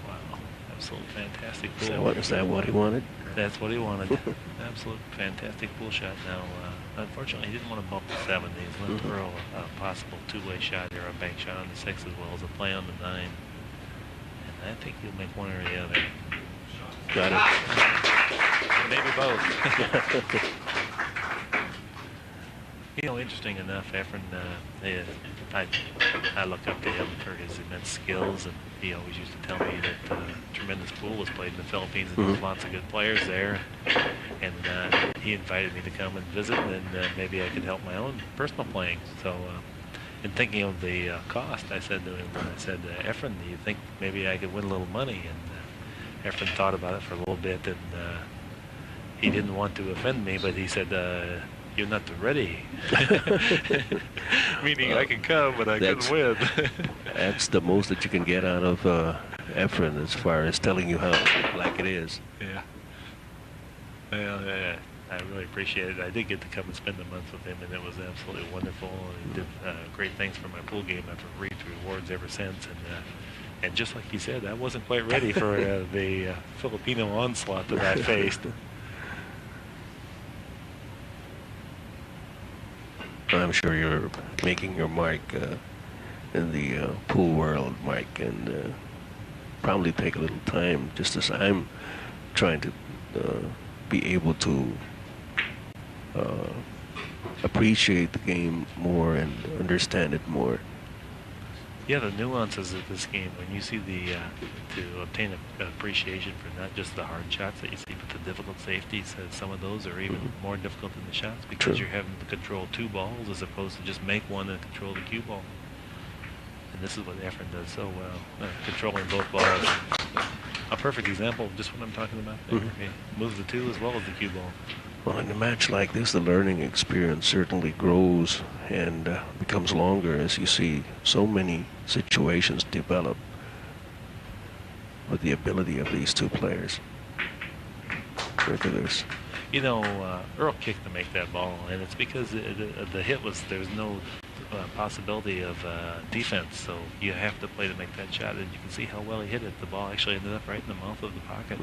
Speaker 2: Wow. Absolute fantastic pool.
Speaker 1: Is that what he wanted?
Speaker 2: That's what he wanted. Absolute fantastic pool shot. Now, unfortunately, he didn't want to bump the 7. He's left Earl a possible 2-way shot here, a bank shot on the 6 as well as a play on the 9. And I think he'll make one or the other.
Speaker 1: Got it.
Speaker 2: Maybe both. You know, interesting enough, Efren, I look up to him for his immense skills, and he always used to tell me that tremendous pool was played in the Philippines, and there's lots of good players there. And he invited me to come and visit, and maybe I could help my own personal playing. So, in thinking of the cost, I said to him, Efren, do you think maybe I could win a little money? And Efren thought about it for a little bit, and he didn't want to offend me, but he said, you're not ready. Meaning I can come, but I couldn't win.
Speaker 1: That's the most that you can get out of Efren as far as telling you how like it is.
Speaker 2: Yeah. Well, I really appreciate it. I did get to come and spend a month with him, and it was absolutely wonderful. And he did great things for my pool game. I've reaped rewards ever since. And just like he said, I wasn't quite ready for the Filipino onslaught that I faced.
Speaker 1: I'm sure you're making your mark in the pool world, Mike, and probably take a little time, just as I'm trying to be able to appreciate the game more and understand it more.
Speaker 2: Yeah, the nuances of this game, when you see to obtain an appreciation for not just the hard shots that you see, but the difficult safeties, some of those are even more difficult than the shots because you're having to control 2 balls as opposed to just make one and control the cue ball. And this is what Efren does so well, controlling both balls. A perfect example of just what I'm talking about there. He moves the 2 as well as the cue ball.
Speaker 1: Well, in a match like this, the learning experience certainly grows and becomes longer as you see so many situations develop with the ability of these 2 players. Look at this.
Speaker 2: You know, Earl kicked to make that ball, and it's because the hit was, there was no possibility of defense, so you have to play to make that shot, and you can see how well he hit it. The ball actually ended up right in the mouth of the pocket.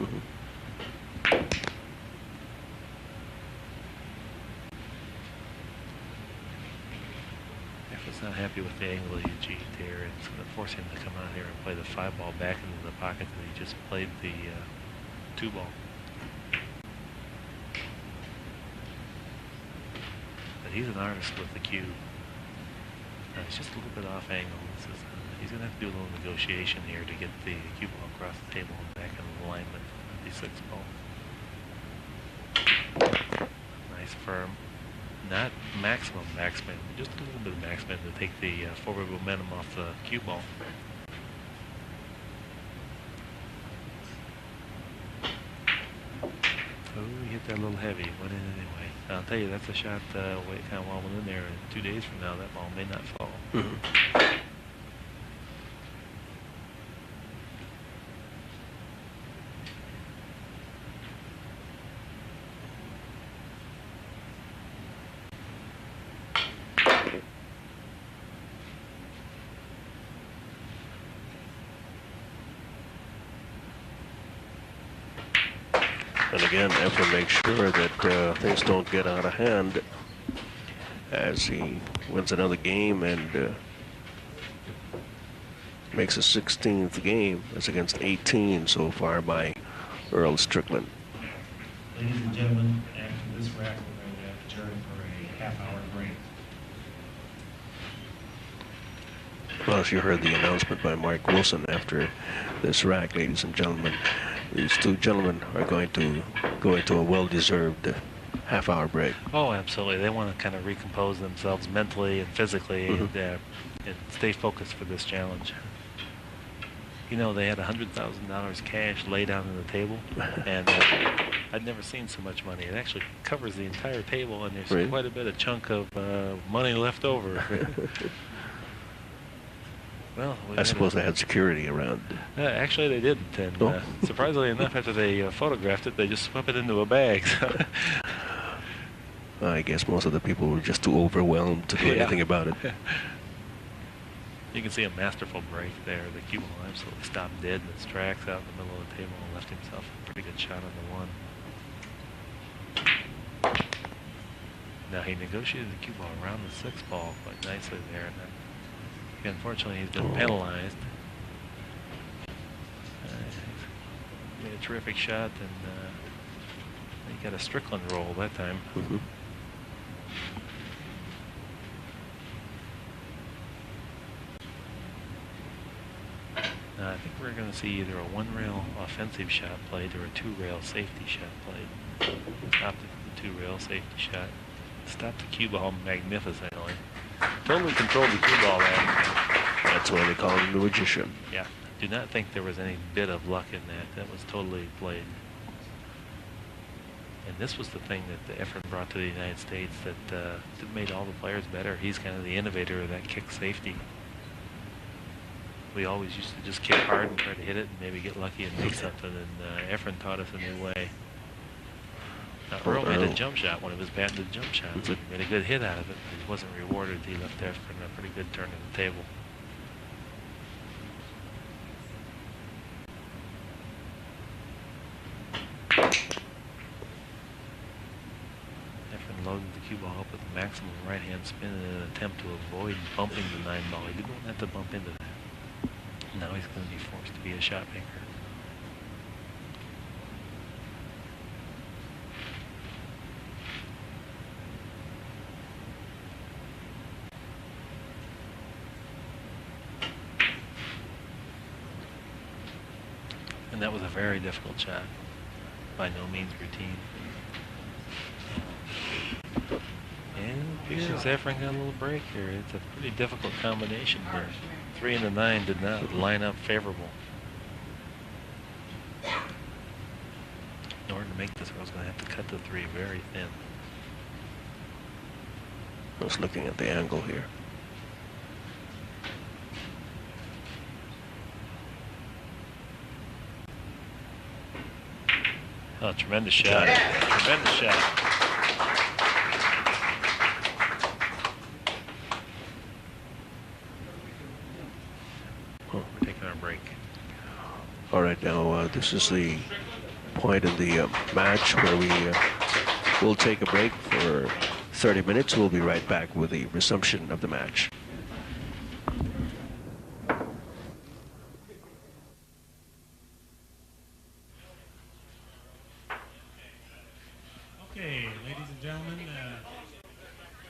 Speaker 2: Efren's not happy with the angle he achieved here. It's going to force him to come out here and play the 5 ball back into the pocket that he just played the 2 ball. But he's an artist with the cue. It's just a little bit off angle. He's going to have to do a little negotiation here to get the cue ball across the table and back into alignment with the 6 ball. Nice firm. Not maximum backspin, just a little bit of backspin to take the forward momentum off the cue ball. Oh, he hit that a little heavy. Went in anyway. I'll tell you, that's a shot kind of well went in there. 2 days from now, that ball may not fall.
Speaker 1: And again, Efren makes sure that things don't get out of hand as he wins another game and makes a 16th game. That's against 18 so far by Earl Strickland.
Speaker 3: Ladies and gentlemen, after this rack, we're going to adjourn for a half-hour break.
Speaker 1: Well, as you heard the announcement by Mark Wilson after this rack, ladies and gentlemen, these two gentlemen are going to go into a well-deserved half-hour break.
Speaker 2: Oh, absolutely. They want to kind of recompose themselves mentally and physically and stay focused for this challenge. You know, they had $100,000 cash laid out on the table, and I'd never seen so much money. It actually covers the entire table, and there's quite a bit of chunk of money left over. Well,
Speaker 1: I suppose they had security around.
Speaker 2: Actually, they didn't, and surprisingly enough, after they photographed it, they just swept it into a bag.
Speaker 1: I guess most of the people were just too overwhelmed to do anything about it.
Speaker 2: You can see a masterful break there. The cue ball absolutely stopped dead in its tracks out in the middle of the table and left himself a pretty good shot on the one. Now he negotiated the cue ball around the sixth ball quite nicely there. And then, unfortunately, he's been penalized. Made a terrific shot, and he got a Strickland roll that time. I think we're going to see either a one-rail offensive shot played or a two-rail safety shot played. Stopped the two-rail safety shot. Stopped the cue ball magnificently. Totally controlled the cue ball there.
Speaker 1: That's why they call him the magician.
Speaker 2: Yeah. Do not think there was any bit of luck in that. That was totally played. And this was the thing that Efren brought to the United States that made all the players better. He's kind of the innovator of that kick safety. We always used to just kick hard and try to hit it and maybe get lucky and make something. And Efren taught us a new way. Now, Earl made a jump shot, one of his patented jump shots. He made a good hit out of it, but he wasn't rewarded. He left Efren a pretty good turn to the table. Efren loaded the cue ball up with a maximum right-hand spin in an attempt to avoid bumping the 9 ball. He didn't want to have to bump into that. Now he's going to be forced to be a shot maker. And that was a very difficult shot. By no means routine. And here's Efren got a little break here. It's a pretty difficult combination here. 3 and the 9 did not line up favorable. In order to make this, I was going to have to cut the 3 very thin.
Speaker 1: I was looking at the angle here.
Speaker 2: Oh, tremendous shot. Tremendous shot. We're taking our break.
Speaker 1: All right, now this is the point of the match where we will take a break for 30 minutes. We'll be right back with the resumption of the match.
Speaker 3: Okay, ladies and gentlemen,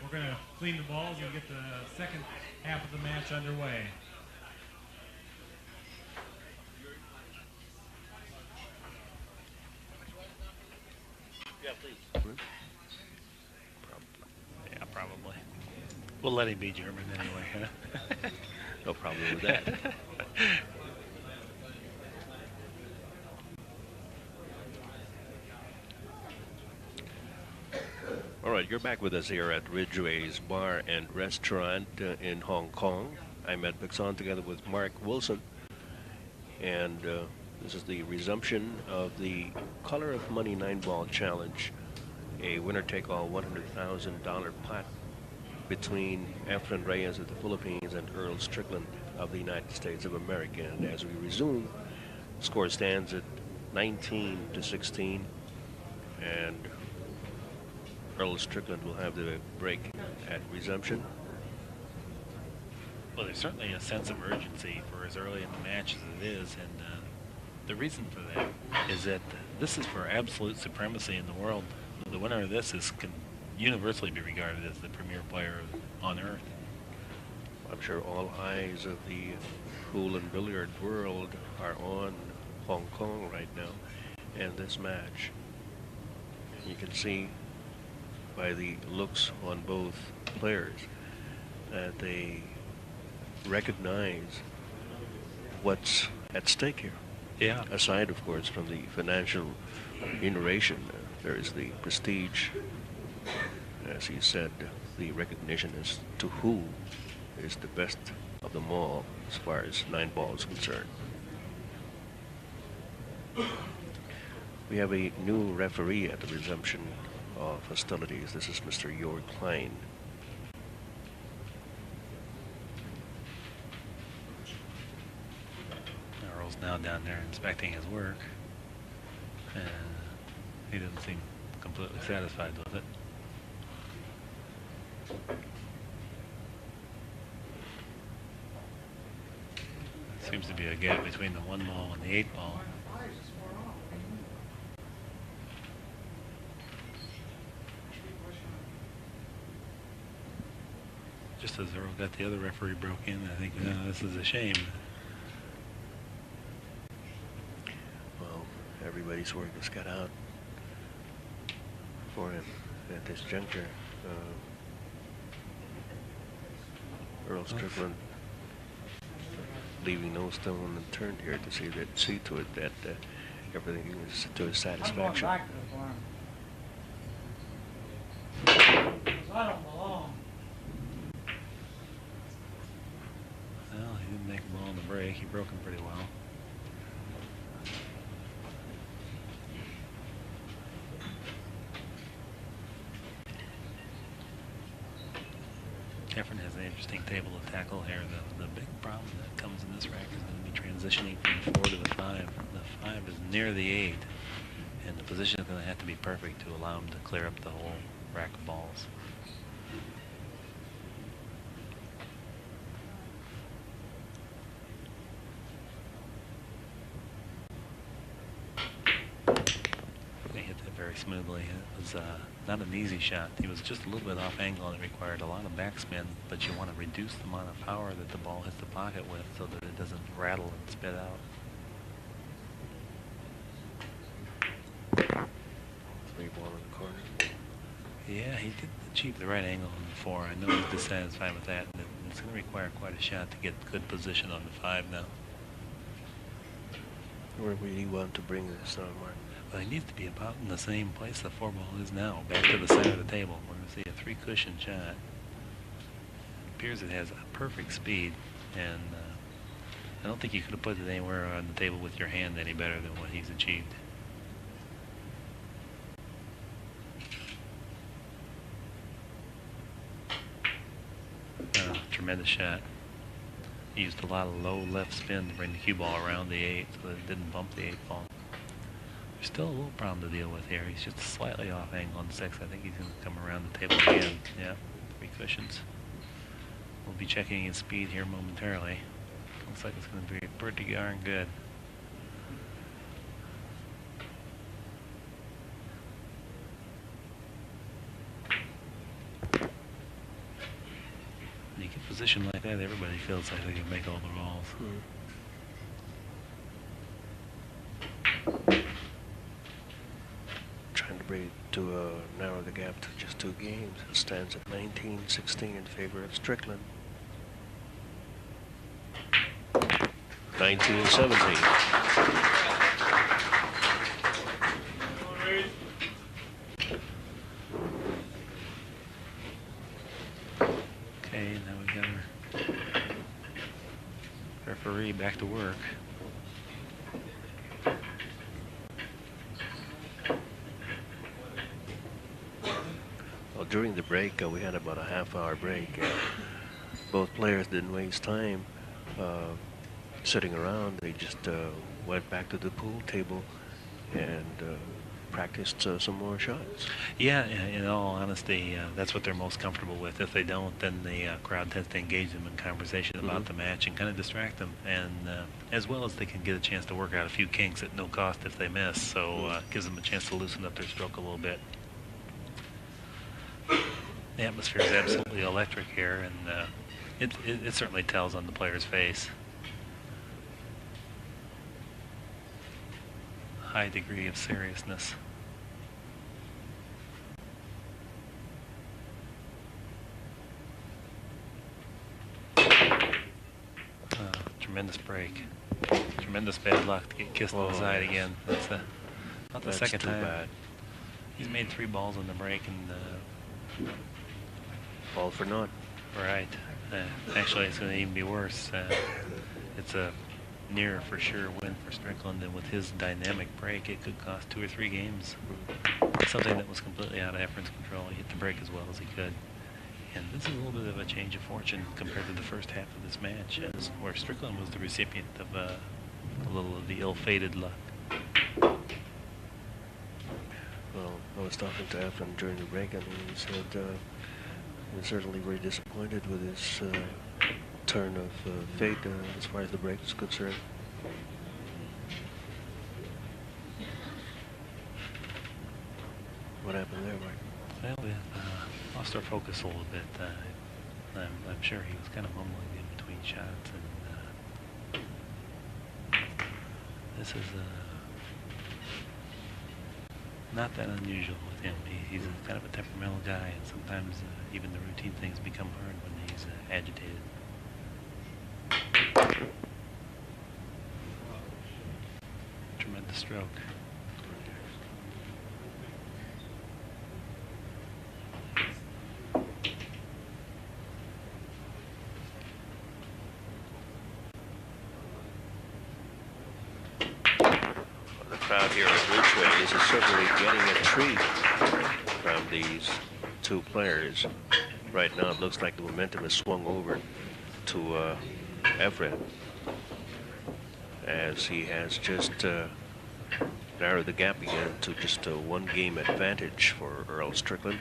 Speaker 3: we're going to clean the balls and get the second half of the match underway.
Speaker 2: Yeah, please. Yeah, probably. We'll let him be German anyway, huh?
Speaker 1: No problem with that. All right, you're back with us here at Ridgeway's Bar and Restaurant in Hong Kong. I'm Ed Bixon together with Mark Wilson. And this is the resumption of the Color of Money 9-ball challenge, a winner-take-all $100,000 pot between Efren Reyes of the Philippines and Earl Strickland of the United States of America. And as we resume, the score stands at 19-16, and Earl Strickland will have the break at resumption.
Speaker 2: Well, there's certainly a sense of urgency for as early in the match as it is, and The reason for that is that this is for absolute supremacy in the world. The winner of this can universally be regarded as the premier player on earth.
Speaker 1: I'm sure all eyes of the pool and billiard world are on Hong Kong right now and this match. You can see by the looks on both players that they recognize what's at stake here.
Speaker 2: Yeah.
Speaker 1: Aside, of course, from the financial remuneration, there is the prestige. As he said, the recognition as to who is the best of them all as far as 9 ball is concerned. We have a new referee at the resumption of hostilities. This is Mr. Jörg Klein.
Speaker 2: Earl's now down there inspecting his work, and he doesn't seem completely satisfied with it. Seems to be a gap between the 1 ball and the 8 ball. Just as Earl got the other referee broke in, I think this is a shame.
Speaker 1: Well, everybody's work is cut out for him at this juncture. Earl Strickland leaving no stone unturned here to see to it that everything is to his satisfaction.
Speaker 4: I don't belong.
Speaker 2: Well, he didn't make a ball on the break. He broke him pretty well. Efren has an interesting table to tackle here. The big problem that comes in this rack is going to be transitioning from the 4 to the 5. The 5 is near the 8, and the position is going to have to be perfect to allow him to clear up the whole rack of balls. He hit that very smoothly. It was not an easy shot. He was just a little bit off angle, and it required a lot of backspin, but you want to reduce the amount of power that the ball hits the pocket with so that it doesn't rattle and spit out.
Speaker 1: 3 ball in the corner.
Speaker 2: Yeah, he did achieve the right angle on the 4. I know he's dissatisfied with that, and it's going to require quite a shot to get good position on the 5 now.
Speaker 1: Where would he want to bring this on, Mark?
Speaker 2: Well, he needs to be about in the same place the 4 ball is now, back to the center of the table. We're going to see a 3 cushion shot. It appears it has a perfect speed, and I don't think you could have put it anywhere on the table with your hand any better than what he's achieved. Tremendous shot. He used a lot of low left spin to bring the cue ball around the 8 so that it didn't bump the 8 ball. There's still a little problem to deal with here. He's just slightly off angle on 6. I think he's going to come around the table again. Yeah, 3 cushions. We'll be checking his speed here momentarily. Looks like it's going to be pretty darn good. When you get positioned like that, everybody feels like they can make all the balls.
Speaker 1: Trying to bring to narrow the gap to just 2 games. It stands at 19-16 in favor of Strickland. 19-17.
Speaker 2: Okay, now we got our referee back to work.
Speaker 1: Well, during the break, we had about a half-hour break. Both players didn't waste time sitting around. They just went back to the pool table and practiced some more shots.
Speaker 2: Yeah, in all honesty, that's what they're most comfortable with. If they don't, then the crowd tends to engage them in conversation about the match and kind of distract them. And as well as they can get a chance to work out a few kinks at no cost if they miss. So it gives them a chance to loosen up their stroke a little bit. The atmosphere is absolutely electric here, and it certainly tells on the player's face. High degree of seriousness. Tremendous break. Tremendous bad luck to get kissed on the side again. That's not the second time.
Speaker 1: Bad.
Speaker 2: He's made 3 balls on the break and
Speaker 1: all for naught.
Speaker 2: right. Actually, it's going to even be worse. It's a near for sure win for Strickland, and with his dynamic break, it could cost 2 or 3 games. Something that was completely out of Efren's control. He hit the break as well as he could. And this is a little bit of a change of fortune compared to the first half of this match, where Strickland was the recipient of a little of the ill-fated luck.
Speaker 1: Well, I was talking to Efren during the break, and he said he was certainly very disappointed with his turn of fate as far as the break is concerned. What happened there, Mike?
Speaker 2: Well, we lost our focus a little bit. I'm sure he was kind of mumbling in between shots, and this is not that unusual with him. He's kind of a temperamental guy, and sometimes even the routine things become hard when he's agitated. Tremendous stroke.
Speaker 1: The crowd here at Ridgeway is certainly getting a treat from these 2 players. Right now, it looks like the momentum has swung over to Efren, as he has just narrowed the gap again to just a 1-game advantage for Earl Strickland.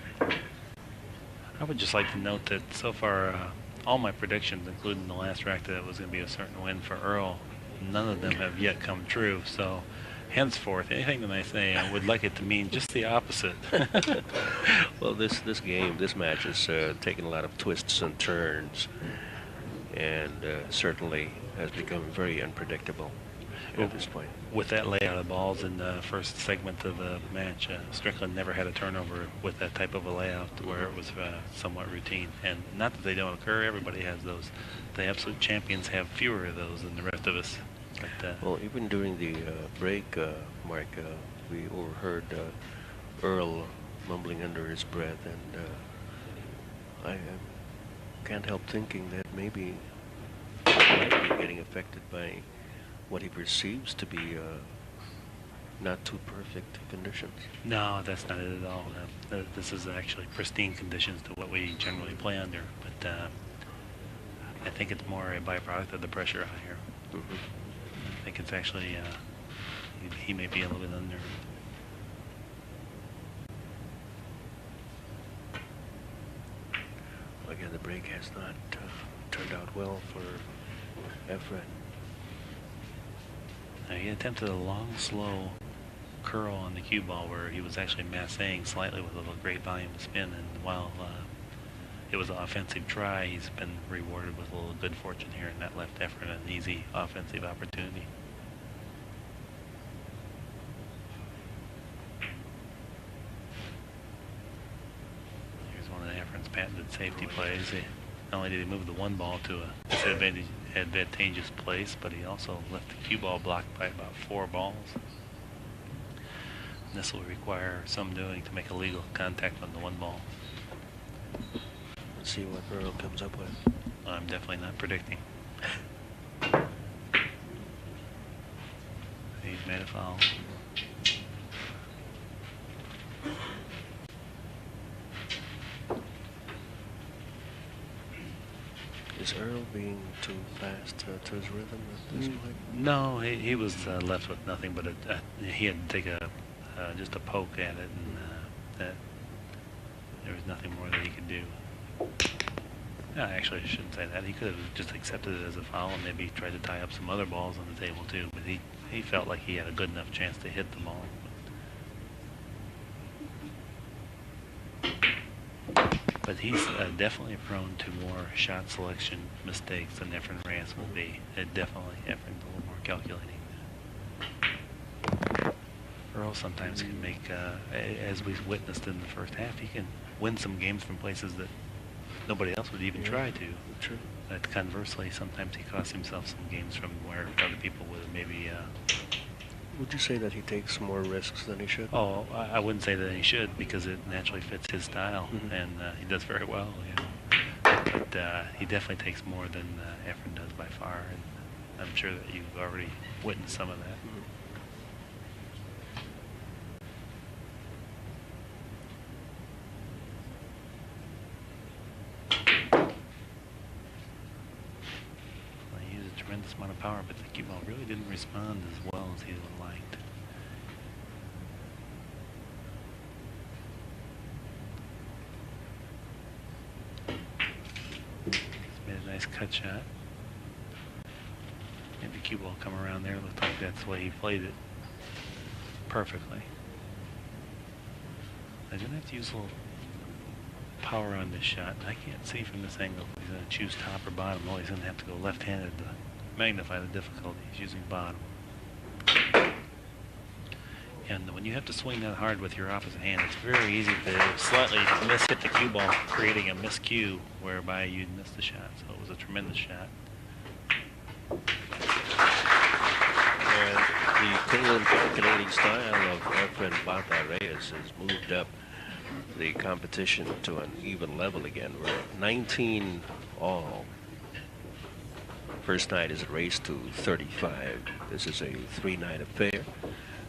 Speaker 2: I would just like to note that so far, all my predictions, including the last rack that it was going to be a certain win for Earl, none of them have yet come true. So henceforth, anything that I say, I would like it to mean just the opposite.
Speaker 1: Well, this match has taken a lot of twists and turns, and certainly has become very unpredictable at this point.
Speaker 2: With that layout of balls in the first segment of the match, Strickland never had a turnover with that type of a layout where it was somewhat routine. And not that they don't occur, everybody has those. The absolute champions have fewer of those than the rest of us. But,
Speaker 1: well, even during the break, Mark, we overheard Earl mumbling under his breath, and I can't help thinking that maybe he might be getting affected by what he perceives to be not too perfect conditions.
Speaker 2: no, that's not it at all. This is actually pristine conditions to what we generally play under. But I think it's more a byproduct of the pressure out here. I think it's actually, he may be a little bit under.
Speaker 1: Again, the break has not turned out well for Efren.
Speaker 2: He attempted a long, slow curl on the cue ball where he was actually massing slightly with a little great volume of spin, and while it was an offensive try, he's been rewarded with a little good fortune here, and that left Efren an easy offensive opportunity. Here's one of Efren's patented safety plays. Not only did he move the 1 ball to a advantageous place, but he also left the cue ball blocked by about 4 balls. And this will require some doing to make a legal contact on the 1 ball.
Speaker 1: Let's see what Earl comes up with.
Speaker 2: I'm definitely not predicting. He's made a foul.
Speaker 1: Is Earl being too fast to his rhythm at this point?
Speaker 2: No, he was left with nothing but he had to take a just a poke at it, and that there was nothing more that he could do. No, actually, I shouldn't say that. He could have just accepted it as a foul and maybe tried to tie up some other balls on the table too. But he felt like he had a good enough chance to hit the ball. But he's definitely prone to more shot selection mistakes than Efren Reyes will be. Definitely, Efren's a little more calculating. Earl sometimes can make, as we witnessed in the first half, he can win some games from places that nobody else would even try to.
Speaker 1: True.
Speaker 2: But conversely, sometimes he costs himself some games from where other people would maybe.
Speaker 1: Would you say that he takes more risks than he should?
Speaker 2: Oh, I wouldn't say that he should, because it naturally fits his style, and he does very well. You know. But he definitely takes more than Efren does by far, and I'm sure that you've already witnessed some of that. He used a tremendous amount of power, but the cue ball really didn't respond as well as he would have liked. Nice cut shot. Maybe the cue ball come around there. Looked like that's the way he played it perfectly. I'm going to have to use a little power on this shot. I can't see from this angle if he's going to choose top or bottom. Oh, he's going to have to go left-handed to magnify the difficulty. He's using bottom. And when you have to swing that hard with your opposite hand, it's very easy to slightly miss-hit the cue ball, creating a miscue whereby you'd miss the shot. So it was a tremendous shot.
Speaker 1: And the clean calculating style of Efren Reyes has moved up the competition to an even level again. We're at 19 all. First night is a race to 35. This is a 3-night affair.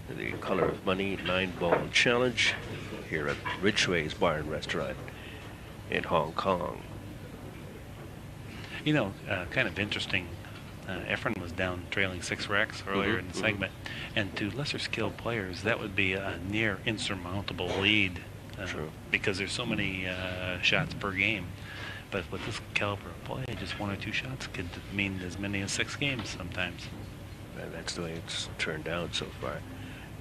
Speaker 1: The Color of Money 9-ball challenge here at Ridgway's Bar and Restaurant in Hong Kong.
Speaker 2: You know, kind of interesting. Efren was down trailing 6 racks earlier in the segment, and to lesser skilled players, that would be a near insurmountable lead because there's so many shots per game. But with this caliber of play, just 1 or 2 shots could mean as many as 6 games sometimes.
Speaker 1: And that's the way it's turned out so far.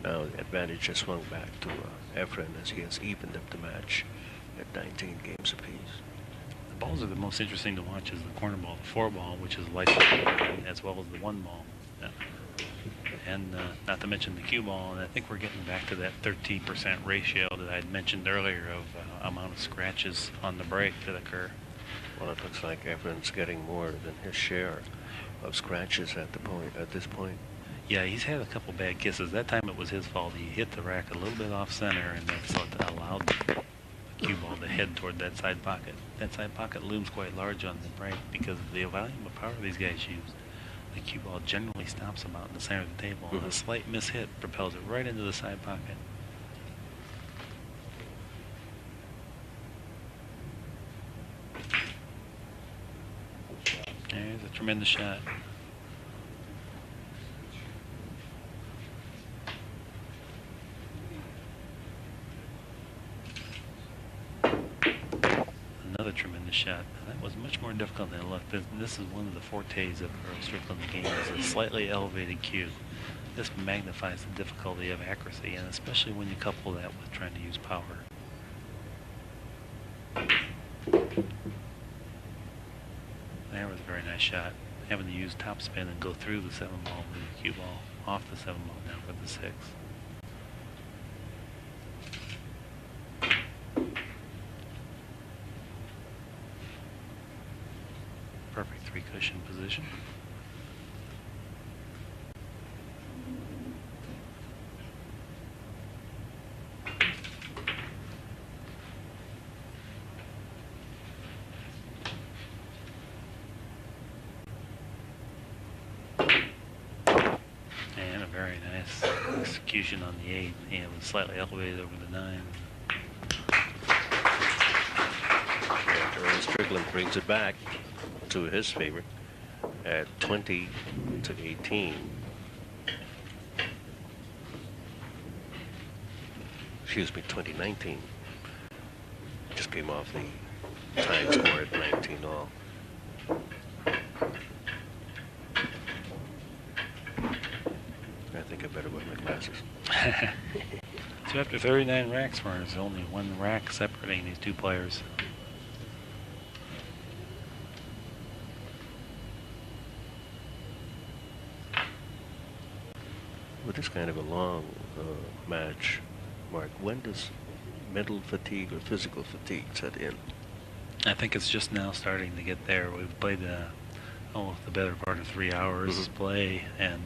Speaker 1: Now the advantage has swung back to Efren as he has evened up the match at 19 games apiece.
Speaker 2: The balls are the most interesting to watch is the corner ball, the 4 ball, which is light, as well as the 1 ball. And not to mention the cue ball, and I think we're getting back to that 13% ratio that I had mentioned earlier of amount of scratches on the break that occur.
Speaker 1: Well, it looks like Efren's getting more than his share of scratches at this point.
Speaker 2: Yeah, he's had a couple bad kisses. That time it was his fault. He hit the rack a little bit off center, and that's what allowed the cue ball to head toward that side pocket. That side pocket looms quite large on the break because of the volume of power these guys use. The cue ball generally stops about in the center of the table, and a slight mishit propels it right into the side pocket. There's a tremendous shot. Another tremendous shot. That was much more difficult than it looked. This is one of the fortes of Earl Strickland's game, is a slightly elevated cue. This magnifies the difficulty of accuracy, and especially when you couple that with trying to use power. There was a very nice shot. Having to use top spin and go through the 7 ball with the cue ball, off the 7 ball now for the 6. Perfect 3 cushion position. And a very nice execution on the 8. And it was slightly elevated over the 9.
Speaker 1: And Earl Strickland brings it back to his favor at 20-18. excuse me, 2019. Just came off the tying score at 19 all. I think I better wear my glasses.
Speaker 2: So after 39 racks, there's only one rack separating these two players.
Speaker 1: With this kind of a long match, Mark, when does mental fatigue or physical fatigue set in?
Speaker 2: I think it's just now starting to get there. We've played the better part of 3 hours play, and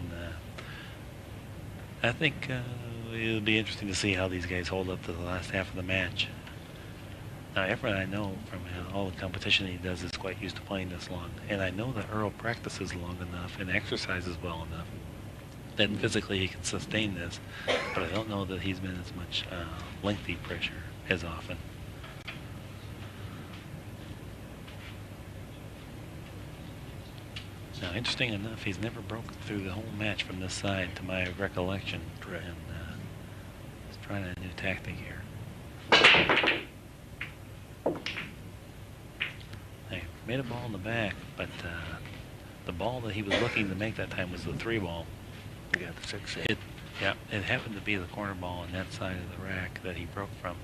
Speaker 2: I think it'll be interesting to see how these guys hold up to the last half of the match. Now, Efren, I know from all the competition he does, is quite used to playing this long, and I know that Earl practices long enough and exercises well enough that physically he can sustain this, but I don't know that he's been as much lengthy pressure as often. Now, interesting enough, he's never broken through the whole match from this side, to my recollection.
Speaker 1: Right.
Speaker 2: And he's trying a new tactic here. They made a ball in the back, but the ball that he was looking to make that time was the 3-ball.
Speaker 1: You got the 6.
Speaker 2: Yeah, it happened to be the corner ball on that side of the rack that he broke from.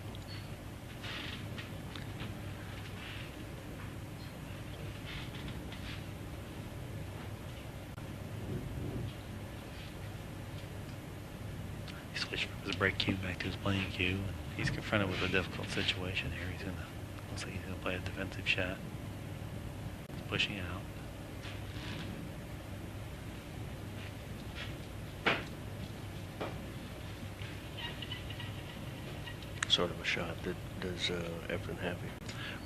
Speaker 2: He switched from his break cue back to his playing cue, and he's confronted with a difficult situation here. Looks like he's gonna play a defensive shot. He's pushing out.
Speaker 1: Sort of a shot that does Efren happy.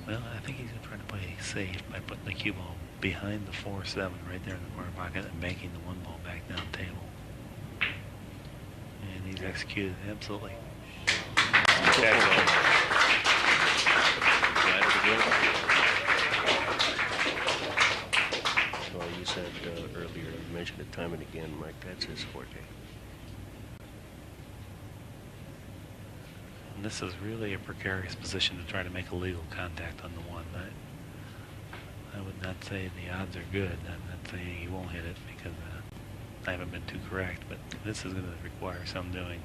Speaker 2: Well, I think he's going to try to play safe by putting the cue ball behind the 4-7 right there in the corner pocket and banking the 1 ball back down table. And he's executed absolutely.
Speaker 1: Well, you said earlier, you mentioned it time and again, Mike, that's his forte.
Speaker 2: And this is really a precarious position to try to make a legal contact on the 1. I would not say the odds are good. I'm not saying he won't hit it because I haven't been too correct, but this is going to require some doing.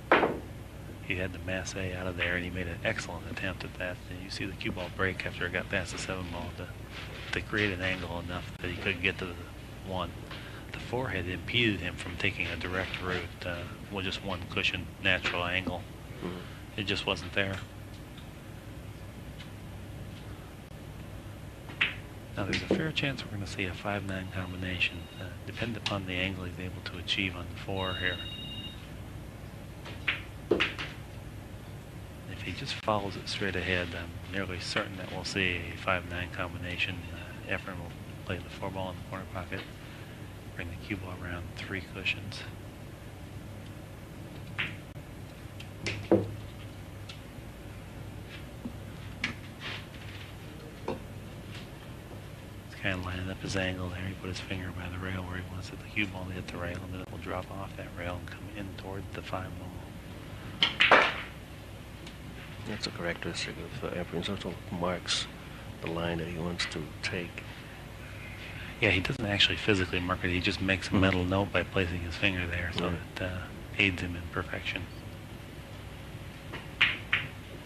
Speaker 2: He had the mass A out of there, and he made an excellent attempt at that. And you see the cue ball break after it got past the 7-ball to create an angle enough that he could get to the 1. The 4 had impeded him from taking a direct route with just one cushion natural angle. It just wasn't there. Now there's a fair chance we're going to see a 5-9 combination, depending upon the angle he's able to achieve on the 4 here. If he just follows it straight ahead, I'm nearly certain that we'll see a 5-9 combination. Efren will play the 4-ball in the corner pocket, bring the cue ball around 3 cushions. Kind of lining up his angle there. He put his finger by the rail where he wants the cue ball to hit the rail, and then it will drop off that rail and come in toward the 5-ball.
Speaker 1: That's a characteristic of Efren's. Also marks the line that he wants to take.
Speaker 2: Yeah, he doesn't actually physically mark it. He just makes a mental note by placing his finger there, so that aids him in perfection.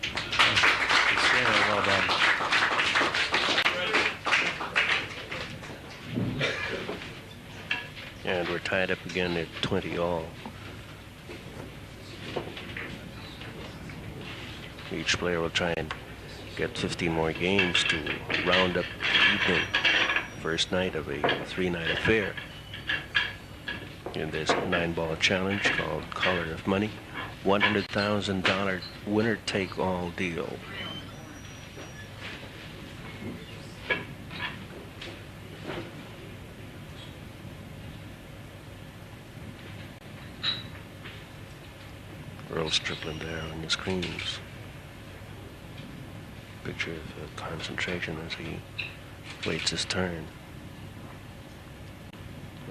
Speaker 2: Extremely well done.
Speaker 1: And we're tied up again at 20 all. Each player will try and get 15 more games to round up the evening. First night of a 3-night affair in this 9-ball challenge called Color of Money. $100,000 winner-take-all deal. Earl Strickland there on the screens. Picture of concentration as he waits his turn.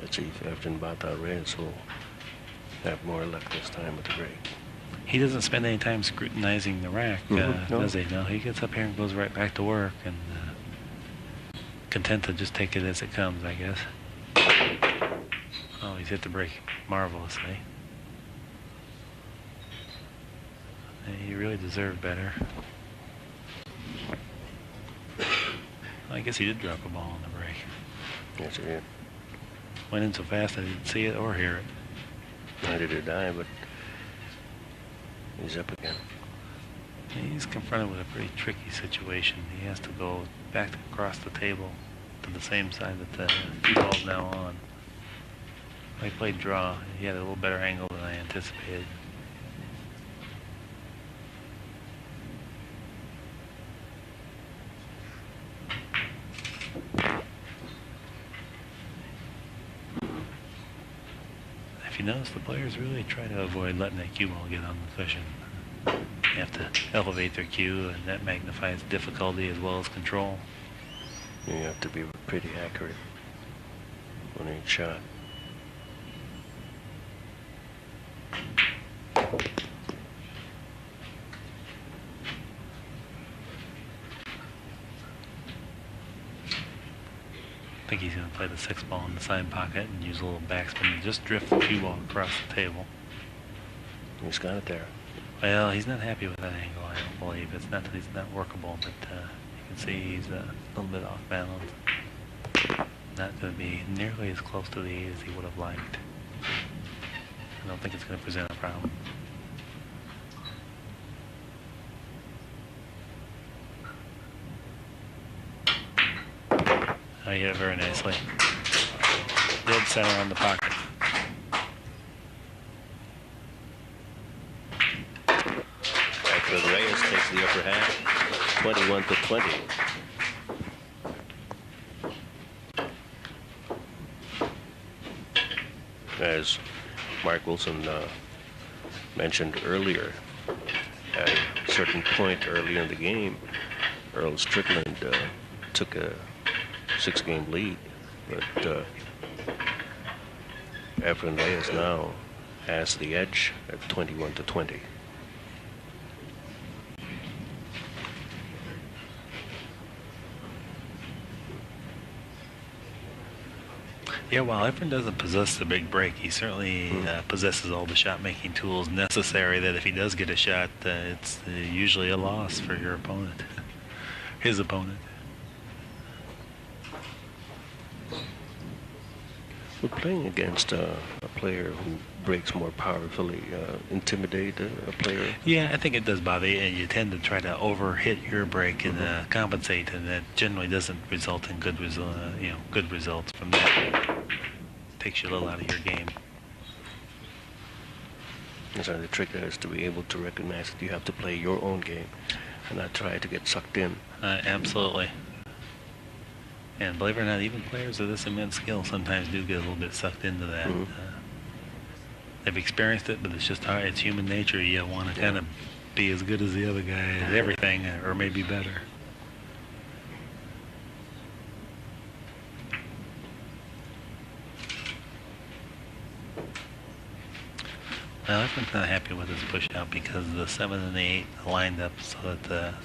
Speaker 1: Let's see if Efren Reyes will have more luck this time with the break.
Speaker 2: He doesn't spend any time scrutinizing the rack, does he? No, he gets up here and goes right back to work, and content to just take it as it comes, I guess. Oh, he's hit the break marvelously. He really deserved better. I guess he did drop a ball on the break.
Speaker 1: Yes, he did.
Speaker 2: Went in so fast I didn't see it or hear it.
Speaker 1: Neither did I, but he's up again.
Speaker 2: He's confronted with a pretty tricky situation. He has to go back across the table to the same side that the cue ball's now on. I played draw. He had a little better angle than I anticipated. If you notice, the players really try to avoid letting that cue ball get on the cushion. You have to elevate their cue, and that magnifies difficulty as well as control.
Speaker 1: You have to be pretty accurate on each shot.
Speaker 2: I think he's going to play the 6 ball in the side pocket and use a little backspin and just drift the cue ball across the table.
Speaker 1: He's got it there.
Speaker 2: Well, he's not happy with that angle, I don't believe. It's not that he's not workable, but you can see he's a little bit off balance. Not going to be nearly as close to the 8 as he would have liked. I don't think it's going to present a problem. Oh, he hit it very nicely. Dead center on the pocket.
Speaker 1: Efren Reyes takes the upper half, 21-20. As Mark Wilson mentioned earlier, at a certain point early in the game, Earl Strickland took a 6-game lead, but Efren Reyes now has the edge at 21-20.
Speaker 2: Yeah, while Efren doesn't possess the big break, he certainly possesses all the shot-making tools necessary that if he does get a shot, it's usually a loss for your opponent, his opponent.
Speaker 1: We're playing against a player who breaks more powerfully, intimidate a player.
Speaker 2: Yeah, I think it does bother you, and you tend to try to overhit your break and compensate, and that generally doesn't result in good results from that. Takes you a little out of your game.
Speaker 1: So the trick is to be able to recognize that you have to play your own game and not try to get sucked in.
Speaker 2: Absolutely. And believe it or not, even players of this immense skill sometimes do get a little bit sucked into that. They've experienced it, but it's just hard. It's human nature. You want to kind of be as good as the other guy at everything, or maybe better. Well, I've been kind of happy with his push out because the 7 and the 8 lined up so that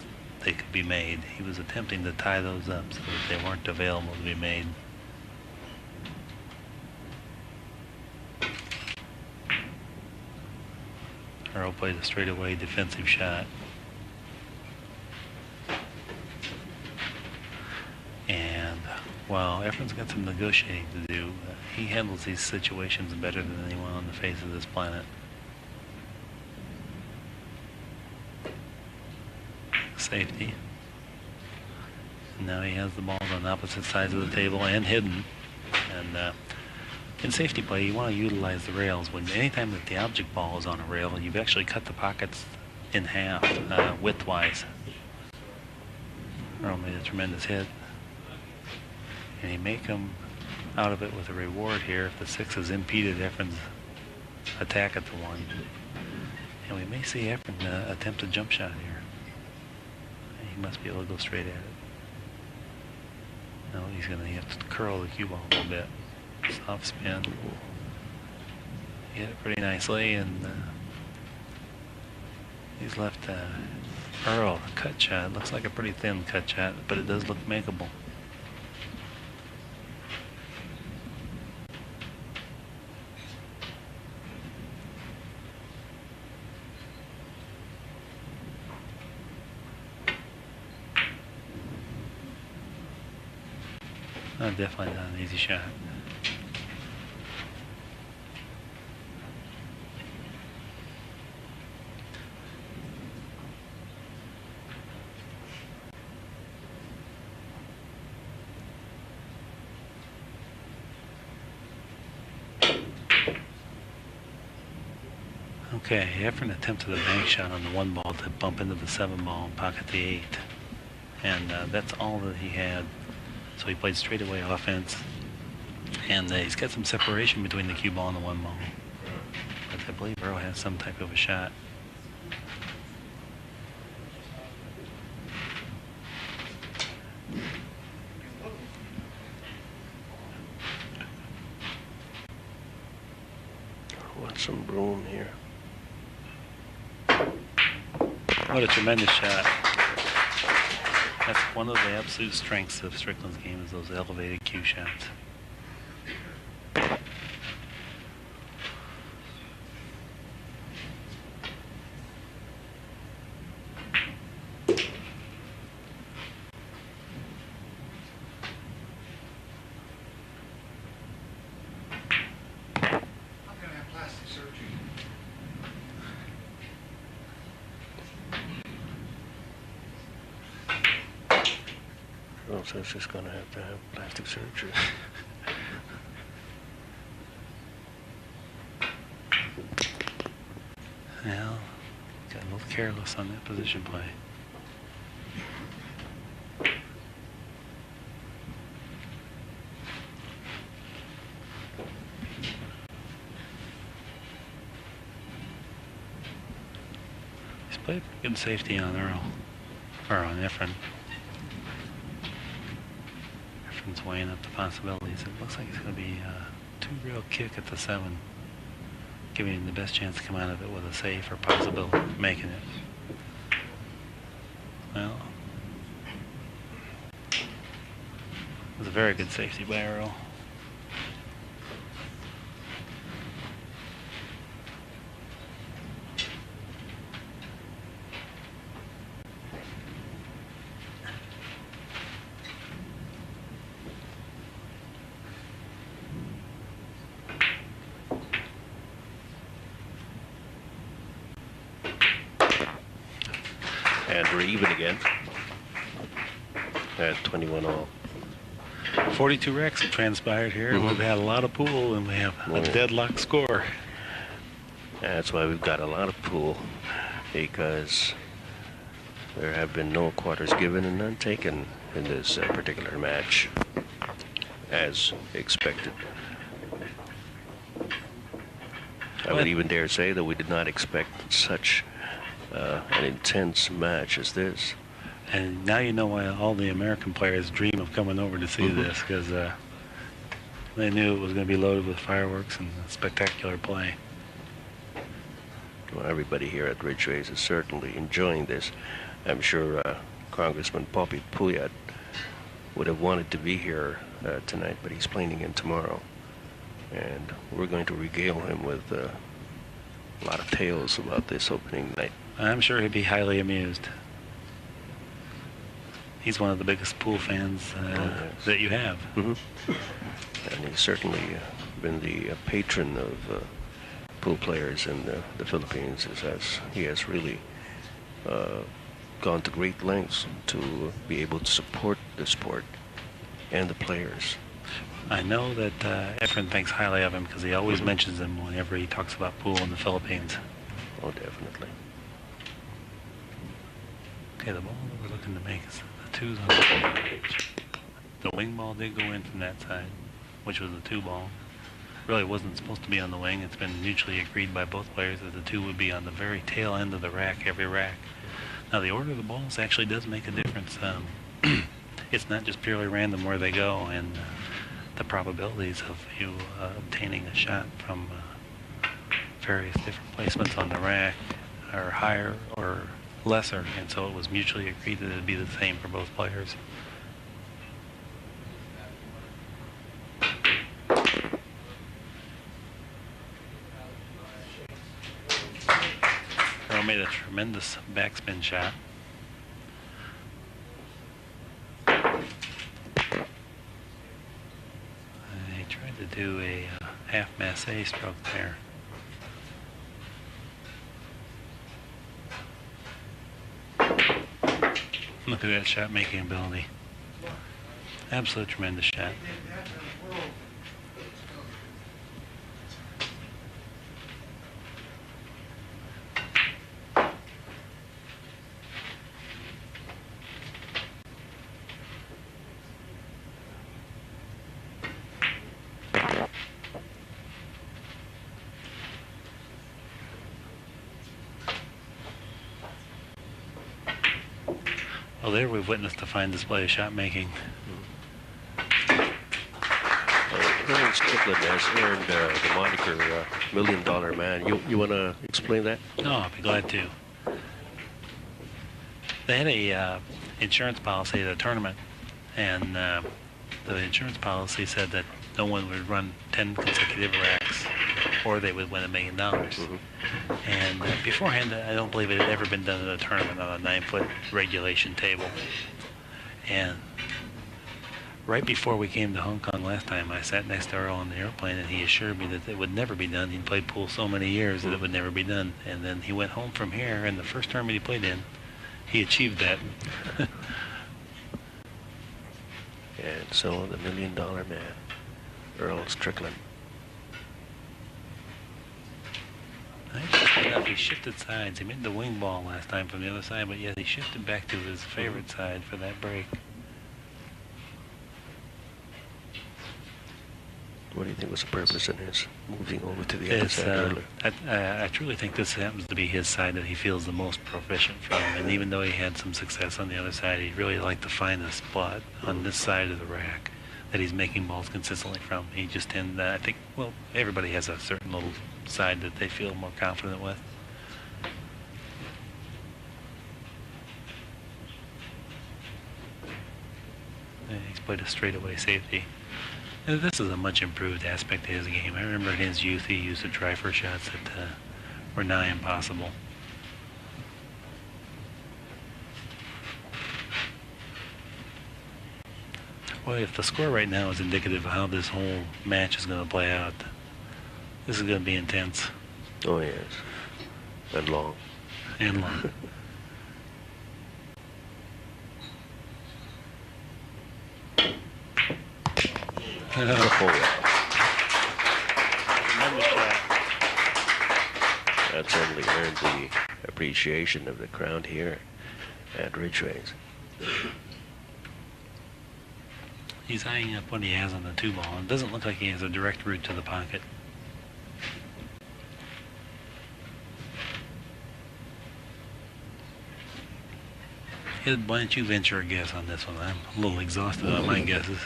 Speaker 2: they could be made. He was attempting to tie those up so that they weren't available to be made. Earl played a straightaway defensive shot. And while Efren's got some negotiating to do, he handles these situations better than anyone on the face of this planet. Safety. And now he has the balls on opposite sides of the table and hidden. And in safety play, you want to utilize the rails. Anytime that the object ball is on a rail, you've actually cut the pockets in half, widthwise. Earl made a tremendous hit. And he may come out of it with a reward here if the 6 has impeded Efren's attack at the 1. And we may see Efren attempt a jump shot here. He must be able to go straight at it. No, he's going to have to curl the cue ball a little bit. Soft spin. He hit it pretty nicely, and He's left Earl a cut shot. Looks like a pretty thin cut shot, but it does look makeable. Definitely not an easy shot. Okay, Efren attempted a bank shot on the 1 ball to bump into the 7 ball and pocket the 8. And that's all that he had. So he played straightaway offense. And he's got some separation between the cue ball and the 1 ball. But I believe Earl has some type of a shot.
Speaker 1: Want some broom here.
Speaker 2: What a tremendous shot. That's one of the absolute strengths of Strickland's game, is those elevated cue shots.
Speaker 1: So it's just going to have plastic surgery.
Speaker 2: Well, got a little careless on that position play. He's played good safety on Earl, or on Efren. Efren's weighing up the possibilities. It looks like it's going to be a 2-rail kick at the 7, giving him the best chance to come out of it with a safe or possibility of making it. Well, it was a very good safety by Earl.
Speaker 1: And we're even again at 21 all.
Speaker 2: 42 wrecks have transpired here. We've had a lot of pool, and we have a deadlock score.
Speaker 1: That's why we've got a lot of pool, because there have been no quarters given and none taken in this particular match, as expected. I would even dare say that we did not expect such an intense match as this.
Speaker 2: And now you know why all the American players dream of coming over to see this, because they knew it was going to be loaded with fireworks and spectacular play.
Speaker 1: Well, everybody here at Ridge Rays is certainly enjoying this. I'm sure Congressman Poppy Puyat would have wanted to be here tonight, but he's playing again tomorrow. And we're going to regale him with a lot of tales about this opening night.
Speaker 2: I'm sure he'd be highly amused. He's one of the biggest pool fans that you have.
Speaker 1: And he's certainly been the patron of pool players in the Philippines. He has really gone to great lengths to be able to support the sport and the players.
Speaker 2: I know that Efren thinks highly of him, because he always mentions him whenever he talks about pool in the Philippines.
Speaker 1: Oh, definitely.
Speaker 2: Okay, the ball that we're looking to make is the 2's on the page. The wing ball did go in from that side, which was the 2 ball. Really wasn't supposed to be on the wing. It's been mutually agreed by both players that the 2 would be on the very tail end of the rack, every rack. Now, the order of the balls actually does make a difference. It's not just purely random where they go, and the probabilities of you obtaining a shot from various different placements on the rack or higher or lesser, and so it was mutually agreed that it would be the same for both players. Earl made a tremendous backspin shot. He tried to do a half masse stroke there. Look at that shot making ability. Absolute tremendous shot. Well, there we've witnessed a fine display of shot making.
Speaker 1: Earl Strickland has earned the moniker $1 Million Man. You want to explain that?
Speaker 2: No, I'll be glad to. They had a insurance policy at a tournament, and the insurance policy said that no one would run 10 consecutive racks or they would win $1 million. And beforehand, I don't believe it had ever been done in a tournament on a 9-foot regulation table. And right before we came to Hong Kong last time, I sat next to Earl on the airplane, and he assured me that it would never be done. He'd played pool so many years that it would never be done. And then he went home from here, and the first tournament he played in, he achieved that.
Speaker 1: And so the $1 Million Man, Earl Strickland.
Speaker 2: He shifted sides. He made the wing ball last time from the other side, but yet he shifted back to his favorite side for that break.
Speaker 1: What do you think was the purpose in his moving over to the other side earlier?
Speaker 2: I truly think this happens to be his side that he feels the most proficient from. And even though he had some success on the other side, he really liked to find a spot on this side of the rack that he's making balls consistently from. He just tend, I think, well, everybody has a certain little side that they feel more confident with. And he's played a straightaway safety. And this is a much improved aspect of his game. I remember in his youth he used to try for shots that were nigh impossible. Well, if the score right now is indicative of how this whole match is going to play out, this is going to be intense.
Speaker 1: Oh, yes. And long.
Speaker 2: And long.
Speaker 1: That certainly earned the appreciation of the crowd here at Ridgeways.
Speaker 2: He's eyeing up what he has on the 2-ball. It doesn't look like he has a direct route to the pocket. Why don't you venture a guess on this one? I'm a little exhausted on my guesses.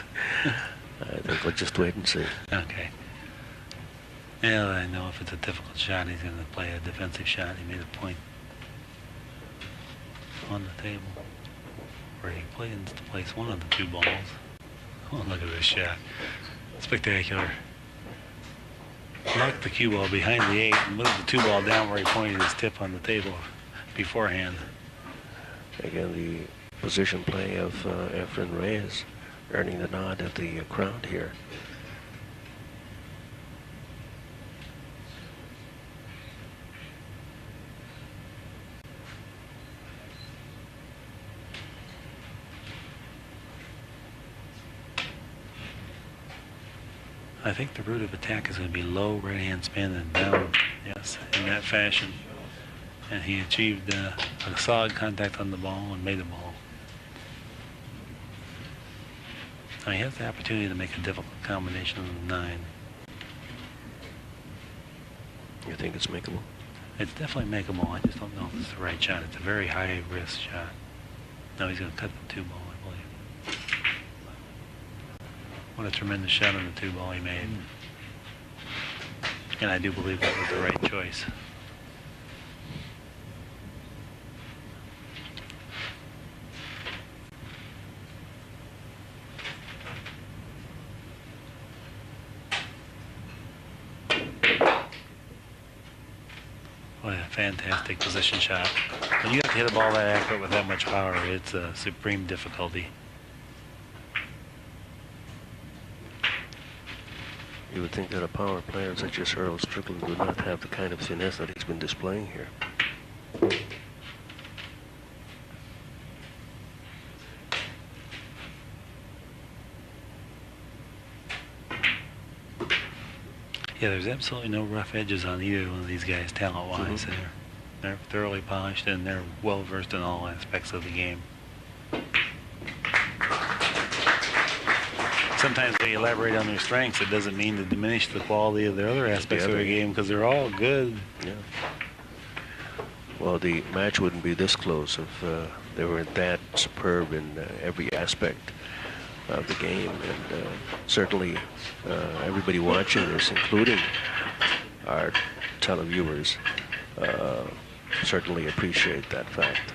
Speaker 1: I think we'll just wait and see.
Speaker 2: Okay. Yeah, I know if it's a difficult shot, he's going to play a defensive shot. He made a point on the table where he plans to place one of the 2 balls. Oh, look at this shot. Spectacular. Knocked the cue ball behind the 8 and moved the 2 ball down where he pointed his tip on the table beforehand.
Speaker 1: Again, the position play of Efren Reyes earning the nod at the crowd here.
Speaker 2: I think the route of attack is going to be low right-hand spin and down, yes, in that fashion. And he achieved a solid contact on the ball and made the ball. Now he has the opportunity to make a difficult combination of the 9.
Speaker 1: You think it's makeable?
Speaker 2: It's definitely makeable. I just don't know if it's the right shot. It's a very high-risk shot. Now he's going to cut the 2 ball, I believe. What a tremendous shot on the 2 ball he made. And I do believe that was the right choice. Boy, a fantastic position shot. When you have to hit a ball that accurate with that much power, it's a supreme difficulty.
Speaker 1: You would think that a power player such as Earl Strickland would not have the kind of finesse that he's been displaying here.
Speaker 2: Yeah, there's absolutely no rough edges on either one of these guys, talent-wise.
Speaker 1: Mm-hmm.
Speaker 2: They're thoroughly polished and they're well-versed in all aspects of the game. Sometimes they elaborate on their strengths. It doesn't mean to diminish the quality of their other aspects of their game because they're all good.
Speaker 1: Yeah. Well, the match wouldn't be this close if they were that superb in every aspect of the game, and certainly everybody watching this, including our televiewers, certainly appreciate that fact.